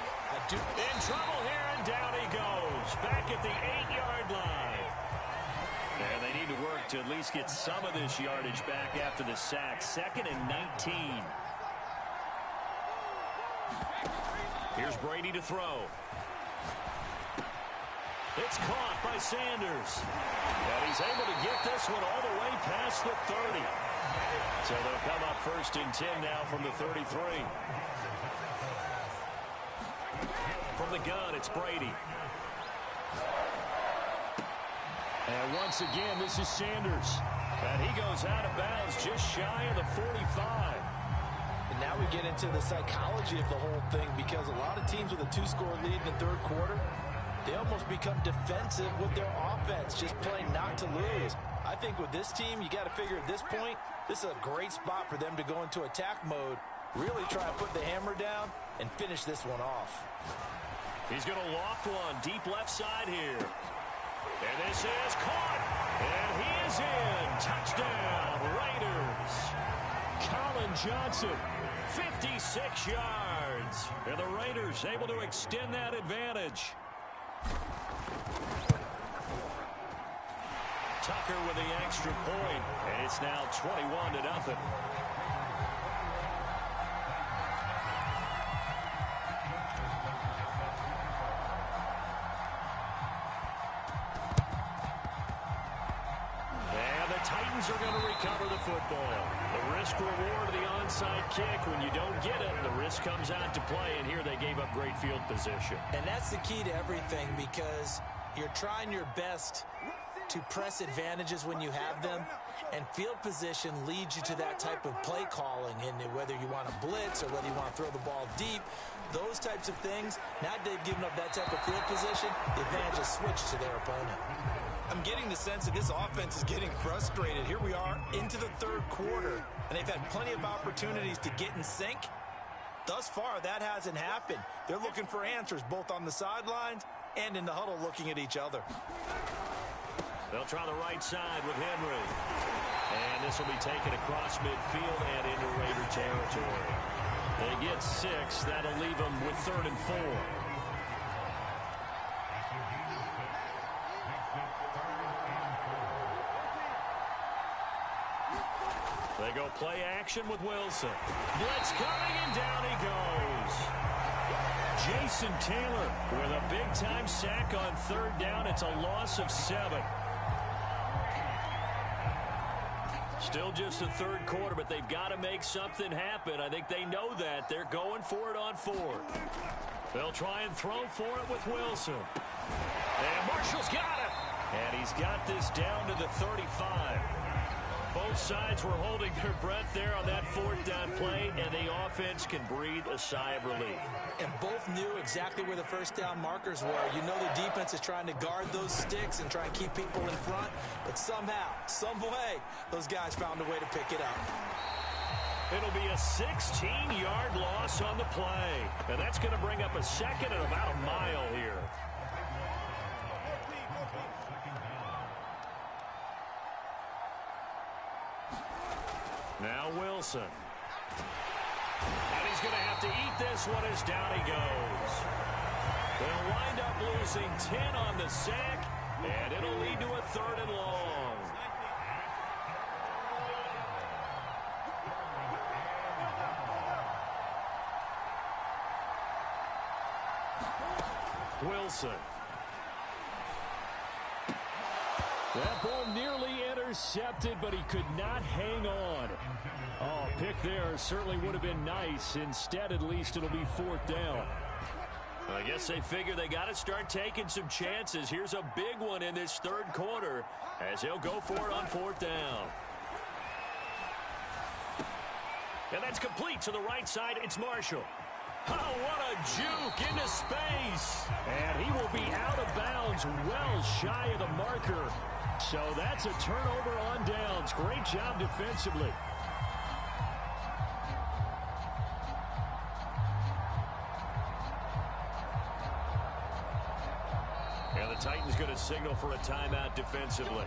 Speaker 1: In trouble here, and down he goes. Back at the 8-yard line. And they need to work to at least get some of this yardage back after the sack. 2nd and 19. Here's Brady to throw. It's caught by Sanders. And he's able to get this one all the way past the 30. So they'll come up 1st and 10 now from the 33. From the gun, it's Brady.
Speaker 2: And once again, this is Sanders.
Speaker 1: And he goes out of bounds just shy of the 45.
Speaker 3: And now we get into the psychology of the whole thing, because a lot of teams with a 2-score lead in the 3rd quarter, they almost become defensive with their offense, just playing not to lose. I think with this team, you got to figure at this point, this is a great spot for them to go into attack mode Really try and put the hammer down and finish this one off.
Speaker 1: He's going to loft one deep left side here. And this is caught. And he is in. Touchdown, Raiders. Colin Johnson, 56 yards. And the Raiders able to extend that advantage. Tucker with the extra point. And it's now 21-0. Titans are going to recover the football. The risk reward of the onside kick. When you don't get it, the risk comes out to play, and here they gave up great field position.
Speaker 3: And that's the key to everything, because you're trying your best to press advantages when you have them, and field position leads you to that type of play calling, and whether you want to blitz or whether you want to throw the ball deep, those types of things. Now they've given up that type of field position, the advantage is switched to their opponent. I'm getting the sense that this offense is getting frustrated. Here we are into the third quarter, and they've had plenty of opportunities to get in sync. Thus far, that hasn't happened. They're looking for answers both on the sidelines and in the huddle looking at each other.
Speaker 1: They'll try the right side with Henry. And this will be taken across midfield and into Raider territory. They get 6. That'll leave them with 3rd and 4. They go play action with Wilson. Blitz coming, and down he goes. Jason Taylor with a big-time sack on 3rd down. It's a loss of 7. Still just the third quarter, but they've got to make something happen. I think they know that. They're going for it on 4th. They'll try and throw for it with Wilson. And Marshall's got it. And he's got this down to the 35. Both sides were holding their breath there on that 4th down play, and the offense can breathe a sigh of relief.
Speaker 3: And both knew exactly where the first down markers were. You know the defense is trying to guard those sticks and try and keep people in front, but somehow, some way, those guys found a way to pick it up.
Speaker 1: It'll be a 16-yard loss on the play, and that's going to bring up a second and about a mile here. Now Wilson. And he's going to have to eat this one as down he goes. They'll wind up losing 10 on the sack, and it'll lead to a 3rd and long. Wilson.
Speaker 2: That ball nearly intercepted, but he could not hang on. Oh, pick there certainly would have been nice. Instead, at least it'll be 4th down.
Speaker 1: I guess they figure they got to start taking some chances. Here's a big one in this 3rd quarter as he'll go for it on 4th down. And that's complete to the right side. It's Marshall. Oh, what a juke into space.
Speaker 2: And he will be out of bounds, well shy of the marker. So that's a turnover on downs. Great job defensively.
Speaker 1: And the Titans going to signal for a timeout defensively.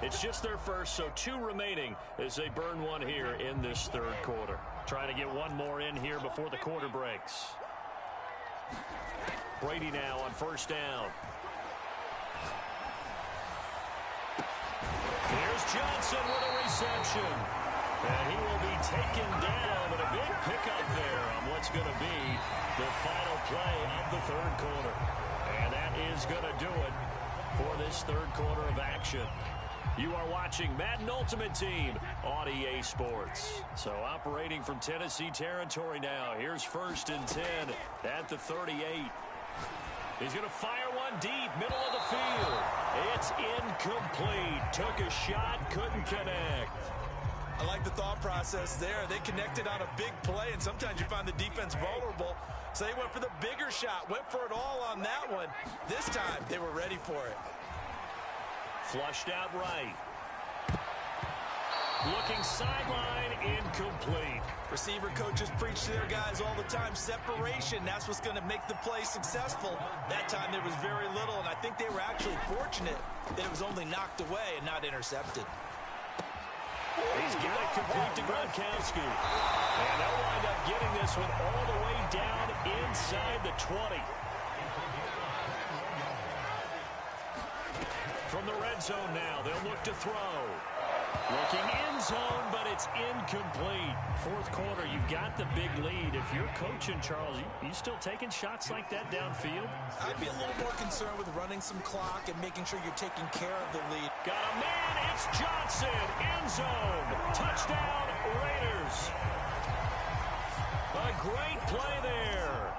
Speaker 1: It's just their first, so 2 remaining as they burn one here in this 3rd quarter. Trying to get one more in here before the quarter breaks. Brady now on 1st down. Here's Johnson with a reception. And he will be taken down, but a big pickup there on what's going to be the final play of the 3rd quarter. And that is going to do it for this 3rd quarter of action. You are watching Madden Ultimate Team on EA Sports. So operating from Tennessee territory now. Here's 1st and 10 at the 38. He's going to fire one deep, middle of the field. It's incomplete. Took a shot, couldn't connect.
Speaker 3: I like the thought process there. They connected on a big play, and sometimes you find the defense vulnerable. So they went for the bigger shot, went for it all on that one. This time, they were ready for it.
Speaker 1: Flushed out right. Looking sideline, incomplete.
Speaker 3: Receiver coaches preach to their guys all the time. Separation, that's what's going to make the play successful. That time there was very little, and I think they were actually fortunate that it was only knocked away and not intercepted.
Speaker 1: He's got it complete to Gronkowski. And they'll wind up getting this one all the way down inside the 20. From the red zone now, they'll look to throw. Looking end zone, but it's incomplete.
Speaker 2: Fourth quarter, you've got the big lead. If you're coaching, Charles, you still taking shots like that downfield?
Speaker 3: I'd be a little more concerned with running some clock and making sure you're taking care of the lead.
Speaker 1: Got a man, it's Johnson, end zone. Touchdown, Raiders. A great play there.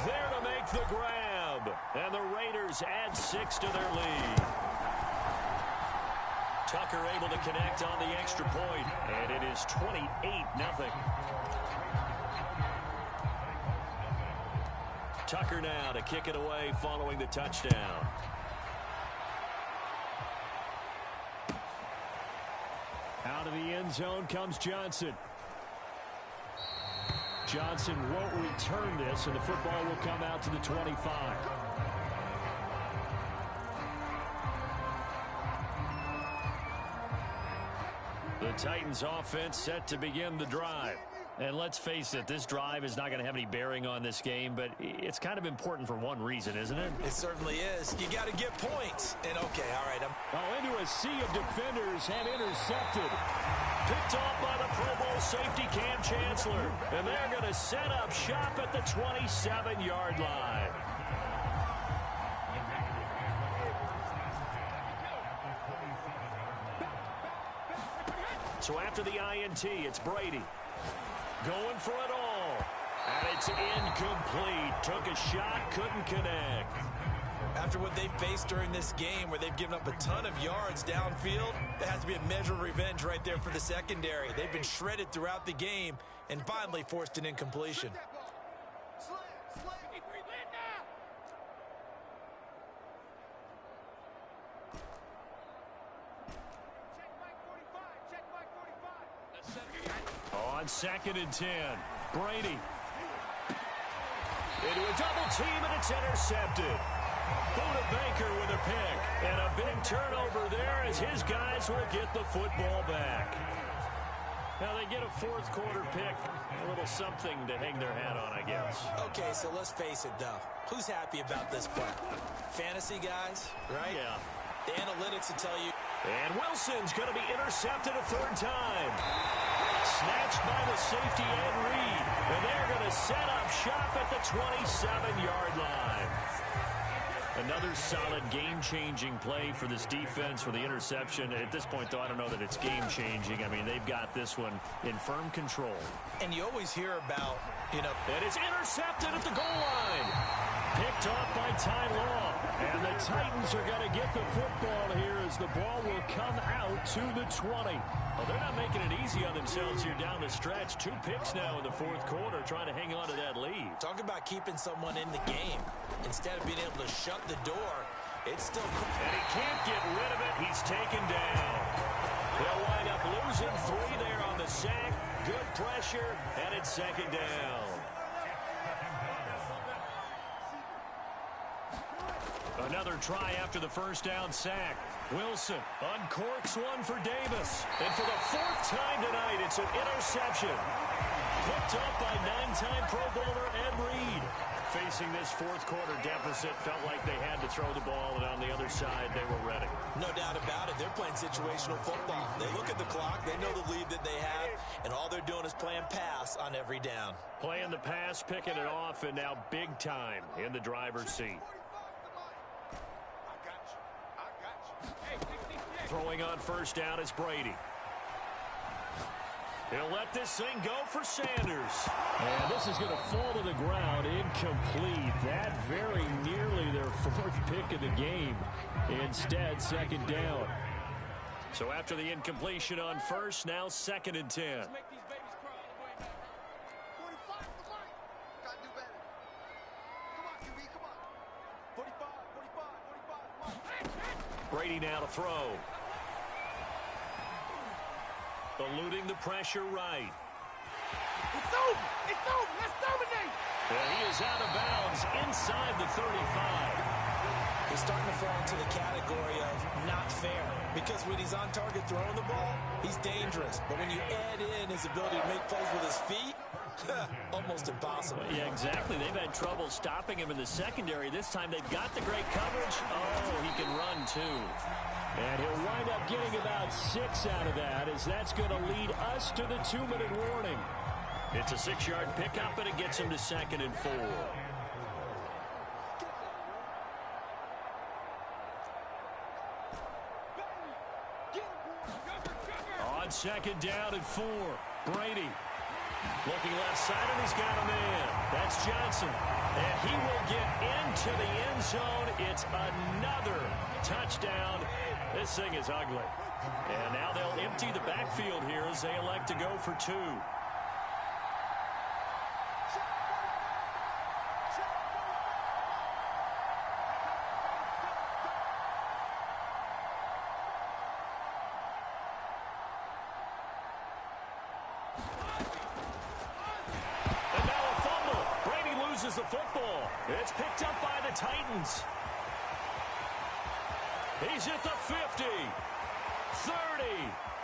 Speaker 1: There to make the grab. And the Raiders add 6 to their lead. Tucker able to connect on the extra point, and it is 28-0. Tucker now to kick it away following the touchdown.
Speaker 2: Out of the end zone comes Johnson. Johnson won't return this, and the football will come out to the 25.
Speaker 1: The Titans offense set to begin the drive.
Speaker 2: And let's face it, this drive is not going to have any bearing on this game, but it's kind of important for one reason, isn't it?
Speaker 3: It certainly is. You got to get points. And okay, all right.
Speaker 2: Into a sea of defenders and intercepted.
Speaker 1: Picked off by the Pro Bowl safety Cam Chancellor. And they're going to set up shop at the 27-yard line. So after the INT, it's Brady. Going for it all. And it's incomplete. Took a shot, couldn't connect.
Speaker 3: After what they've faced during this game where they've given up a ton of yards downfield, there has to be a measure of revenge right there for the secondary. They've been shredded throughout the game and finally forced an incompletion.
Speaker 1: On 2nd and 10, Brady. Into a double team, and it's intercepted. Buda Baker with a pick. And a big turnover there as his guys will get the football back.
Speaker 2: Now they get a fourth quarter pick. A little something to hang their hat on, I guess.
Speaker 3: Okay, so let's face it, though. Who's happy about this play? Fantasy guys, right?
Speaker 2: Yeah.
Speaker 3: The analytics will tell you.
Speaker 1: And Wilson's going to be intercepted a 3rd time. Snatched by the safety Ed Reed. And they're going to set up shop at the 27-yard line.
Speaker 2: Another solid game-changing play for this defense for the interception. At this point, though, I don't know that it's game-changing. I mean, they've got this one in firm control.
Speaker 3: And you always hear about,
Speaker 1: And it's intercepted at the goal line. Picked off by Ty Law.
Speaker 2: And the Titans are going to get the football here as the ball will come out to the 20.
Speaker 1: Well, they're not making it easy on themselves here down the stretch. 2 picks now in the 4th quarter trying to hang on to that lead.
Speaker 3: Talk about keeping someone in the game. Instead of being able to shut the door, it's still...
Speaker 1: And he can't get rid of it. He's taken down. They'll wind up losing 3 there on the sack. Good pressure, and it's 2nd down. Another try after the first down sack. Wilson uncorks one for Davis. And for the 4th time tonight, it's an interception. Picked up by 9-time Pro Bowler Ed Reed.
Speaker 2: Facing this 4th quarter deficit, felt like they had to throw the ball, and on the other side, they were ready.
Speaker 3: No doubt about it. They're playing situational football. They look at the clock. They know the lead that they have, and all they're doing is playing pass on every down.
Speaker 2: Playing the pass, picking it off, and now big time in the driver's seat.
Speaker 1: Throwing on first down is Brady. He'll let this thing go for Sanders.
Speaker 2: And this is going to fall to the ground, incomplete. That very nearly their 4th pick of the game. Instead, 2nd down.
Speaker 1: So after the incompletion on first, now 2nd and 10. Brady now to throw. eluding the pressure right.
Speaker 4: It's over. It's over. Let's dominate.
Speaker 1: And he is out of bounds inside the 35.
Speaker 3: He's starting to fall into the category of not fair, because when he's on target throwing the ball, he's dangerous. But when you add in his ability to make plays with his feet, almost impossible.
Speaker 1: Yeah, exactly. They've had trouble stopping him in the secondary. This time they've got the great coverage. Oh, he can run too.
Speaker 2: And he'll wind up getting about 6 out of that, as that's going to lead us to the 2-minute warning.
Speaker 1: It's a 6-yard pickup, and it gets him to 2nd and 4. On 2nd down and 4, Brady. Looking left side, and he's got a man. That's Johnson. And he will get into the end zone. It's another touchdown. This thing is ugly. And now they'll empty the backfield here as they elect to go for 2. The football. It's picked up by the Titans. He's at the 50, 30,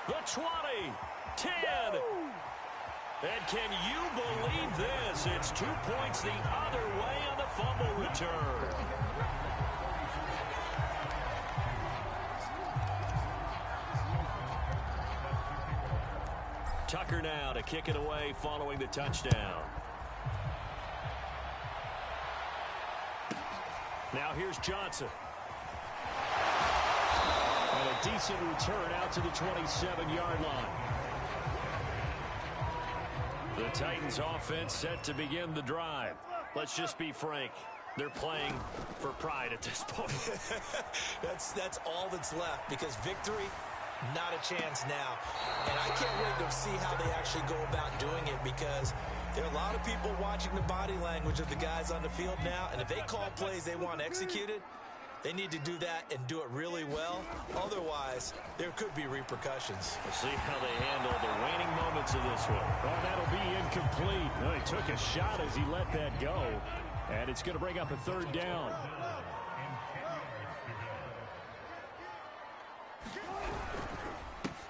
Speaker 1: the 20, 10. And can you believe this? It's 2 points the other way on the fumble return. Tucker now to kick it away following the touchdown. Now here's Johnson.
Speaker 2: And a decent return out to the 27-yard line.
Speaker 1: The Titans offense set to begin the drive. Let's just be frank. They're playing for pride at this point.
Speaker 3: That's all that's left, because victory, not a chance now. And I can't wait to see how they actually go about doing it, because there are a lot of people watching the body language of the guys on the field now, and if they call plays they want executed, they need to do that and do it really well. Otherwise, there could be repercussions.
Speaker 1: We'll see how they handle the waning moments of this one.
Speaker 2: Well, that'll be incomplete. Well, he took a shot as he let that go, and it's going to bring up a 3rd down.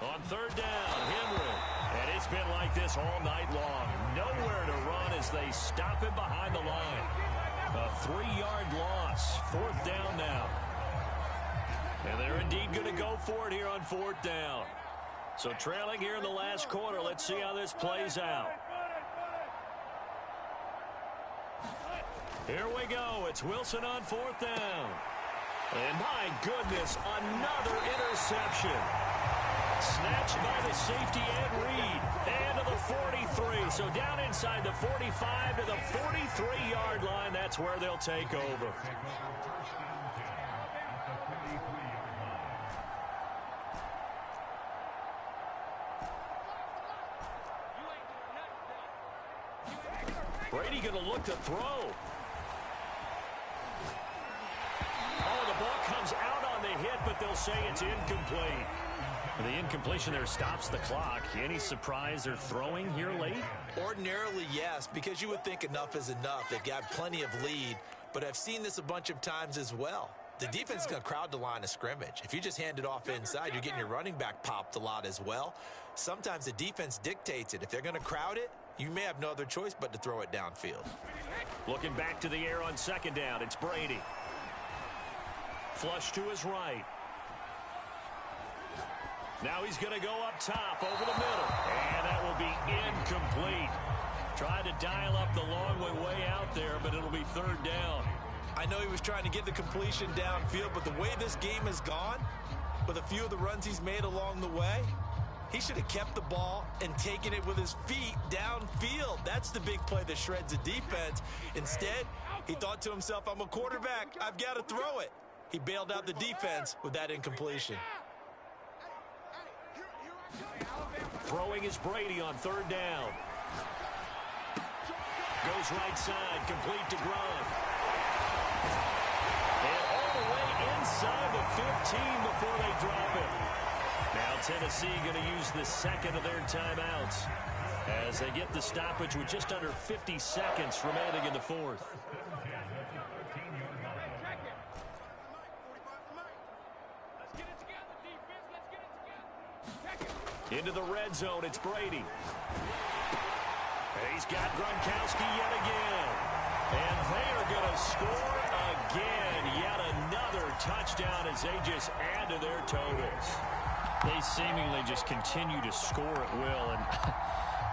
Speaker 1: On 3rd down, Henry. And it's been like this all night long. Nowhere to run as they stop him behind the line. A 3-yard loss. 4th down now. And they're indeed going to go for it here on 4th down. So trailing here in the last quarter. Let's see how this plays out. Here we go. It's Wilson on 4th down. And my goodness, another interception. Snatched by the safety Ed Reed. And to the 43. So down inside the 45 to the 43-yard line. That's where they'll take over. Brady going to look to throw. Oh, the ball comes out on the hit, but they'll say it's incomplete. The incompletion there stops the clock. Any surprise they're throwing here late?
Speaker 3: Ordinarily, yes, because you would think enough is enough. They've got plenty of lead, but I've seen this a bunch of times as well. The defense is going to crowd the line of scrimmage. If you just hand it off inside, you're getting your running back popped a lot as well. Sometimes the defense dictates it. If they're going to crowd it, you may have no other choice but to throw it downfield.
Speaker 1: Looking back to the air on 2nd down, it's Brady. Flush to his right. Now he's going to go up top over the middle. And that will be incomplete. Tried to dial up the long way out there, but it'll be 3rd down.
Speaker 3: I know he was trying to get the completion downfield, but the way this game has gone, with a few of the runs he's made along the way, he should have kept the ball and taken it with his feet downfield. That's the big play that shreds the defense. Instead, he thought to himself, I'm a quarterback. I've got to throw it. He bailed out the defense with that incompletion.
Speaker 1: Throwing is Brady on 3rd down. Goes right side, complete to Gronk. And all the way inside the 15 before they drop it.
Speaker 2: Now Tennessee going to use the second of their timeouts as they get the stoppage with just under 50 seconds remaining in the fourth. Into the red zone, it's Brady. He's got Gronkowski yet again. And they are going to score again. Yet another touchdown as they just add to their totals. They seemingly just continue to score at will. And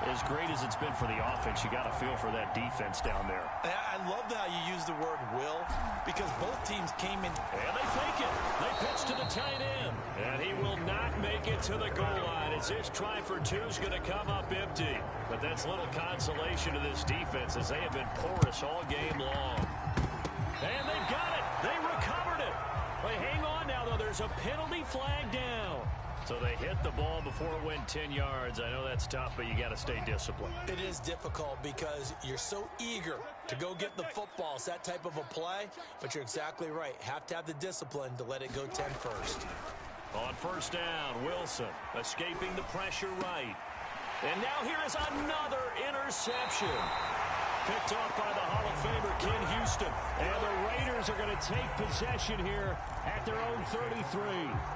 Speaker 2: as great as it's been for the offense, you got to feel for that defense down there.
Speaker 3: I love how you use the word will, because both teams came in.
Speaker 2: And they fake it. They pitch to the tight end. And he will not make it to the goal line as this try for two is going to come up empty. But that's little consolation to this defense as they have been porous all game long. And they've got it. They recovered it. They hang on now, though. There's a penalty flag down. So they hit the ball before it went 10 yards. I know that's tough, but you got to stay disciplined.
Speaker 3: It is difficult because you're so eager to go get the football. It's that type of a play, but you're exactly right. Have to have the discipline to let it go 10 first.
Speaker 2: On first down, Wilson escaping the pressure right. And now here is another interception. Picked off by the Hall of Famer, Ken Houston. And the Raiders are going to take possession here at their own 33.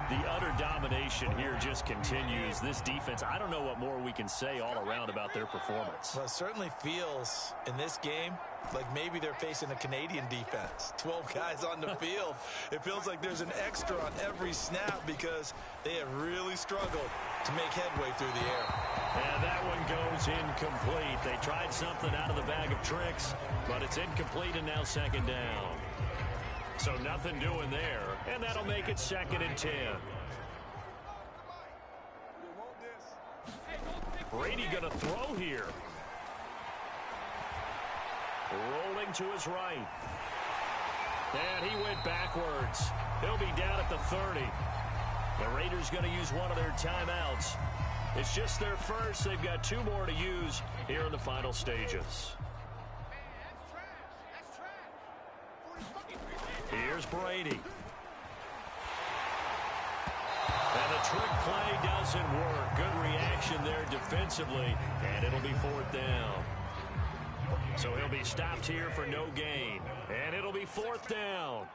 Speaker 2: The utter domination here just continues. This defense, I don't know what more we can say all around about their performance.
Speaker 3: Well, it certainly feels in this game like maybe they're facing a Canadian defense. 12 guys on the field. It feels like there's an extra on every snap because they have really struggled to make headway through the air.
Speaker 2: And that one goes incomplete. They tried something out of the bag of tricks, but it's incomplete and now second down. So nothing doing there, and that'll make it 2nd and 10. Brady going to throw here. Rolling to his right. And he went backwards. He'll be down at the 30. The Raiders going to use one of their timeouts. It's just their first. They've got 2 more to use here in the final stages. Here's Brady. And the trick play doesn't work. Good reaction there defensively, and it'll be 4th down. So he'll be stopped here for no gain, and it'll be 4th down.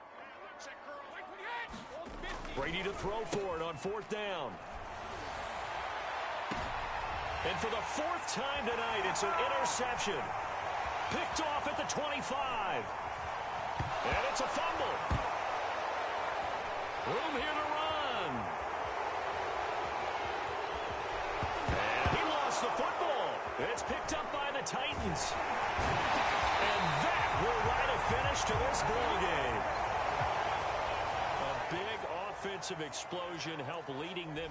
Speaker 2: Brady to throw for it on 4th down. And for the 4th time tonight, it's an interception. Picked off at the 25. And it's a fumble. Room here to run. And he lost the football. It's picked up by the Titans. And that will write a finish to this ball game. A big offensive explosion helped leading them.